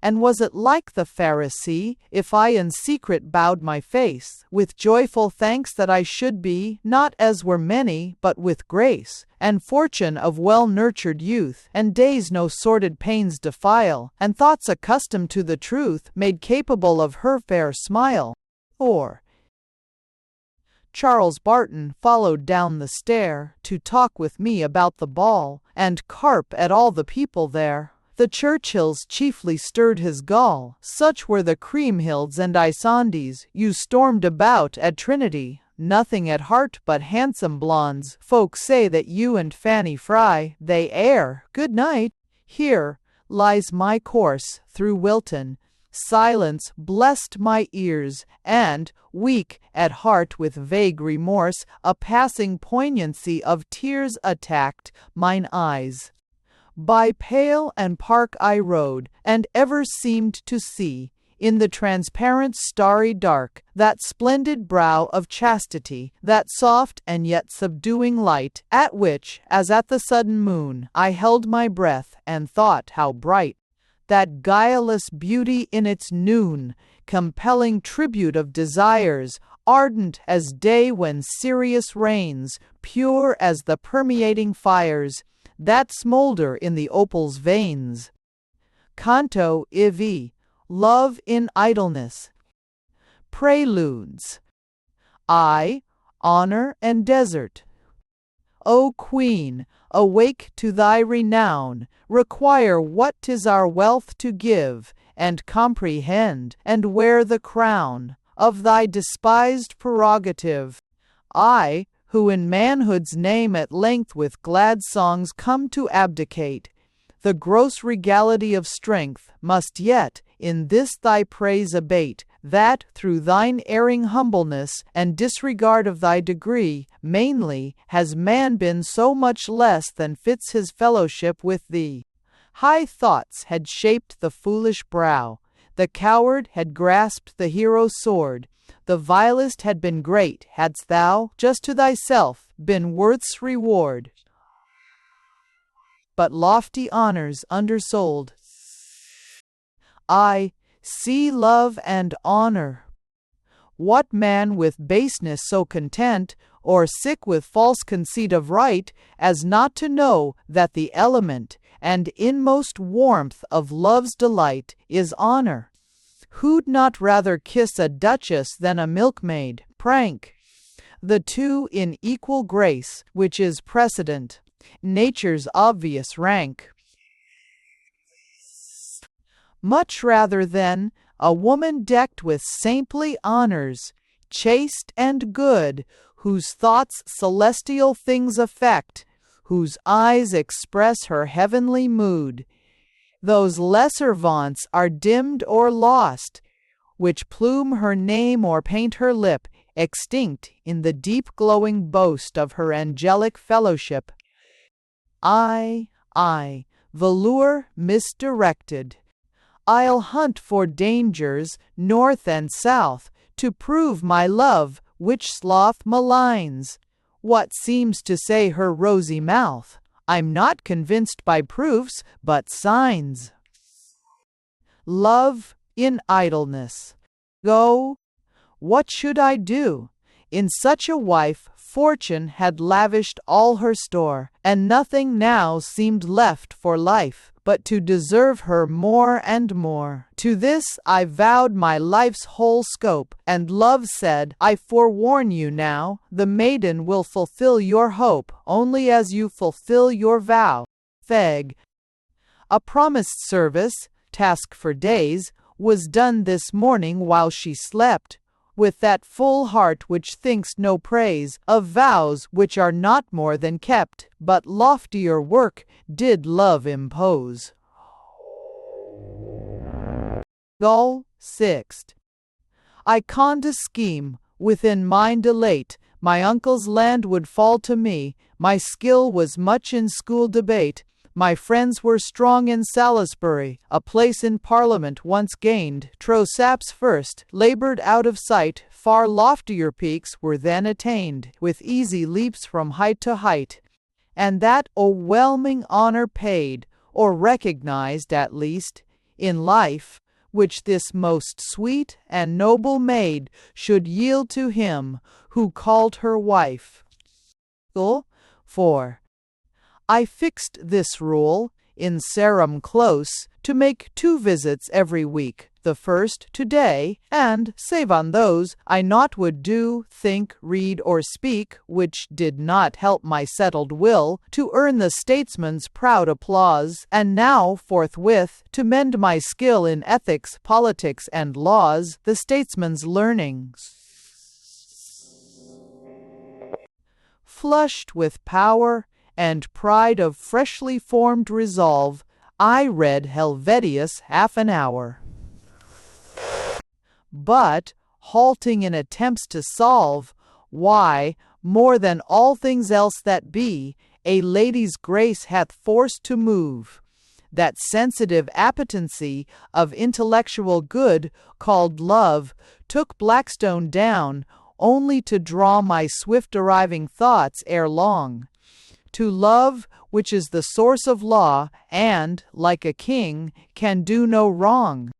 And was it like the Pharisee, if I in secret bowed my face, with joyful thanks that I should be, not as were many, but with grace, and fortune of well-nurtured youth, and days no sordid pains defile, and thoughts accustomed to the truth, made capable of her fair smile? Or Charles Barton followed down the stair, to talk with me about the ball, and carp at all the people there. The Churchills chiefly stirred his gall, such were the Creamhills and Isondes you stormed about at Trinity, nothing at heart but handsome blondes. Folks say that you and Fanny Fry, they air. Good night. Here lies my course through Wilton. Silence blessed my ears, and, weak at heart with vague remorse, a passing poignancy of tears attacked mine eyes. By Pale and Park I rode, and ever seemed to see, in the transparent starry dark, that splendid brow of chastity, that soft and yet subduing light, at which, as at the sudden moon, I held my breath, and thought how bright that guileless beauty in its noon, compelling tribute of desires, ardent as day when Sirius reigns, pure as the permeating fires that smolder in the opal's veins. Canto IV. Love in Idleness. Preludes. I, Honor and Desert. O Queen, awake to thy renown, require what 'tis our wealth to give, and comprehend, and wear the crown of thy despised prerogative. I, who in manhood's name at length with glad songs come to abdicate the gross regality of strength, must yet in this thy praise abate, that through thine erring humbleness and disregard of thy degree, mainly has man been so much less than fits his fellowship with thee. High thoughts had shaped the foolish brow, the coward had grasped the hero's sword, the vilest had been great, hadst thou, just to thyself, been worth's reward. But lofty honors undersold. I, See love and honor. What man with baseness so content, or sick with false conceit of right, as not to know that the element and inmost warmth of love's delight is honor? Who'd not rather kiss a duchess than a milkmaid? Prank the two in equal grace, which is precedent, nature's obvious rank. Much rather than a woman decked with saintly honors, chaste and good, whose thoughts celestial things affect, whose eyes express her heavenly mood. Those lesser vaunts are dimmed or lost, which plume her name or paint her lip, extinct in the deep glowing boast of her angelic fellowship. I, velour misdirected, I'll hunt for dangers north and south, to prove my love which sloth maligns. What seems to say her rosy mouth? I'm not convinced by proofs, but signs. Love in idleness. Go, what should I do? In such a wife fortune had lavished all her store, and nothing now seemed left for life but to deserve her more and more. To this I vowed my life's whole scope, and love said, I forewarn you now, the maiden will fulfill your hope only as you fulfill your vow. Feg. A promised service, task for days, was done this morning while she slept, with that full heart which thinks no praise of vows which are not more than kept, but loftier work did love impose. Gull, 6th. I conned a scheme, within mind elate, my uncle's land would fall to me, my skill was much in school debate, my friends were strong in Salisbury, a place in Parliament once gained, Trosaps first, laboured out of sight, far loftier peaks were then attained, with easy leaps from height to height, and that o'erwhelming honour paid, or recognized at least, in life, which this most sweet and noble maid should yield to him who called her wife. 4. I fixed this rule, in Sarum Close, to make 2 visits every week, the first today, and, save on those, I naught would do, think, read, or speak, which did not help my settled will, to earn the statesman's proud applause, and now, forthwith, to mend my skill in ethics, politics, and laws, the statesman's learning. Flushed with power, and pride of freshly formed resolve, I read Helvetius half an hour. But, halting in attempts to solve, why, more than all things else that be, a lady's grace hath force to move, that sensitive appetency of intellectual good, called love, took Blackstone down, only to draw my swift arriving thoughts ere long to love, which is the source of law, and, like a king, can do no wrong.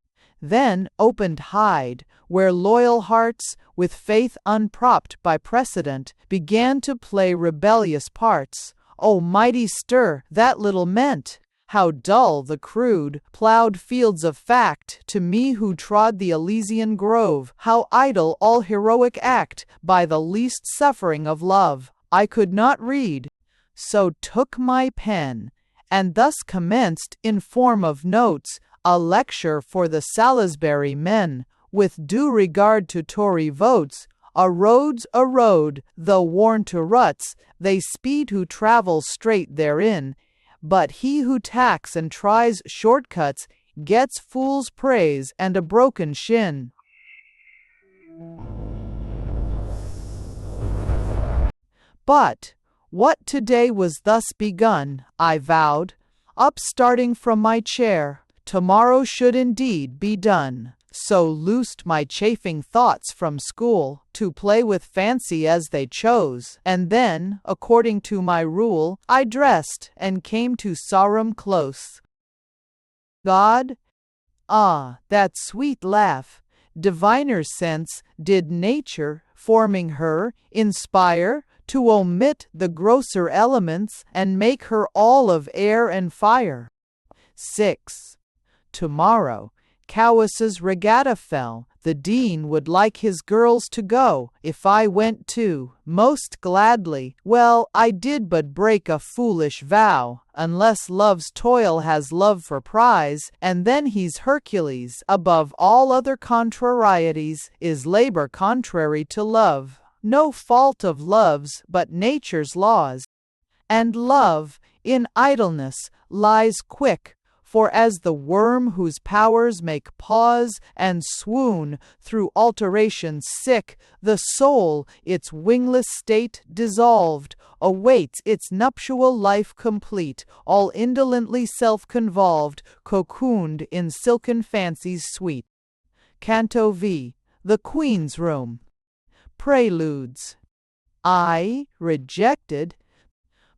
Then opened Hyde, where loyal hearts, with faith unpropped by precedent, began to play rebellious parts. O mighty stir that little meant! How dull the crude, ploughed fields of fact to me who trod the Elysian grove! How idle all heroic act by the least suffering of love! I could not read, so took my pen, and thus commenced, in form of notes, a lecture for the Salisbury men, with due regard to Tory votes. A road's a road, though worn to ruts, they speed who travel straight therein, but he who tacks and tries short-cuts gets fool's praise and a broken shin. But what today was thus begun, I vowed, up starting from my chair, tomorrow should indeed be done. So loosed my chafing thoughts from school, to play with fancy as they chose, and then, according to my rule, I dressed, and came to Sarum Close. God, Ah, that sweet laugh! Diviner sense did nature, forming her, inspire to omit the grosser elements and make her all of air and fire. 6. Tomorrow, Cowas's regatta fell. The dean would like his girls to go. If I went too, most gladly. Well, I did but break a foolish vow, unless love's toil has love for prize, and then he's Hercules. Above all other contrarieties is labor contrary to love. No fault of love's but nature's laws. And love, in idleness, lies quick, for as the worm whose powers make pause and swoon through alteration sick, the soul, its wingless state dissolved, awaits its nuptial life complete, all indolently self-convolved, cocooned in silken fancies sweet. Canto V. The Queen's Room. Preludes. I, rejected?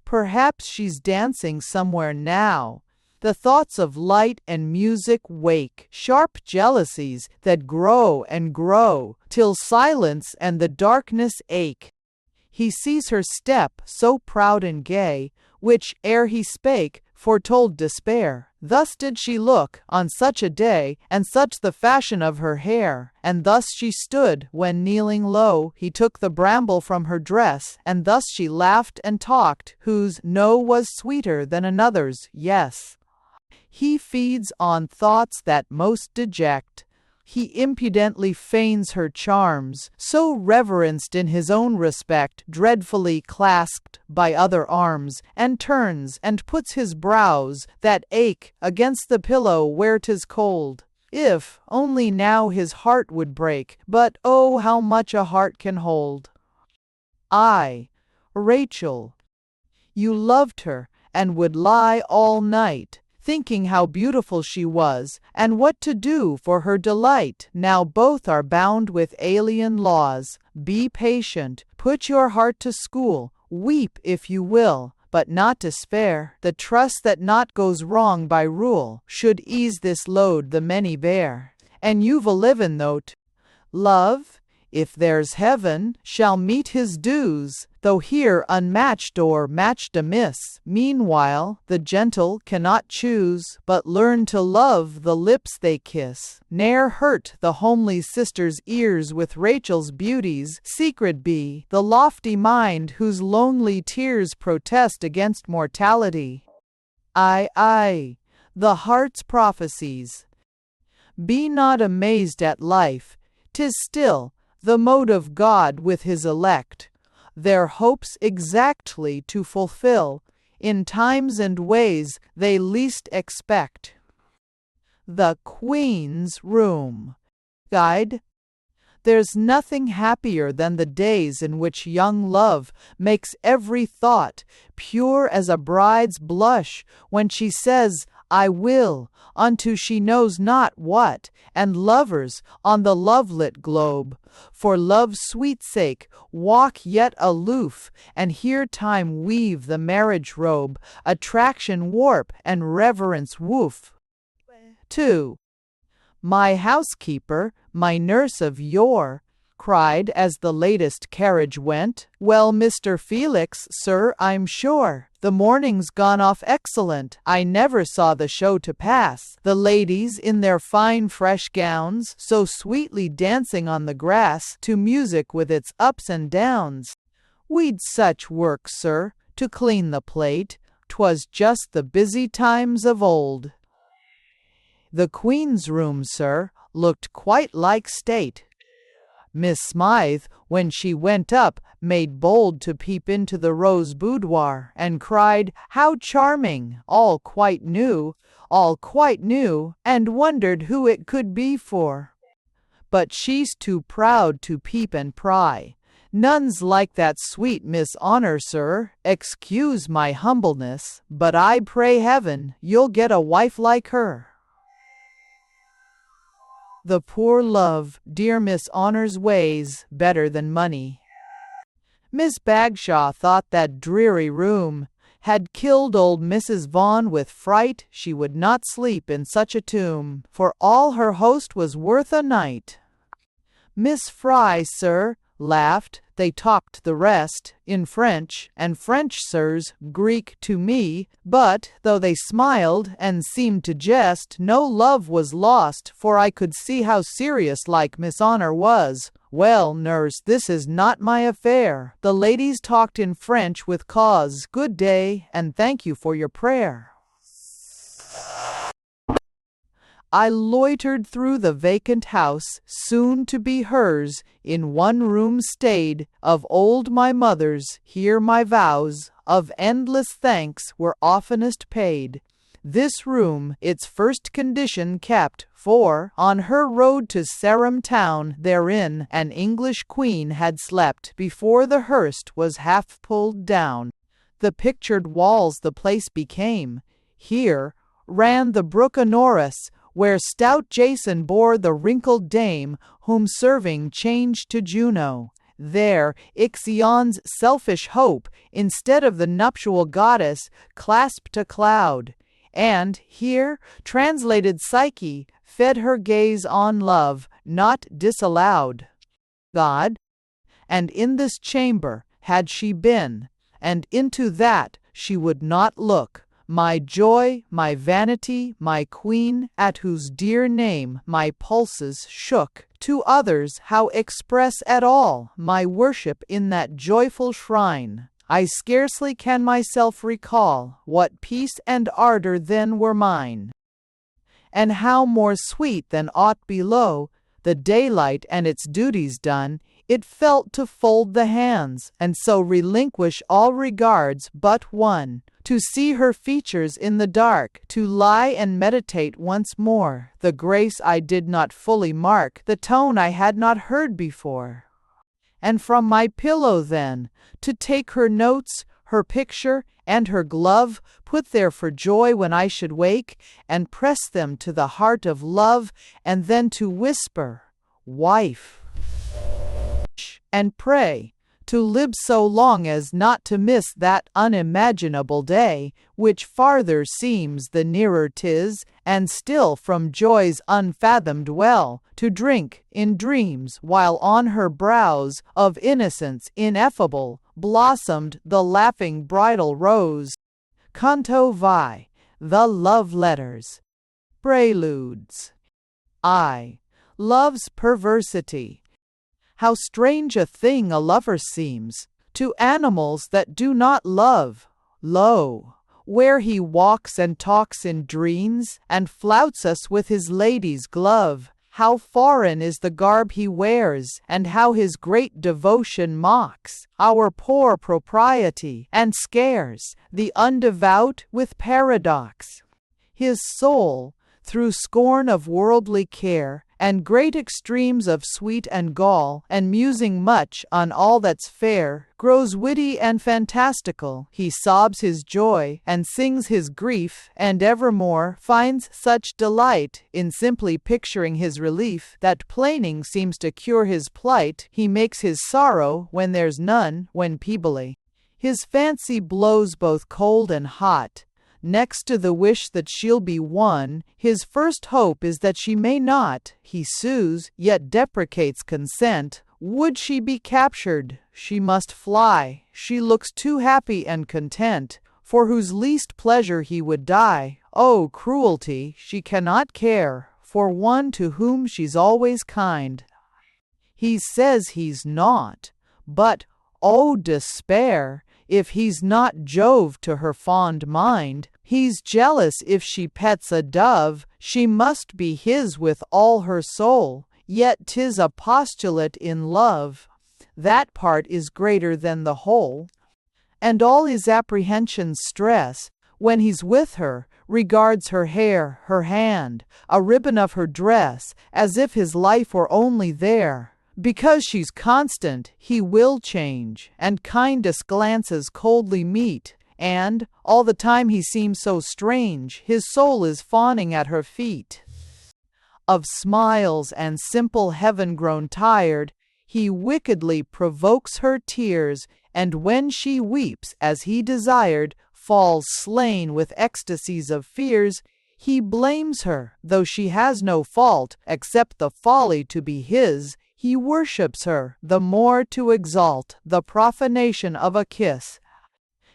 Perhaps she's dancing somewhere now. The thoughts of light and music wake, sharp jealousies that grow and grow, till silence and the darkness ache. He sees her step, so proud and gay, which, ere he spake, foretold despair. Thus did she look, on such a day, and such the fashion of her hair, and thus she stood, when kneeling low, he took the bramble from her dress, and thus she laughed and talked, whose no was sweeter than another's yes. He feeds on thoughts that most deject. He impudently feigns her charms, so reverenced in his own respect, dreadfully clasped by other arms, and turns and puts his brows, that ache, against the pillow where 'tis cold. If only now his heart would break, but oh, how much a heart can hold. I, Rachel. You loved her, and would lie all night, thinking how beautiful she was, and what to do for her delight. Now both are bound with alien laws. Be patient, put your heart to school, weep if you will, but not despair. The trust that naught goes wrong by rule should ease this load the many bear. And you've a livin' tho't. Love, if there's heaven, shall meet his dues, though here unmatched or matched amiss. Meanwhile, the gentle cannot choose, but learn to love the lips they kiss. Ne'er hurt the homely sister's ears with Rachel's beauties. Secret be the lofty mind whose lonely tears protest against mortality. Aye, the heart's prophecies. Be not amazed at life, 'tis still the mode of God with his elect, their hopes exactly to fulfill, in times and ways they least expect. The Queen's Room. Guide. There's nothing happier than the days in which young love makes every thought pure as a bride's blush, when she says, I will, unto she knows not what, and lovers, on the love-lit globe, for love's sweet sake, walk yet aloof, and hear time weave the marriage robe, attraction warp, and reverence woof. 2. My housekeeper, my nurse of yore, cried as the latest carriage went, Well, Mr. Felix, sir, I'm sure the morning's gone off excellent. I never saw the show to pass. The ladies in their fine fresh gowns, so sweetly dancing on the grass, to music with its ups and downs. We'd such work, sir, to clean the plate. 'Twas just the busy times of old. The Queen's room, sir, looked quite like state. Miss Smythe, when she went up, made bold to peep into the rose boudoir, and cried, How charming! All quite new, and wondered who it could be for. But she's too proud to peep and pry. None's like that sweet Miss Honor, sir. Excuse my humbleness, but I pray heaven you'll get a wife like her. The poor love dear Miss Honor's ways better than money. Miss Bagshaw thought that dreary room had killed old Mrs. Vaughan with fright. She would not sleep in such a tomb, for all her host was worth a night. Miss Fry, sir, laughed, they talked the rest in French, and French, sirs, Greek to me, but, though they smiled and seemed to jest, no love was lost, for I could see how serious like Miss Honour was. Well, nurse, this is not my affair. The ladies talked in French with cause. Good day, and thank you for your prayer. I loitered through the vacant house, soon to be hers, in one room stayed, of old my mother's. Here my vows of endless thanks were oftenest paid. This room its first condition kept, for, on her road to Sarum town, therein an English queen had slept, before the hearse was half pulled down. The pictured walls the place became. Here ran the brook Honoris, where stout Jason bore the wrinkled dame, whom serving changed to Juno. There Ixion's selfish hope, instead of the nuptial goddess, clasped a cloud. And here, translated Psyche, fed her gaze on love, not disallowed. God? And in this chamber had she been, and into that she would not look. My joy, my vanity, my queen, at whose dear name my pulses shook, to others how express at all my worship in that joyful shrine? I scarcely can myself recall what peace and ardor then were mine. And how more sweet than aught below, the daylight and its duties done, it felt to fold the hands, and so relinquish all regards but one, to see her features in the dark, to lie and meditate once more, the grace I did not fully mark, the tone I had not heard before. And from my pillow then, to take her notes, her picture, and her glove, put there for joy when I should wake, and press them to the heart of love, and then to whisper, wife, and pray, to live so long as not to miss that unimaginable day, which farther seems the nearer 'tis, and still from joys unfathomed well, to drink in dreams, while on her brows of innocence ineffable blossomed the laughing bridal rose. Canto Vi, the love letters. Preludes. I. Love's perversity. How strange a thing a lover seems to animals that do not love. Lo, where he walks and talks in dreams, and flouts us with his lady's glove. How foreign is the garb he wears, and how his great devotion mocks our poor propriety, and scares the undevout with paradox. His soul, through scorn of worldly care, and great extremes of sweet and gall, and musing much on all that's fair, grows witty and fantastical. He sobs his joy, and sings his grief, and evermore finds such delight in simply picturing his relief, that plaining seems to cure his plight. He makes his sorrow when there's none, when peebly his fancy blows both cold and hot. Next to the wish that she'll be won, his first hope is that she may not. He sues, yet deprecates consent. Would she be captured, she must fly. She looks too happy and content, for whose least pleasure he would die. Oh, cruelty, she cannot care for one to whom she's always kind. He says he's not, but, oh despair, if he's not Jove to her fond mind. He's jealous if she pets a dove. She must be his with all her soul. Yet 'tis a postulate in love, that part is greater than the whole. And all his apprehensions stress, when he's with her, regards her hair, her hand, a ribbon of her dress, as if his life were only there. Because she's constant, he will change, and kindest glances coldly meet, and, all the time he seems so strange, his soul is fawning at her feet. Of smiles and simple heaven grown tired, he wickedly provokes her tears, and when she weeps as he desired, falls slain with ecstasies of fears. He blames her, though she has no fault, except the folly to be his. He worships her, the more to exalt the profanation of a kiss.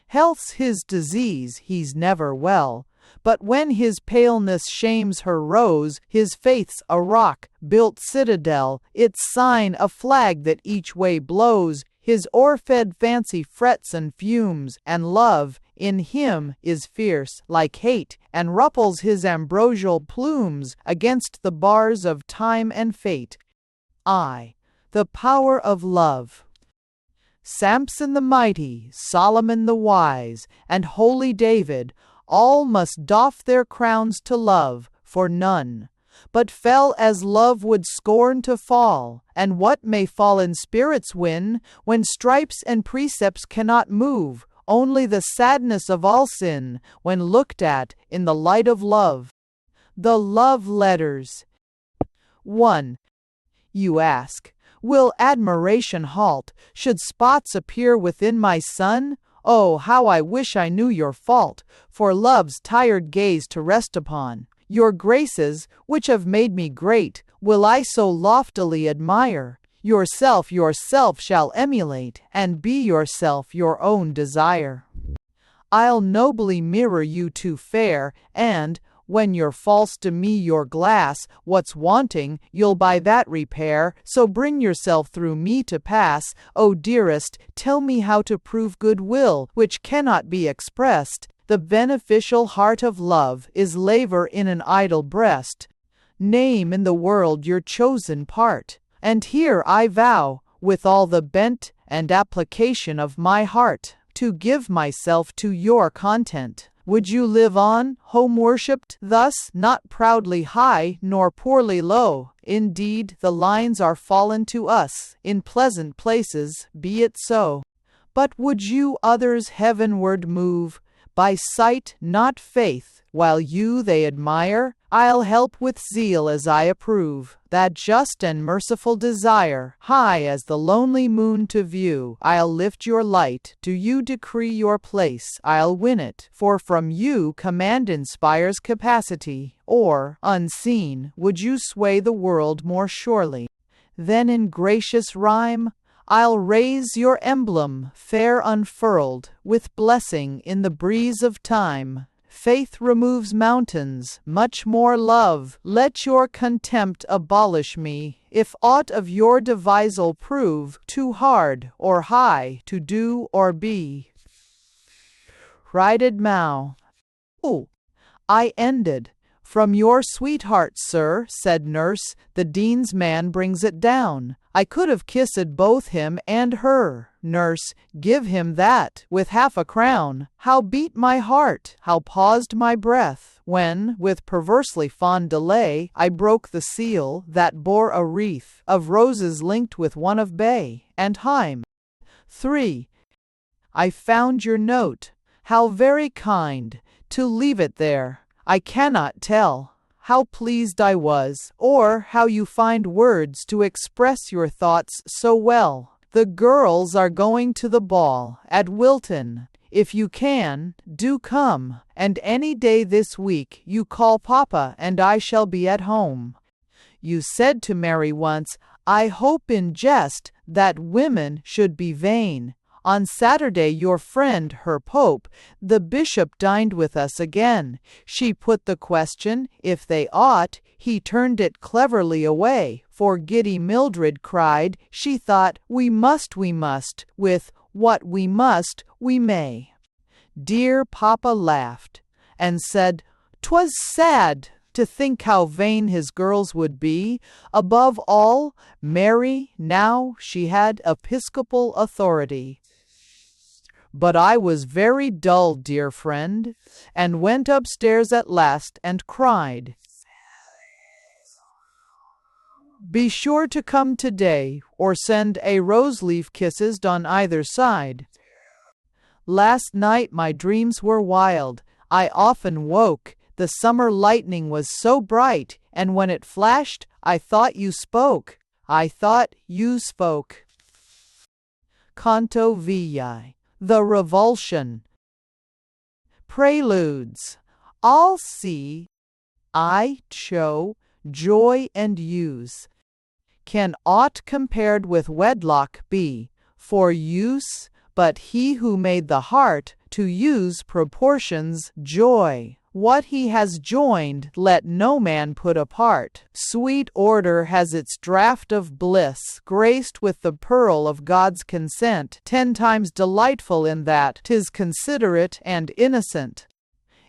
Health's his disease, he's never well. But when his paleness shames her rose, his faith's a rock-built citadel, its sign a flag that each way blows. His o'erfed fancy frets and fumes, and love in him is fierce like hate, and ruffles his ambrosial plumes against the bars of time and fate. The power of love. Samson the mighty, Solomon the wise, and holy David, all must doff their crowns to love, for none but fell as love would scorn to fall. And what may fallen spirits win, when stripes and precepts cannot move? Only the sadness of all sin, when looked at in the light of love. The love letters. 1. You ask, will admiration halt, should spots appear within my sun? Oh, how I wish I knew your fault, for love's tired gaze to rest upon. Your graces, which have made me great, will I so loftily admire. Yourself shall emulate, and be yourself your own desire. I'll nobly mirror you too fair, and, when you're false to me your glass, what's wanting, you'll by that repair, so bring yourself through me to pass. O dearest, tell me how to prove goodwill, which cannot be expressed. The beneficial heart of love is laver in an idle breast. Name in the world your chosen part, and here I vow, with all the bent and application of my heart, to give myself to your content. Would you live on, home-worshipped thus, not proudly high, nor poorly low? Indeed, the lines are fallen to us, in pleasant places, be it so. But would you others heavenward move, by sight, not faith, while you they admire? I'll help with zeal as I approve, that just and merciful desire, high as the lonely moon to view. I'll lift your light, do you decree your place, I'll win it, for from you command inspires capacity, or, unseen, would you sway the world more surely? Then in gracious rhyme, I'll raise your emblem, fair unfurled, with blessing in the breeze of time. Faith removes mountains, much more love. Let your contempt abolish me, if aught of your devisal prove too hard or high to do or be. Righted Mao. Oh, I ended. From your sweetheart, sir, said nurse, the dean's man brings it down. I could have kissed both him and her. Nurse, give him that, with half a crown. How beat my heart, how paused my breath, when, with perversely fond delay, I broke the seal that bore a wreath of roses linked with one of bay and thyme. 3. I found your note. How very kind, to leave it there. I cannot tell how pleased I was, or how you find words to express your thoughts so well. The girls are going to the ball at Wilton. If you can, do come, and any day this week you call Papa and I shall be at home. You said to Mary once, I hope in jest, that women should be vain. On Saturday your friend, her Pope, the bishop, dined with us again. She put the question, if they ought. He turned it cleverly away, for giddy Mildred cried, she thought, we must, with what we must, we may. Dear Papa laughed, and said, 'Twas sad to think how vain his girls would be. Above all, Mary, now she had episcopal authority. But I was very dull, dear friend, and went upstairs at last and cried. Be sure to come today, or send a rose-leaf kisses on either side. Last night my dreams were wild. I often woke. The summer lightning was so bright, and when it flashed, I thought you spoke. Canto VI. The Revulsion. Preludes. All see, I show, joy and use. Can aught compared with wedlock be, for use, but he who made the heart to use proportions joy? What he has joined, let no man put apart. Sweet order has its draught of bliss, graced with the pearl of God's consent, 10 times delightful in that 'tis considerate and innocent.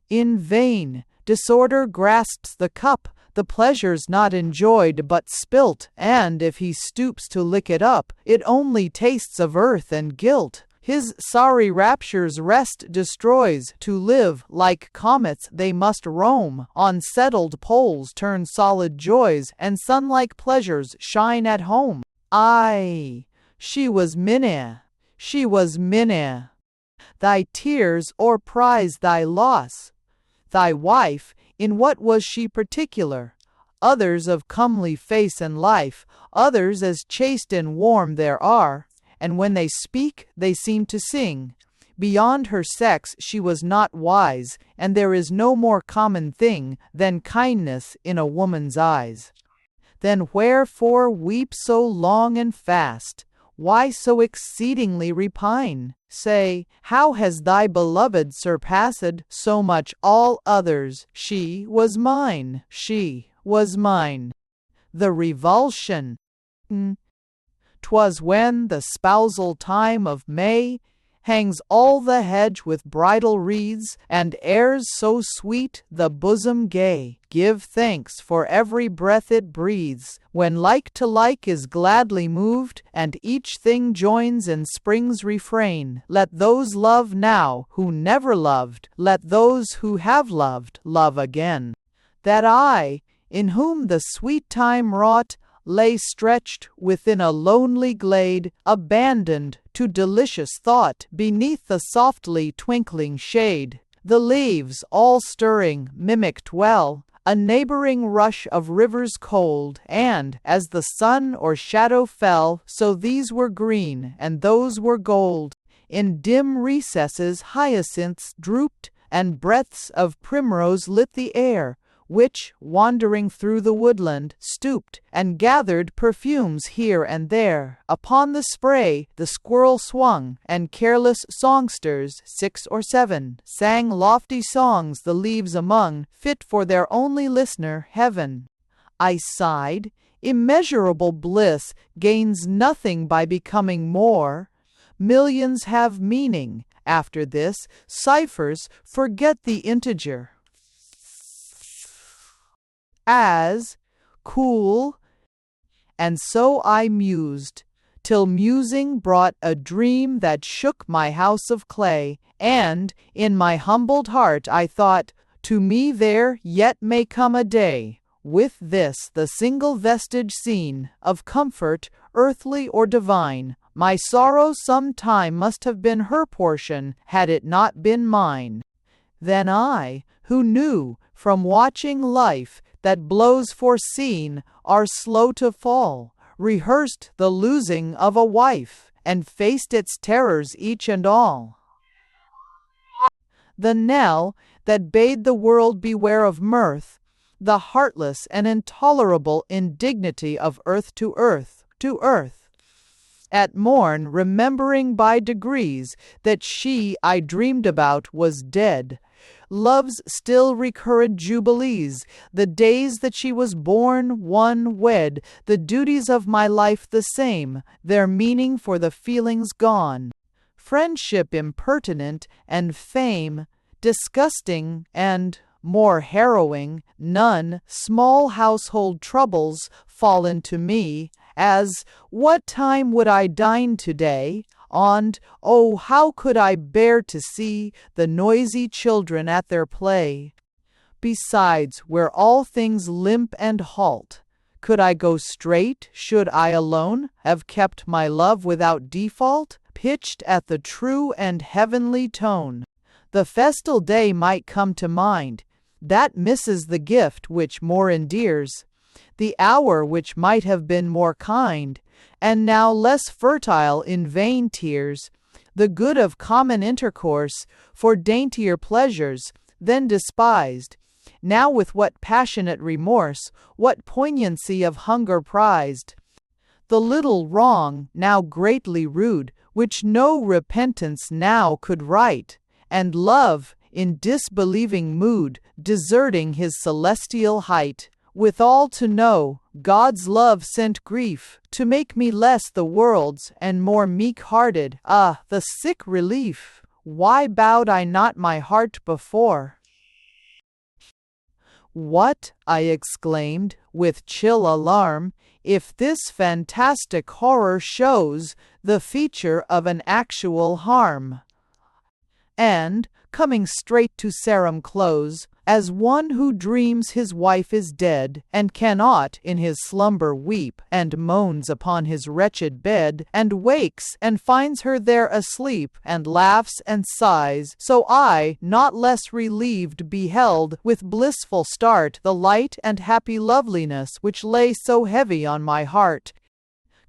In vain disorder grasps the cup, the pleasure's not enjoyed but spilt, and if he stoops to lick it up, it only tastes of earth and guilt. His sorry raptures rest destroys, to live, like comets they must roam, on settled poles turn solid joys, and sun-like pleasures shine at home. Ay, she was Minna, she was Minna. Thy tears or prize thy loss. Thy wife, in what was she particular? Others of comely face and life, others as chaste and warm there are, and when they speak they seem to sing. Beyond her sex she was not wise, and there is no more common thing than kindness in a woman's eyes. Then wherefore weep so long and fast? Why so exceedingly repine? Say, how has thy beloved surpassed so much all others? She was mine, she was mine. The revulsion. 'Twas when the spousal time of May hangs all the hedge with bridal wreaths, and airs so sweet the bosom gay. Give thanks for every breath it breathes, when like to like is gladly moved, and each thing joins in spring's refrain. Let those love now who never loved, let those who have loved love again. That I, in whom the sweet time wrought, lay stretched within a lonely glade, abandoned to delicious thought, beneath the softly twinkling shade. The leaves, all stirring, mimicked well a neighboring rush of rivers cold, and, as the sun or shadow fell, so these were green, and those were gold. In dim recesses hyacinths drooped, and breaths of primrose lit the air, which, wandering through the woodland, stooped, and gathered perfumes here and there. Upon the spray the squirrel swung, and careless songsters, 6 or 7, sang lofty songs the leaves among, fit for their only listener, heaven. I sighed, immeasurable bliss gains nothing by becoming more. Millions have meaning, after this, ciphers forget the integer. As cool, and so I mused, till musing brought a dream that shook my house of clay, and, in my humbled heart I thought, to me there yet may come a day, with this the single vestige seen, of comfort, earthly or divine. My sorrow some time must have been her portion, had it not been mine. Then I, who knew, from watching life, that blows foreseen are slow to fall, rehearsed the losing of a wife, and faced its terrors each and all. The knell that bade the world beware of mirth, the heartless and intolerable indignity of earth to earth, to earth. At morn, remembering by degrees that she I dreamed about was dead, love's still recurrent jubilees, the days that she was born, one, wed, the duties of my life the same, their meaning for the feelings gone, friendship impertinent, and fame disgusting, and, more harrowing, none, small household troubles fallen to me, as, what time would I dine today? And, oh, how could I bear to see the noisy children at their play? Besides, where all things limp and halt, could I go straight, should I alone have kept my love without default, pitched at the true and heavenly tone? The festal day might come to mind, that misses the gift which more endears, the hour which might have been more kind, and now less fertile in vain tears, the good of common intercourse, for daintier pleasures, then despised. Now with what passionate remorse, what poignancy of hunger prized. The little wrong, now greatly rude, which no repentance now could right, and love, in disbelieving mood, deserting his celestial height, withal to know, God's love sent grief, to make me less the world's, and more meek-hearted. Ah, the sick relief! Why bowed I not my heart before? What, I exclaimed, with chill alarm, if this fantastic horror shows the feature of an actual harm? And, coming straight to Sarum close, as one who dreams his wife is dead, and cannot in his slumber weep, and moans upon his wretched bed, and wakes, and finds her there asleep, and laughs and sighs, so I, not less relieved, beheld, with blissful start, the light and happy loveliness which lay so heavy on my heart.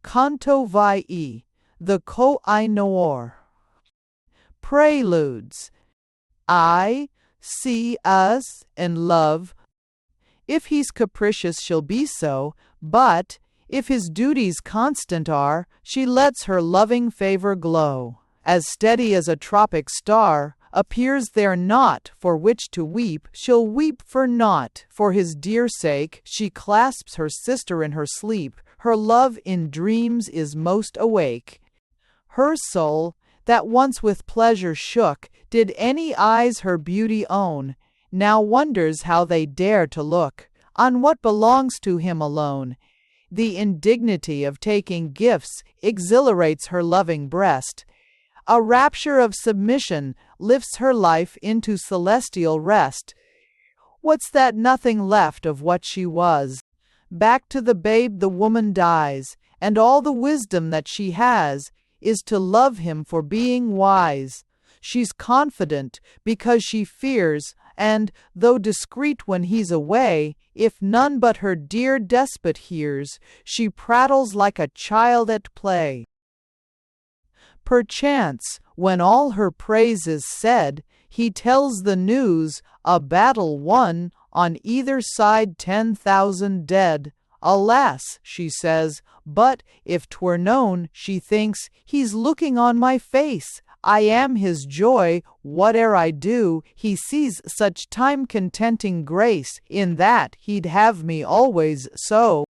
Canto VII. The Koh-i-Noor. Preludes. I see us in love. If he's capricious, she'll be so, but if his duties constant are, she lets her loving favor glow. As steady as a tropic star, appears there naught for which to weep, she'll weep for naught. For his dear sake, she clasps her sister in her sleep, her love in dreams is most awake. Her soul, that once with pleasure shook, did any eyes her beauty own, now wonders how they dare to look on what belongs to him alone. The indignity of taking gifts exhilarates her loving breast. A rapture of submission lifts her life into celestial rest. What's that nothing left of what she was? Back to the babe the woman dies, and all the wisdom that she has is to love him for being wise. She's confident because she fears, and, though discreet when he's away, if none but her dear despot hears, she prattles like a child at play. Perchance, when all her praise is said, he tells the news, a battle won, on either side 10,000 dead. Alas, she says, but if 'twere known, she thinks, he's looking on my face. I am his joy, whate'er I do, he sees such time-contenting grace in that he'd have me always so.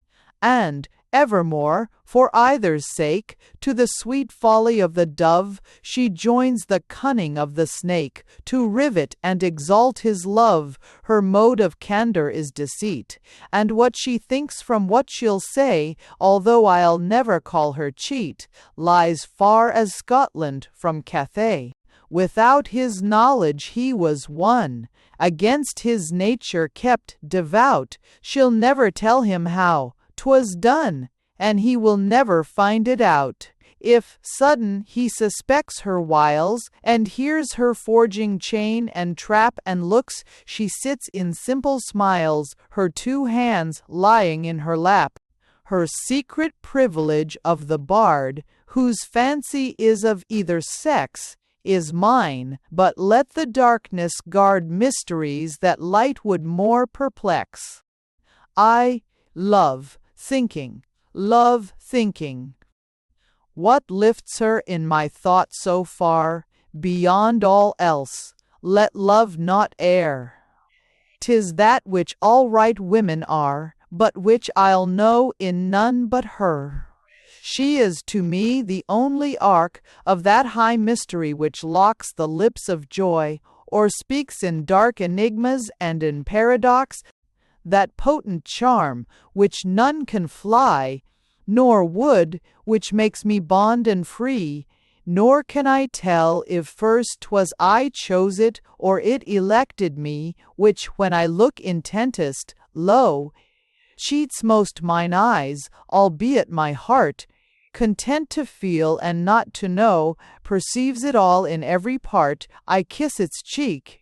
And, evermore, for either's sake, to the sweet folly of the dove, she joins the cunning of the snake, to rivet and exalt his love. Her mode of candor is deceit, and what she thinks from what she'll say, although I'll never call her cheat, lies far as Scotland from Cathay. Without his knowledge he was one, against his nature kept devout, she'll never tell him how 'twas done, and he will never find it out. If, sudden, he suspects her wiles, and hears her forging chain and trap and looks, she sits in simple smiles, her 2 hands lying in her lap. Her secret privilege of the bard, whose fancy is of either sex, is mine, but let the darkness guard mysteries that light would more perplex. I love thinking, love thinking. What lifts her in my thought so far, beyond all else, let love not err. 'Tis that which all right women are, but which I'll know in none but her. She is to me the only ark of that high mystery which locks the lips of joy, or speaks in dark enigmas and in paradox, that potent charm which none can fly, nor would, which makes me bond and free, nor can I tell if first 'twas I chose it, or it elected me, which when I look intentest, lo, cheats most mine eyes, albeit my heart, content to feel and not to know, perceives it all in every part. I kiss its cheek.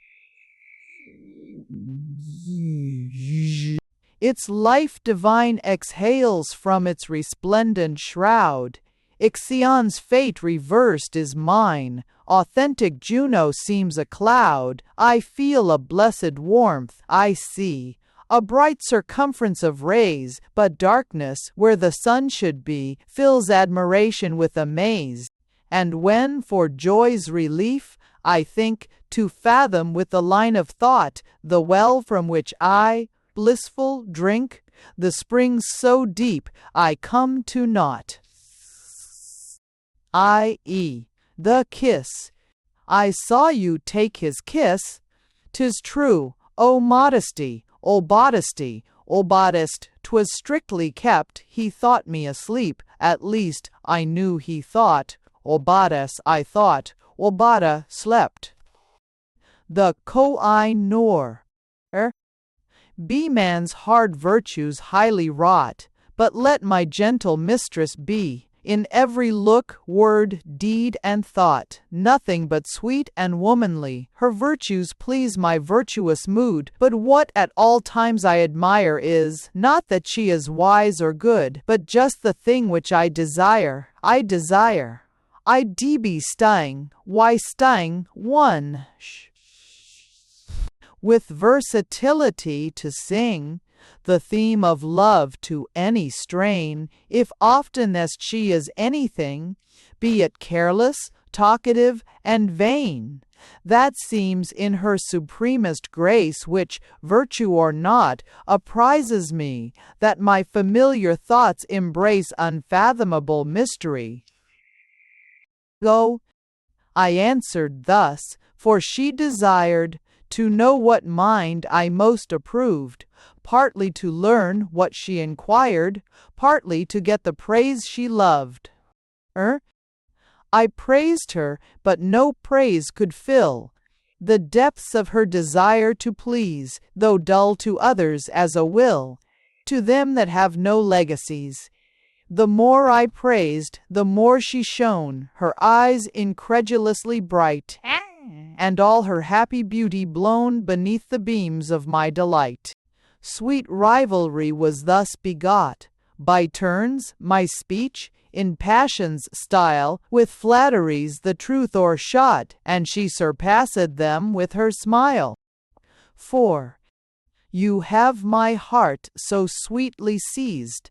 Its life divine exhales from its resplendent shroud. Ixion's fate reversed is mine. Authentic Juno seems a cloud. I feel a blessed warmth, I see a bright circumference of rays, but darkness, where the sun should be, fills admiration with amaze. And when, for joy's relief, I think to fathom with the line of thought the well from which I, blissful, drink, the springs so deep I come to naught, i.e., the kiss. I saw you take his kiss. 'Tis true, O modesty, O modesty, O modest, 'twas strictly kept. He thought me asleep, at least I knew he thought. O bodice, I thought, O bada slept. The Koh-i-Noor. Be man's hard virtues highly wrought, but let my gentle mistress be, in every look, word, deed, and thought, nothing but sweet and womanly. Her virtues please my virtuous mood, but what at all times I admire is, not that she is wise or good, but just the thing which I desire. I be staying, why staying, one with versatility to sing the theme of love to any strain, if oftenest she is anything, be it careless, talkative, and vain. That seems in her supremest grace, which, virtue or not, apprises me, that my familiar thoughts embrace unfathomable mystery. Go, I answered thus, for she desired to know what mind I most approved, partly to learn what she inquired, partly to get the praise she loved. I praised her, but no praise could fill the depths of her desire to please, though dull to others as a will, to them that have no legacies. The more I praised, the more she shone, her eyes incredulously bright, and all her happy beauty blown beneath the beams of my delight. Sweet rivalry was thus begot. By turns, my speech, in passion's style, with flatteries the truth o'ershot, and she surpassed them with her smile. For you have my heart so sweetly seized,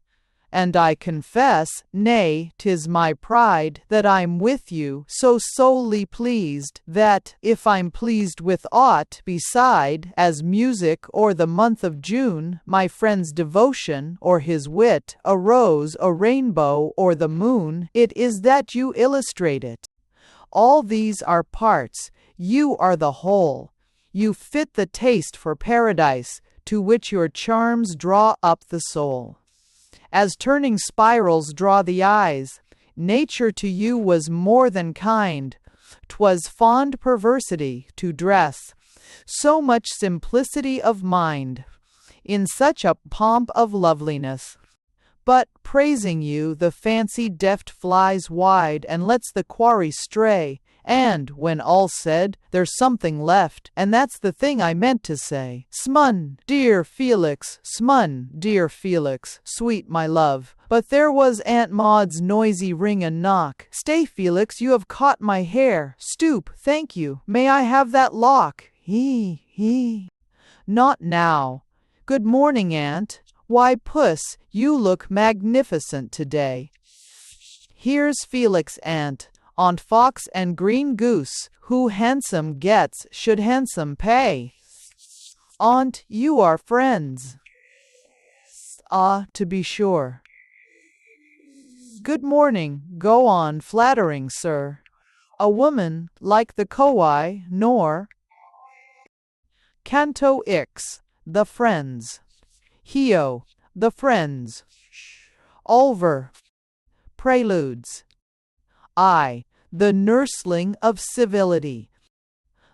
and I confess, nay, 'tis my pride, that I'm with you so solely pleased, that, if I'm pleased with aught beside, as music or the month of June, my friend's devotion, or his wit, a rose, a rainbow, or the moon, it is that you illustrate it. All these are parts, you are the whole. You fit the taste for paradise, to which your charms draw up the soul. As turning spirals draw the eyes, nature to you was more than kind. 'Twas fond perversity to dress so much simplicity of mind in such a pomp of loveliness. But, praising you, the fancy deft flies wide and lets the quarry stray, and, when all's said, there's something left, and that's the thing I meant to say. S'mun, dear Felix, s'mun, dear Felix, sweet my love. But there was Aunt Maud's noisy ring and knock. Stay, Felix, you have caught my hair. Stoop, thank you. May I have that lock? He. Not now. Good morning, Aunt. Why, Puss, you look magnificent today. Here's Felix, Aunt. Aunt Fox and Green Goose, who handsome gets should handsome pay. Aunt, you are friends. Ah, to be sure. Good morning, go on flattering, sir. A woman, like the Koh-i-Noor. Canto Ix, The Friends. Hio, The Friends. Ulver. Preludes. I, the nursling of civility.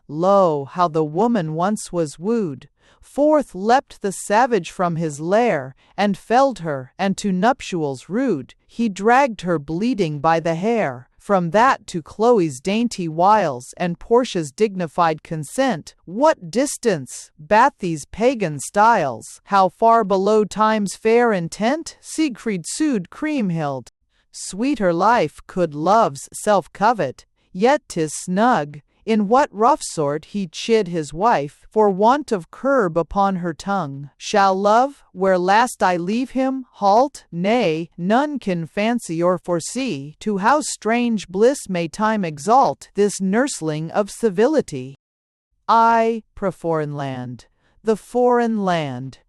Lo, how the woman once was wooed! Forth leapt the savage from his lair, and felled her, and to nuptials rude he dragged her bleeding by the hair. From that to Chloe's dainty wiles, and Portia's dignified consent, what distance, Bathie's pagan styles! How far below time's fair intent? Siegfried sued Kriemhild. Sweeter life could love's self covet, yet 'tis snug. In what rough sort he chid his wife, for want of curb upon her tongue. Shall love, where last I leave him, halt? Nay, none can fancy or foresee to how strange bliss may time exalt this nursling of civility. I, foreign land, the foreign land.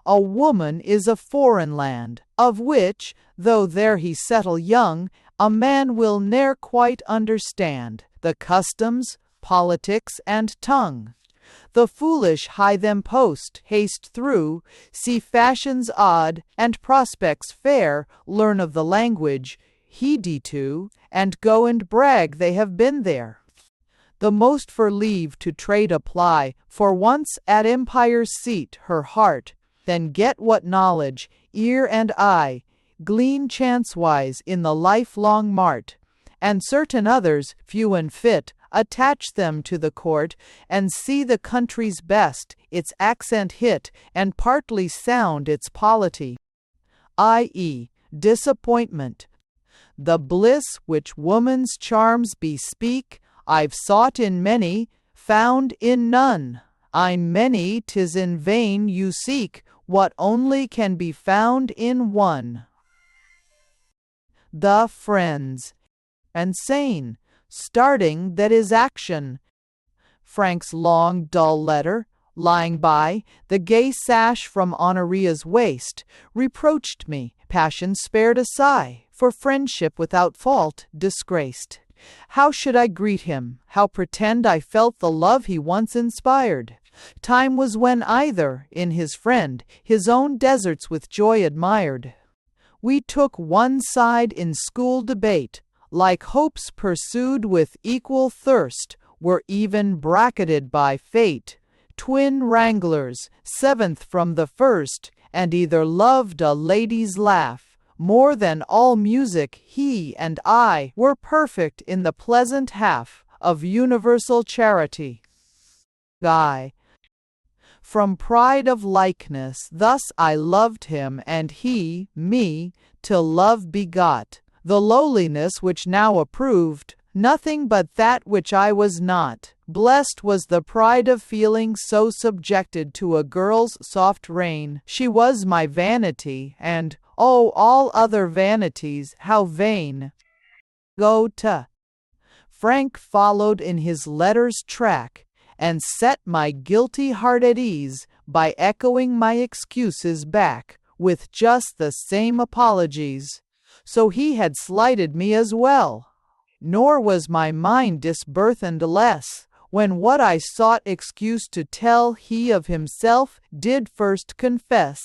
A woman is a foreign land, of which, though there he settle young, a man will ne'er quite understand the customs, politics, and tongue. The foolish hie them post, haste through, see fashions odd, and prospects fair, learn of the language, heedy to, and go and brag they have been there. The most for leave to trade apply, for once at empire's seat her heart, then get what knowledge, ear and eye, glean chancewise in the lifelong mart, and certain others, few and fit, attach them to the court, and see the country's best, its accent hit, and partly sound its polity, i.e., disappointment. The bliss which woman's charms bespeak, I've sought in many, found in none. I'm many, 'tis in vain you seek what only can be found in one. The friends. And sane, starting that is action. Frank's long, dull letter, lying by, the gay sash from Honoria's waist, reproached me, passion spared a sigh, for friendship without fault disgraced. How should I greet him, how pretend I felt the love he once inspired? Time was when either, in his friend, his own deserts with joy admired. We took one side in school debate, like hopes pursued with equal thirst, were even bracketed by fate. Twin wranglers, seventh from the first, and either loved a lady's laugh. More than all music, he and I were perfect in the pleasant half of universal charity. Guy. From pride of likeness, thus I loved him, and he me, till love begot the lowliness which now approved nothing but that which I was not. Blessed was the pride of feeling so subjected to a girl's soft reign. She was my vanity, and, oh, all other vanities, how vain. Go to. Frank followed in his letter's track, and set my guilty heart at ease by echoing my excuses back, with just the same apologies. So he had slighted me as well. Nor was my mind disburthened less, when what I sought excuse to tell he of himself did first confess.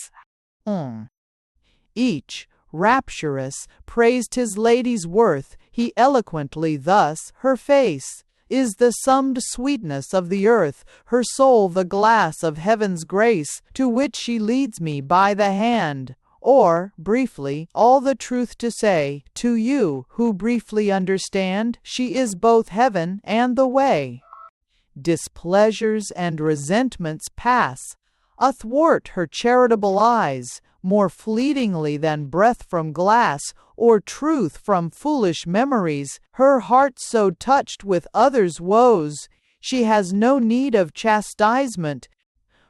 Each, rapturous, praised his lady's worth, he eloquently thus, her face is the summed sweetness of the earth, her soul the glass of heaven's grace, to which she leads me by the hand. Or, briefly, all the truth to say, to you, who briefly understand, she is both heaven and the way. Displeasures and resentments pass athwart her charitable eyes, more fleetingly than breath from glass, or truth from foolish memories, her heart so touched with others' woes, she has no need of chastisement.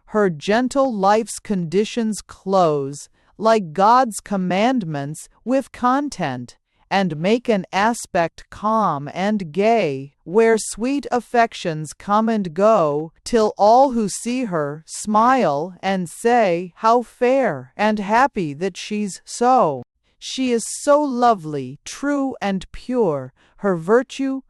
Her gentle life's conditions close, like God's commandments, with content, and make an aspect calm and gay, where sweet affections come and go, till all who see her smile and say, how fair and happy that she's so. She is so lovely, true and pure, her virtue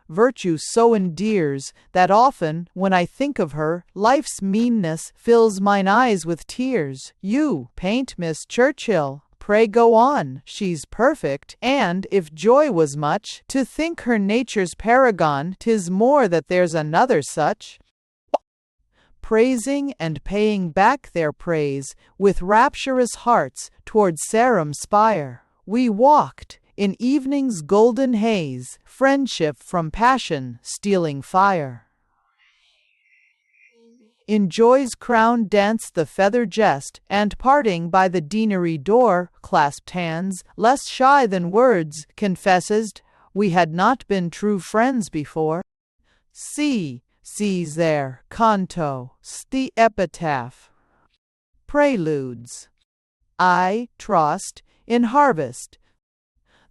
so endears, that often, when I think of her, life's meanness fills mine eyes with tears. You paint Miss Churchill, pray go on, she's perfect, and, if joy was much, to think her nature's paragon, 'tis more that there's another such. Praising and paying back their praise, with rapturous hearts, toward Sarum spire, we walked, in evening's golden haze, friendship from passion stealing fire. In joy's crown danced the feather jest, and parting by the deanery door, clasped hands, less shy than words, confessed, we had not been true friends before. Sees there, canto, the epitaph. Preludes. I trust, in harvest.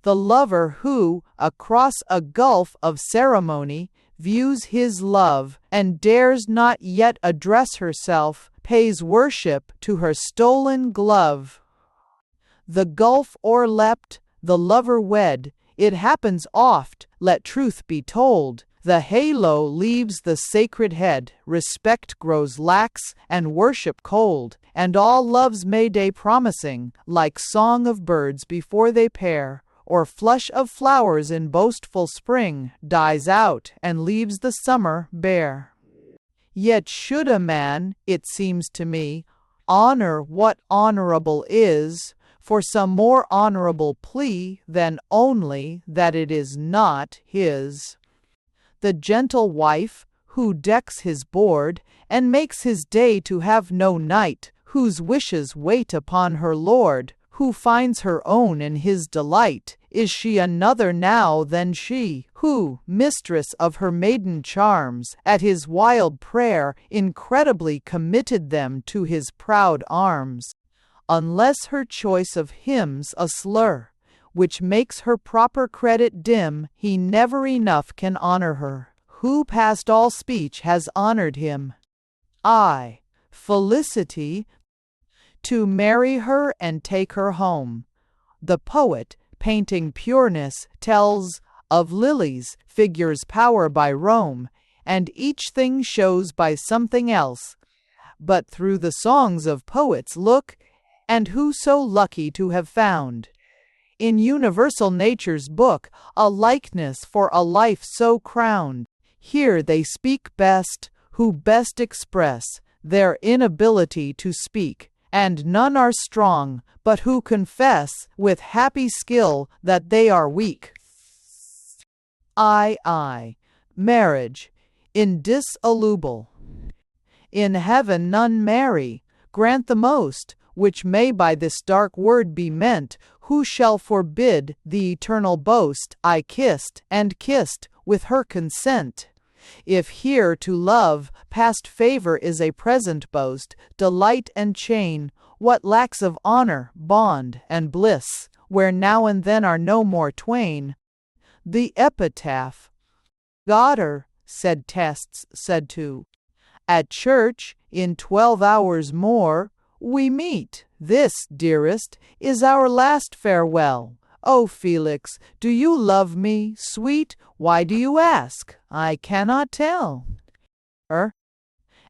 The lover who, across a gulf of ceremony, views his love, and dares not yet address herself, pays worship to her stolen glove. The gulf o'erleapt, the lover wed, it happens oft, let truth be told. The halo leaves the sacred head, respect grows lax, and worship cold, and all love's May-day promising, like song of birds before they pair, or flush of flowers in boastful spring, dies out and leaves the summer bare. Yet should a man, it seems to me, honor what honorable is, for some more honorable plea than only that it is not his. The gentle wife, who decks his board, and makes his day to have no night, whose wishes wait upon her lord, who finds her own in his delight, is she another now than she, who, mistress of her maiden charms, at his wild prayer, incredibly committed them to his proud arms? Unless her choice of hymns a slur, which makes her proper credit dim, he never enough can honor her, who past all speech has honored him. I, Felicity, to marry her and take her home. The poet, painting pureness, tells of lilies, figures power by Rome, and each thing shows by something else. But through the songs of poets look, and who so lucky to have found in universal nature's book a likeness for a life so crowned? Here they speak best, who best express their inability to speak, and none are strong, but who confess with happy skill that they are weak. Marriage, indissoluble. In heaven none marry, grant the most, which may by this dark word be meant, who shall forbid the eternal boast, I kissed, and kissed, with her consent. If here to love, past favor is a present boast, delight and chain, what lacks of honor, bond, and bliss, where now and then are no more twain? The epitaph. Daughter, said Tests, said to, at church, in 12 hours more, we meet. This, dearest, is our last farewell. Oh, Felix, do you love me, sweet? Why do you ask? I cannot tell.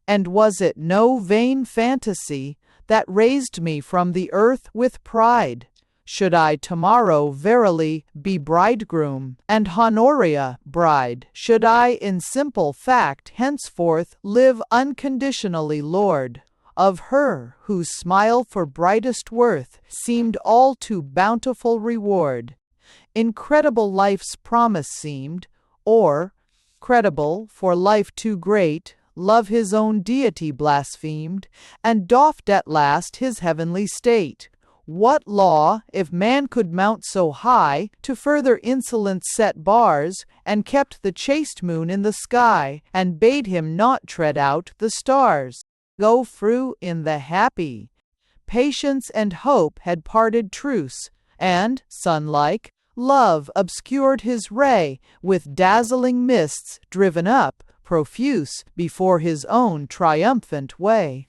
And was it no vain fantasy that raised me from the earth with pride? Should I tomorrow verily be bridegroom, and Honoria bride? Should I in simple fact henceforth live unconditionally lord of her whose smile for brightest worth seemed all too bountiful reward? Incredible life's promise seemed, or, credible for life too great, love his own deity blasphemed, and doffed at last his heavenly state. What law, if man could mount so high, to further insolence set bars, and kept the chaste moon in the sky, and bade him not tread out the stars? Go through in the happy. Patience and hope had parted truce, and, sun-like, love obscured his ray, with dazzling mists driven up, profuse, before his own triumphant way.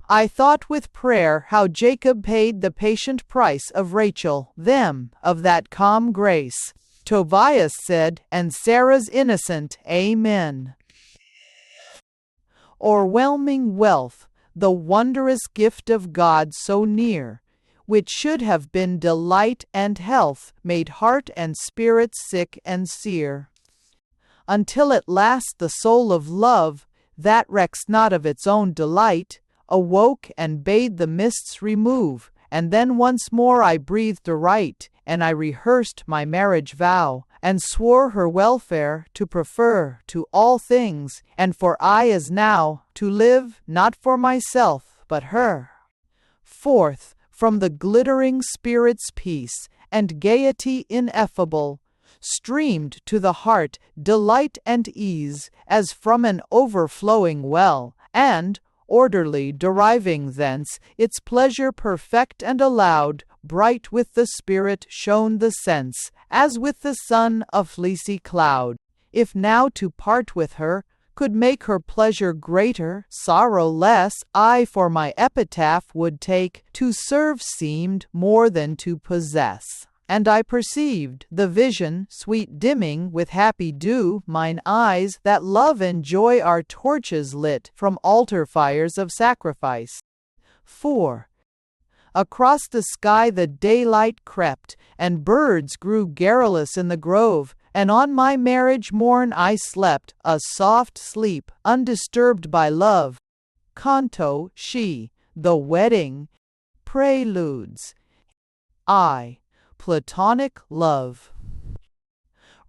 I thought with prayer how Jacob paid the patient price of Rachel, them, of that calm grace. Tobias said, and Sarah's innocent, Amen. O'erwhelming wealth, the wondrous gift of God so near, which should have been delight and health, made heart and spirit sick and sere. Until at last the soul of love, that recks not of its own delight, awoke and bade the mists remove, and then once more I breathed aright, and I rehearsed my marriage vow, and swore her welfare to prefer to all things, and for I as now to live, not for myself, but her. Forth from the glittering spirit's peace and gaiety ineffable, streamed to the heart delight and ease, as from an overflowing well, and, orderly deriving thence its pleasure perfect and allowed, bright with the spirit shone the sense, as with the sun a fleecy cloud. If now to part with her could make her pleasure greater, sorrow less, I for my epitaph would take, to serve seemed more than to possess. And I perceived the vision, sweet dimming with happy dew, mine eyes, that love and joy are torches lit from altar fires of sacrifice. 4. Across the sky the daylight crept, and birds grew garrulous in the grove, and on my marriage morn I slept a soft sleep, undisturbed by love. Canto she, the wedding preludes. I. Platonic love.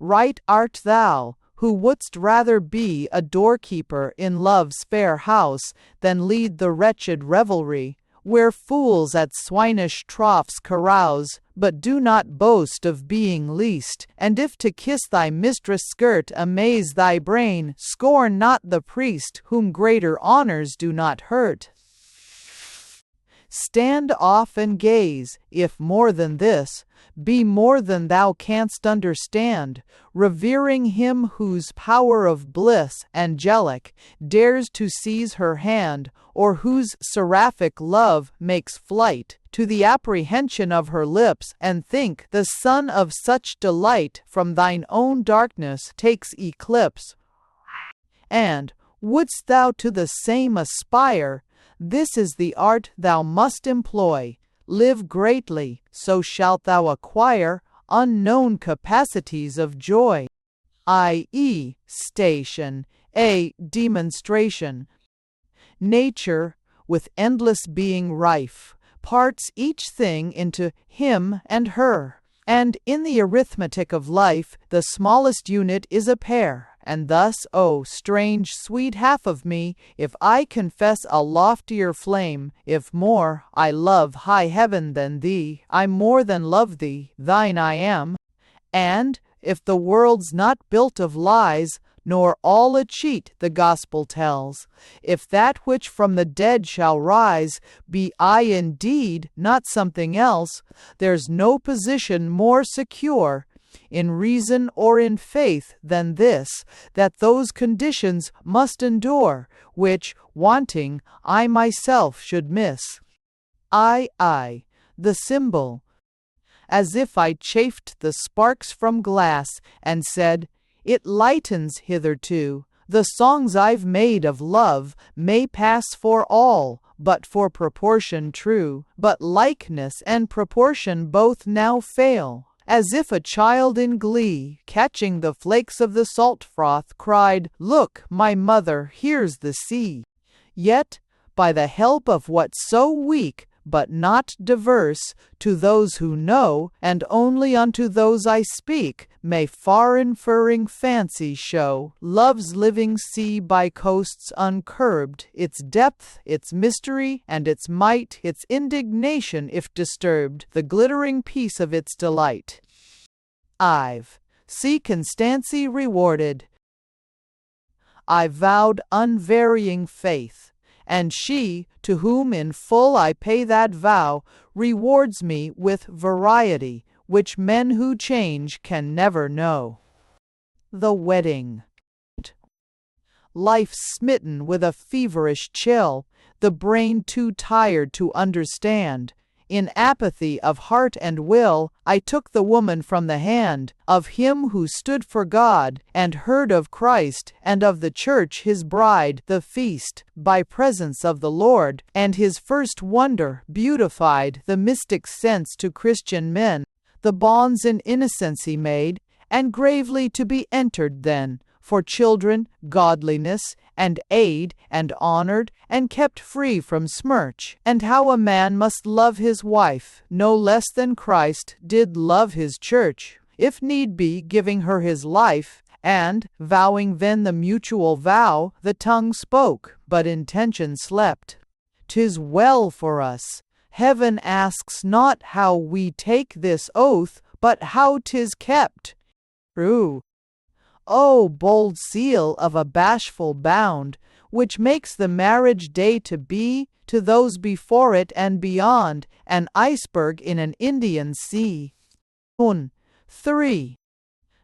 Right art thou, who wouldst rather be a doorkeeper in love's fair house than lead the wretched revelry, where fools at swinish troughs carouse, but do not boast of being least, and if to kiss thy mistress' skirt amaze thy brain, scorn not the priest whom greater honors do not hurt. Stand off and gaze, if more than this, be more than thou canst understand, revering him whose power of bliss, angelic, dares to seize her hand, or whose seraphic love makes flight to the apprehension of her lips, and think the sun of such delight from thine own darkness takes eclipse. And, wouldst thou to the same aspire, this is the art thou must employ. Live greatly, so shalt thou acquire unknown capacities of joy, i.e., station, a demonstration. Nature, with endless being rife, parts each thing into him and her, and in the arithmetic of life the smallest unit is a pair. And thus, O strange sweet half of me, if I confess a loftier flame, if more I love high heaven than thee, I more than love thee, thine I am. And, if the world's not built of lies, nor all a cheat the gospel tells, if that which from the dead shall rise be I indeed, not something else, there's no position more secure in reason or in faith than this, that those conditions must endure, which, wanting, I myself should miss. I, the symbol. As if I chafed the sparks from glass, and said, it lightens hitherto. The songs I've made of love may pass for all, but for proportion true, but likeness and proportion both now fail. As if a child in glee, catching the flakes of the salt froth, cried, look, my mother, here's the sea. Yet, by the help of what's so weak, but not diverse, to those who know, and only unto those I speak, may far inferring fancy show love's living sea by coasts uncurbed, its depth, its mystery, and its might, its indignation if disturbed, the glittering peace of its delight. I've see Constancy rewarded. I vowed unvarying faith, and she, to whom in full I pay that vow, rewards me with variety, which men who change can never know. The wedding. Life smitten with a feverish chill, the brain too tired to understand, in apathy of heart and will, I took the woman from the hand of him who stood for God, and heard of Christ, and of the church his bride, the feast, by presence of the Lord, and his first wonder beautified the mystic sense to Christian men, the bonds in innocency made, and gravely to be entered then, for children, godliness, and aid, and honored, and kept free from smirch, and how a man must love his wife, no less than Christ did love his church, if need be giving her his life, and, vowing then the mutual vow, the tongue spoke, but intention slept. "'Tis well for us. Heaven asks not how we take this oath, but how 'tis kept." True. O bold seal of a bashful bound, which makes the marriage day to be, to those before it and beyond, an iceberg in an Indian sea. 3.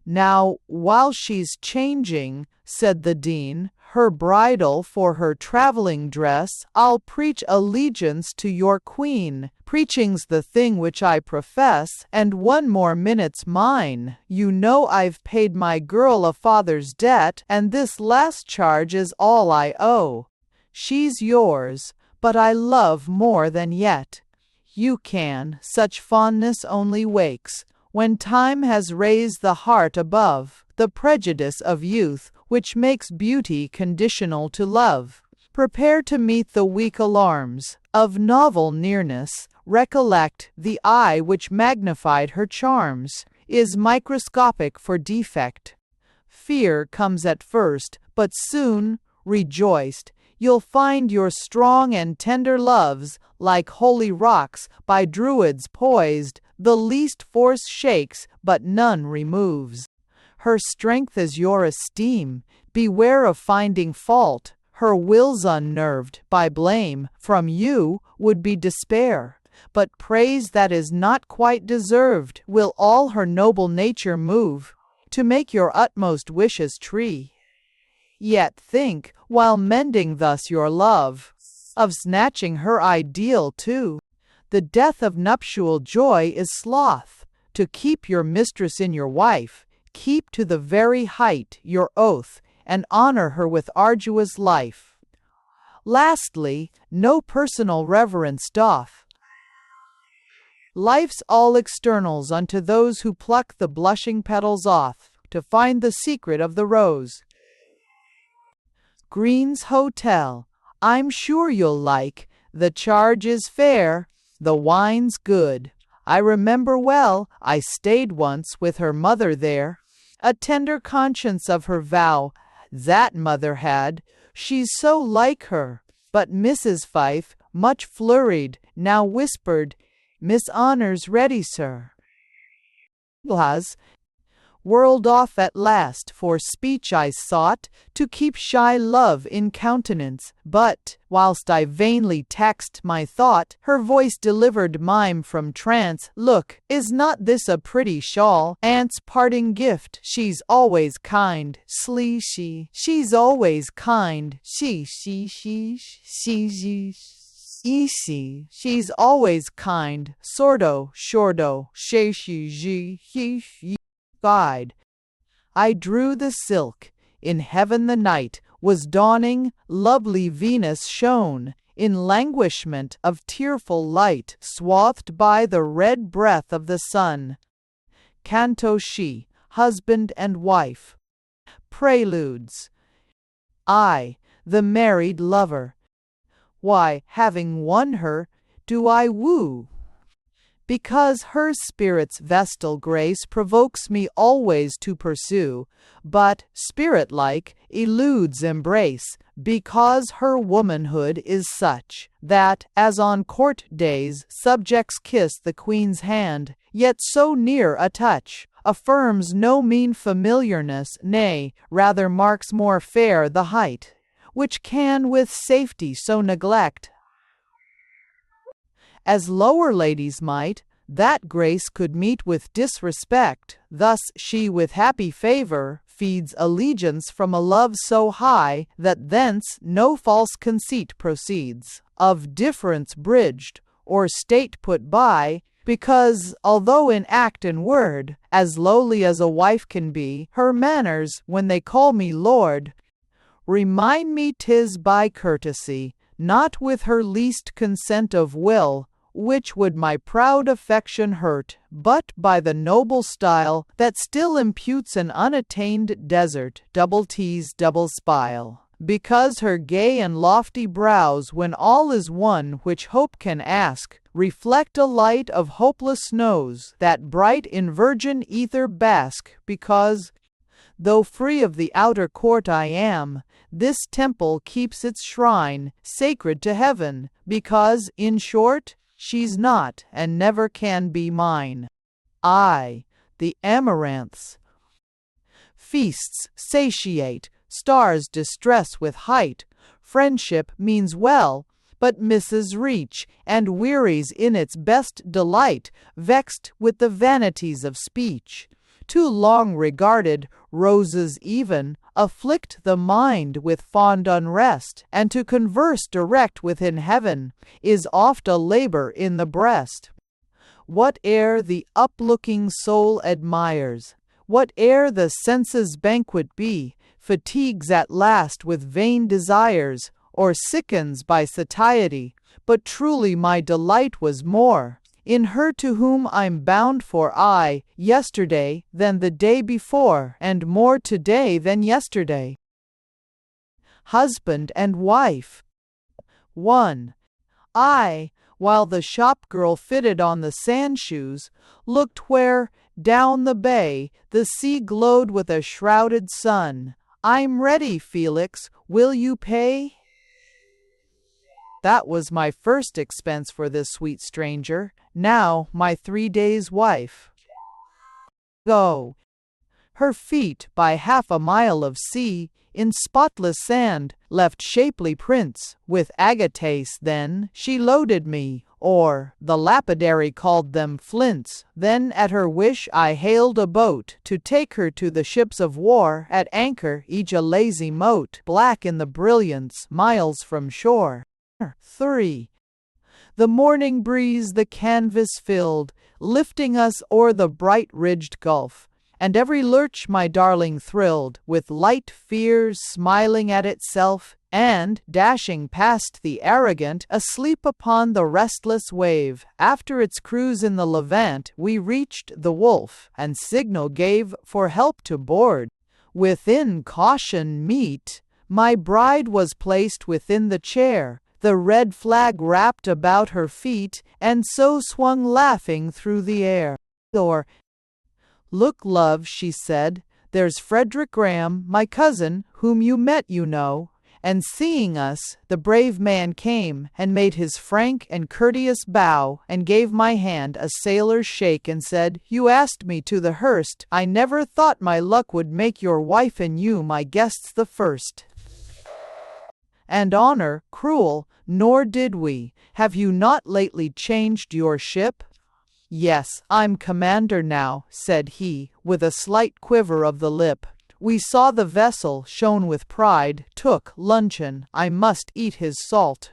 "Now, while she's changing," said the dean, "her bridle for her travelling dress, I'll preach allegiance to your queen. Preaching's the thing which I profess, and one more minute's mine. You know I've paid my girl a father's debt, and this last charge is all I owe. She's yours, but I love more than yet. You can, such fondness only wakes, when time has raised the heart above the prejudice of youth, which makes beauty conditional to love. Prepare to meet the weak alarms of novel nearness. Recollect, the eye which magnified her charms is microscopic for defect. Fear comes at first, but soon, rejoiced, you'll find your strong and tender loves, like holy rocks by druids poised, the least force shakes, but none removes. Her strength is your esteem, beware of finding fault. Her will's unnerved by blame, from you would be despair, but praise that is not quite deserved will all her noble nature move, to make your utmost wishes tree. Yet think, while mending thus your love, of snatching her ideal too. The death of nuptial joy is sloth. To keep your mistress in your wife, keep to the very height your oath, and honor her with arduous life. Lastly, no personal reverence doth life's all externals unto those who pluck the blushing petals off, to find the secret of the rose. Green's Hotel. I'm sure you'll like. The charge is fair, the wine's good. I remember well, I stayed once with her mother there. A tender conscience of her vow, that mother had. She's so like her. But Mrs. Fife, much flurried, now whispered, "Miss Honor's ready, sir." Blas whirled off at last, for speech I sought, to keep shy love in countenance, but, whilst I vainly taxed my thought, her voice delivered mime from trance. "Look, is not this a pretty shawl? Aunt's parting gift. She's always kind. She's always kind. She's always kind. Sordo, shordo, guide." I drew the silk. In heaven the night was dawning, lovely Venus shone, in languishment of tearful light, swathed by the red breath of the sun. Canto she, husband and wife. Preludes. I, the married lover. Why, having won her, do I woo? Because her spirit's vestal grace provokes me always to pursue, but, spirit-like, eludes embrace, because her womanhood is such, that, as on court days subjects kiss the queen's hand, yet so near a touch, affirms no mean familiarness, nay, rather marks more fair the height, which can with safety so neglect, as lower ladies might, that grace could meet with disrespect. Thus she with happy favour feeds allegiance from a love so high, that thence no false conceit proceeds, of difference bridged, or state put by, because, although in act and word, as lowly as a wife can be, her manners, when they call me lord, remind me 'tis by courtesy, not with her least consent of will, which would my proud affection hurt, but by the noble style that still imputes an unattained desert, double tease, double spile. because her gay and lofty brows, when all is one which hope can ask, reflect a light of hopeless snows, that bright in virgin ether bask, because, though free of the outer court I am, this temple keeps its shrine sacred to heaven, because, in short, she's not and never can be mine. I, the amaranths, feasts satiate, stars distress with height, friendship means well, but misses reach, and wearies in its best delight, vexed with the vanities of speech. Too long regarded roses even afflict the mind with fond unrest, and to converse direct within heaven is oft a labor in the breast. Whate'er the uplooking soul admires, whate'er the senses' banquet be, fatigues at last with vain desires, or sickens by satiety, but truly my delight was more in her to whom I'm bound for aye yesterday than the day before, and more today than yesterday. Husband and wife. 1. I, while the shop-girl fitted on the sandshoes, looked where, down the bay, the sea glowed with a shrouded sun. I'm ready, Felix, will you pay? That was my first expense for this sweet stranger, now my 3 days' wife. Go. Her feet, by half a mile of sea, in spotless sand, left shapely prints, with agates then she loaded me, or, the lapidary called them flints. Then at her wish I hailed a boat, to take her to the ships of war, at anchor each a lazy moat, black in the brilliance, miles from shore. 3. The morning breeze the canvas filled, lifting us o'er the bright-ridged gulf, and every lurch my darling thrilled, with light fears smiling at itself, and, dashing past the arrogant, asleep upon the restless wave, after its cruise in the Levant, we reached the Wolf, and signal gave for help to board. Within caution meet, my bride was placed within the chair, the red flag wrapped about her feet, and so swung laughing through the air. Or, "Look, love," she said, "there's Frederick Graham, my cousin, whom you met, you know." And seeing us, the brave man came, and made his frank and courteous bow, and gave my hand a sailor's shake, and said, "You asked me to the Hurst. I never thought my luck would make your wife and you my guests the first. And honor, cruel, nor did we. Have you not lately changed your ship?" "Yes, I'm commander now," said he, with a slight quiver of the lip. We saw the vessel, shone with pride, took luncheon, I must eat his salt.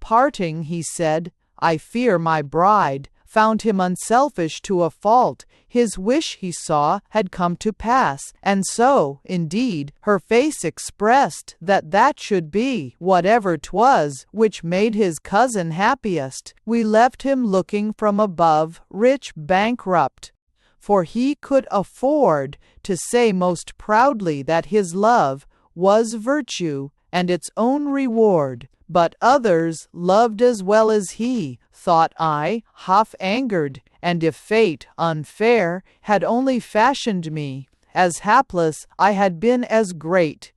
Parting, he said, "I fear my bride found him unselfish to a fault. His wish, he saw, had come to pass, and so, indeed, her face expressed that should be, whatever 'twas, which made his cousin happiest. We left him looking from above, rich bankrupt, for he could afford to say most proudly that his love was virtue and its own reward. But others loved as well as he, thought I, half angered, and if fate, unfair, had only fashioned me as hapless, I had been as great.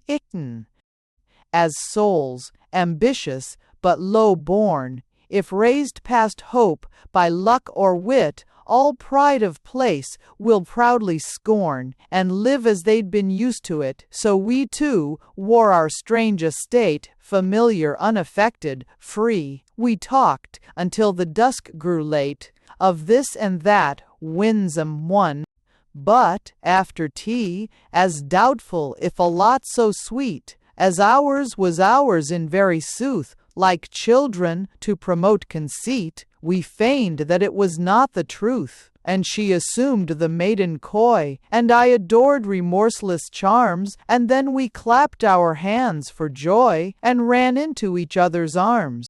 Ichten, as souls, ambitious, but low-born, if raised past hope by luck or wit, all pride of place will proudly scorn, and live as they'd been used to it. So we too wore our strange estate, familiar, unaffected, free. We talked, until the dusk grew late, of this and that winsome one. But, after tea, as doubtful if a lot so sweet as ours was ours in very sooth, like children, to promote conceit, we feigned that it was not the truth, and she assumed the maiden coy, and I adored remorseless charms, and then we clapped our hands for joy, and ran into each other's arms.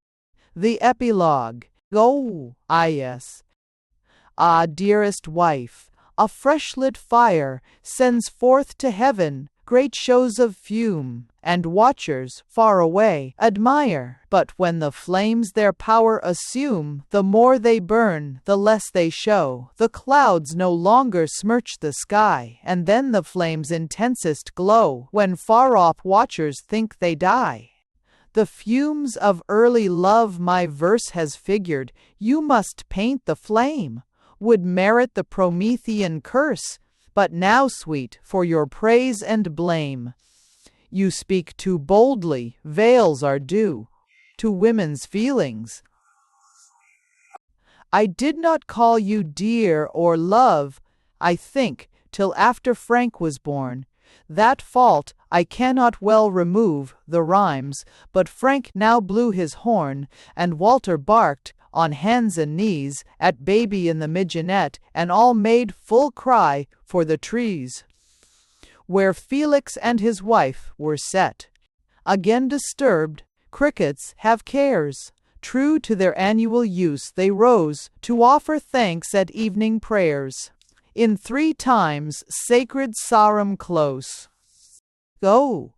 The epilogue. Oh, yes. Ah, dearest wife, a fresh-lit fire sends forth to heaven great shows of fume, and watchers, far away, admire. But when the flames their power assume, the more they burn, the less they show. The clouds no longer smirch the sky, and then the flames intensest glow, when far-off watchers think they die. The fumes of early love my verse has figured, you must paint the flame, would merit the Promethean curse, but now, sweet, for your praise and blame. You speak too boldly, veils are due to women's feelings. I did not call you dear or love, I think, till after Frank was born. That fault I cannot well remove, the rhymes, but Frank now blew his horn, and Walter barked, on hands and knees, at baby in the midgeonette, and all made full cry for the trees, where Felix and his wife were set. Again disturbed, crickets have cares. True to their annual use they rose, to offer thanks at evening prayers, in 3 times sacred Sarum close. Go.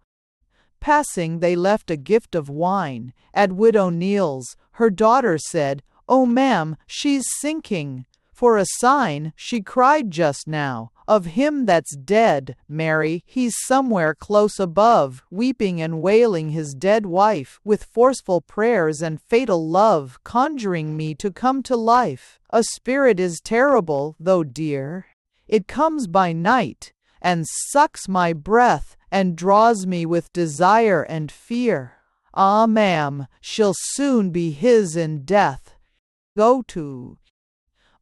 Passing they left a gift of wine at Widow Neal's. Her daughter said, "Oh, ma'am, she's sinking." For a sign, she cried just now, "Of him that's dead, Mary, he's somewhere close above, weeping and wailing his dead wife, with forceful prayers and fatal love, conjuring me to come to life. A spirit is terrible, though dear. It comes by night, and sucks my breath, and draws me with desire and fear. Ah, ma'am, she'll soon be his in death." Go to.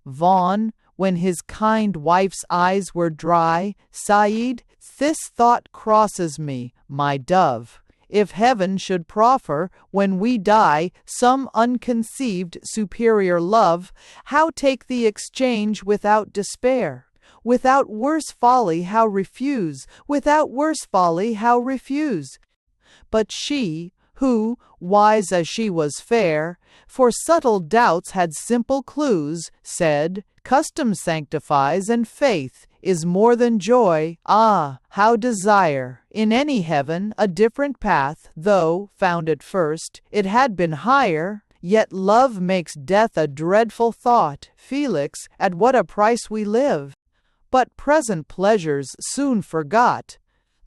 Vaughan, when his kind wife's eyes were dry, sighed, "This thought crosses me, my dove. If heaven should proffer, when we die, some unconceived superior love, how take the exchange without despair? Without worse folly how refuse? Without worse folly how refuse?" But she, who, wise as she was fair, for subtle doubts had simple clues, said, "Custom sanctifies, and faith is more than joy. Ah, how desire, in any heaven, a different path, though, found at first, it had been higher. Yet love makes death a dreadful thought. Felix, at what a price we live! But present pleasures soon forgot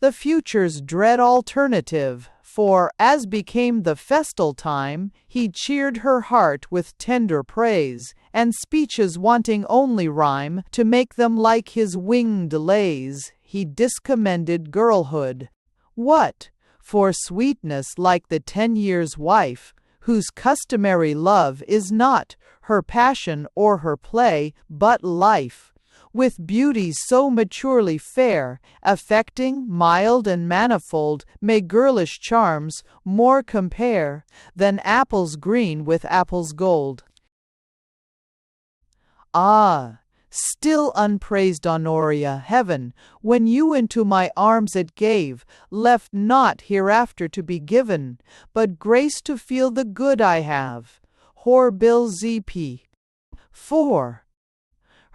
the future's dread alternative, for, as became the festal time, he cheered her heart with tender praise, and speeches wanting only rhyme to make them like his winged lays, he discommended girlhood. What, for sweetness like the 10 years' wife, whose customary love is not her passion or her play, but life, with beauty so maturely fair, affecting, mild, and manifold, may girlish charms more compare than apples green with apples gold. Ah, still unpraised Honoria, heaven, when you into my arms it gave, left naught hereafter to be given, but grace to feel the good I have. Horrible ZP. 4.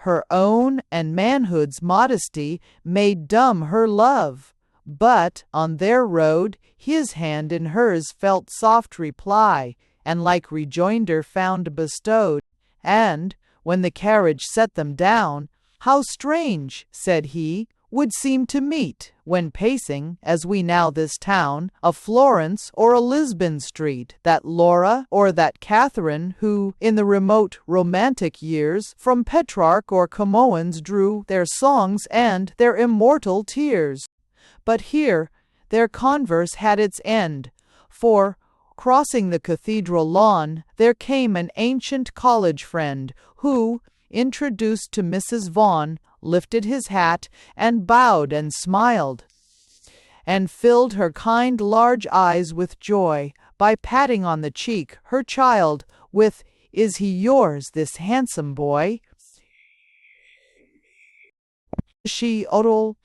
Her own and manhood's modesty made dumb her love, but, on their road, his hand in hers felt soft reply, and like rejoinder found bestowed. And, when the carriage set them down, "How strange," said he, "would seem to meet, when pacing, as we now this town, a Florence or a Lisbon street, that Laura or that Catherine who, in the remote romantic years, from Petrarch or Camoens drew their songs and their immortal tears." But here their converse had its end, for, crossing the cathedral lawn, there came an ancient college friend, who, introduced to Mrs. Vaughan, lifted his hat, and bowed and smiled, and filled her kind large eyes with joy, by patting on the cheek her child, with, "Is he yours, this handsome boy?" She Odol,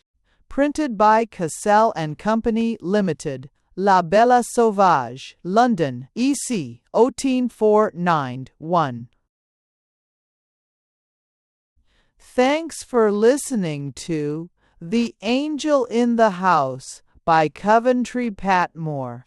printed by Cassell and Company, Limited, La Belle Sauvage, London, EC, 18491. Thanks for listening to The Angel in the House by Coventry Patmore.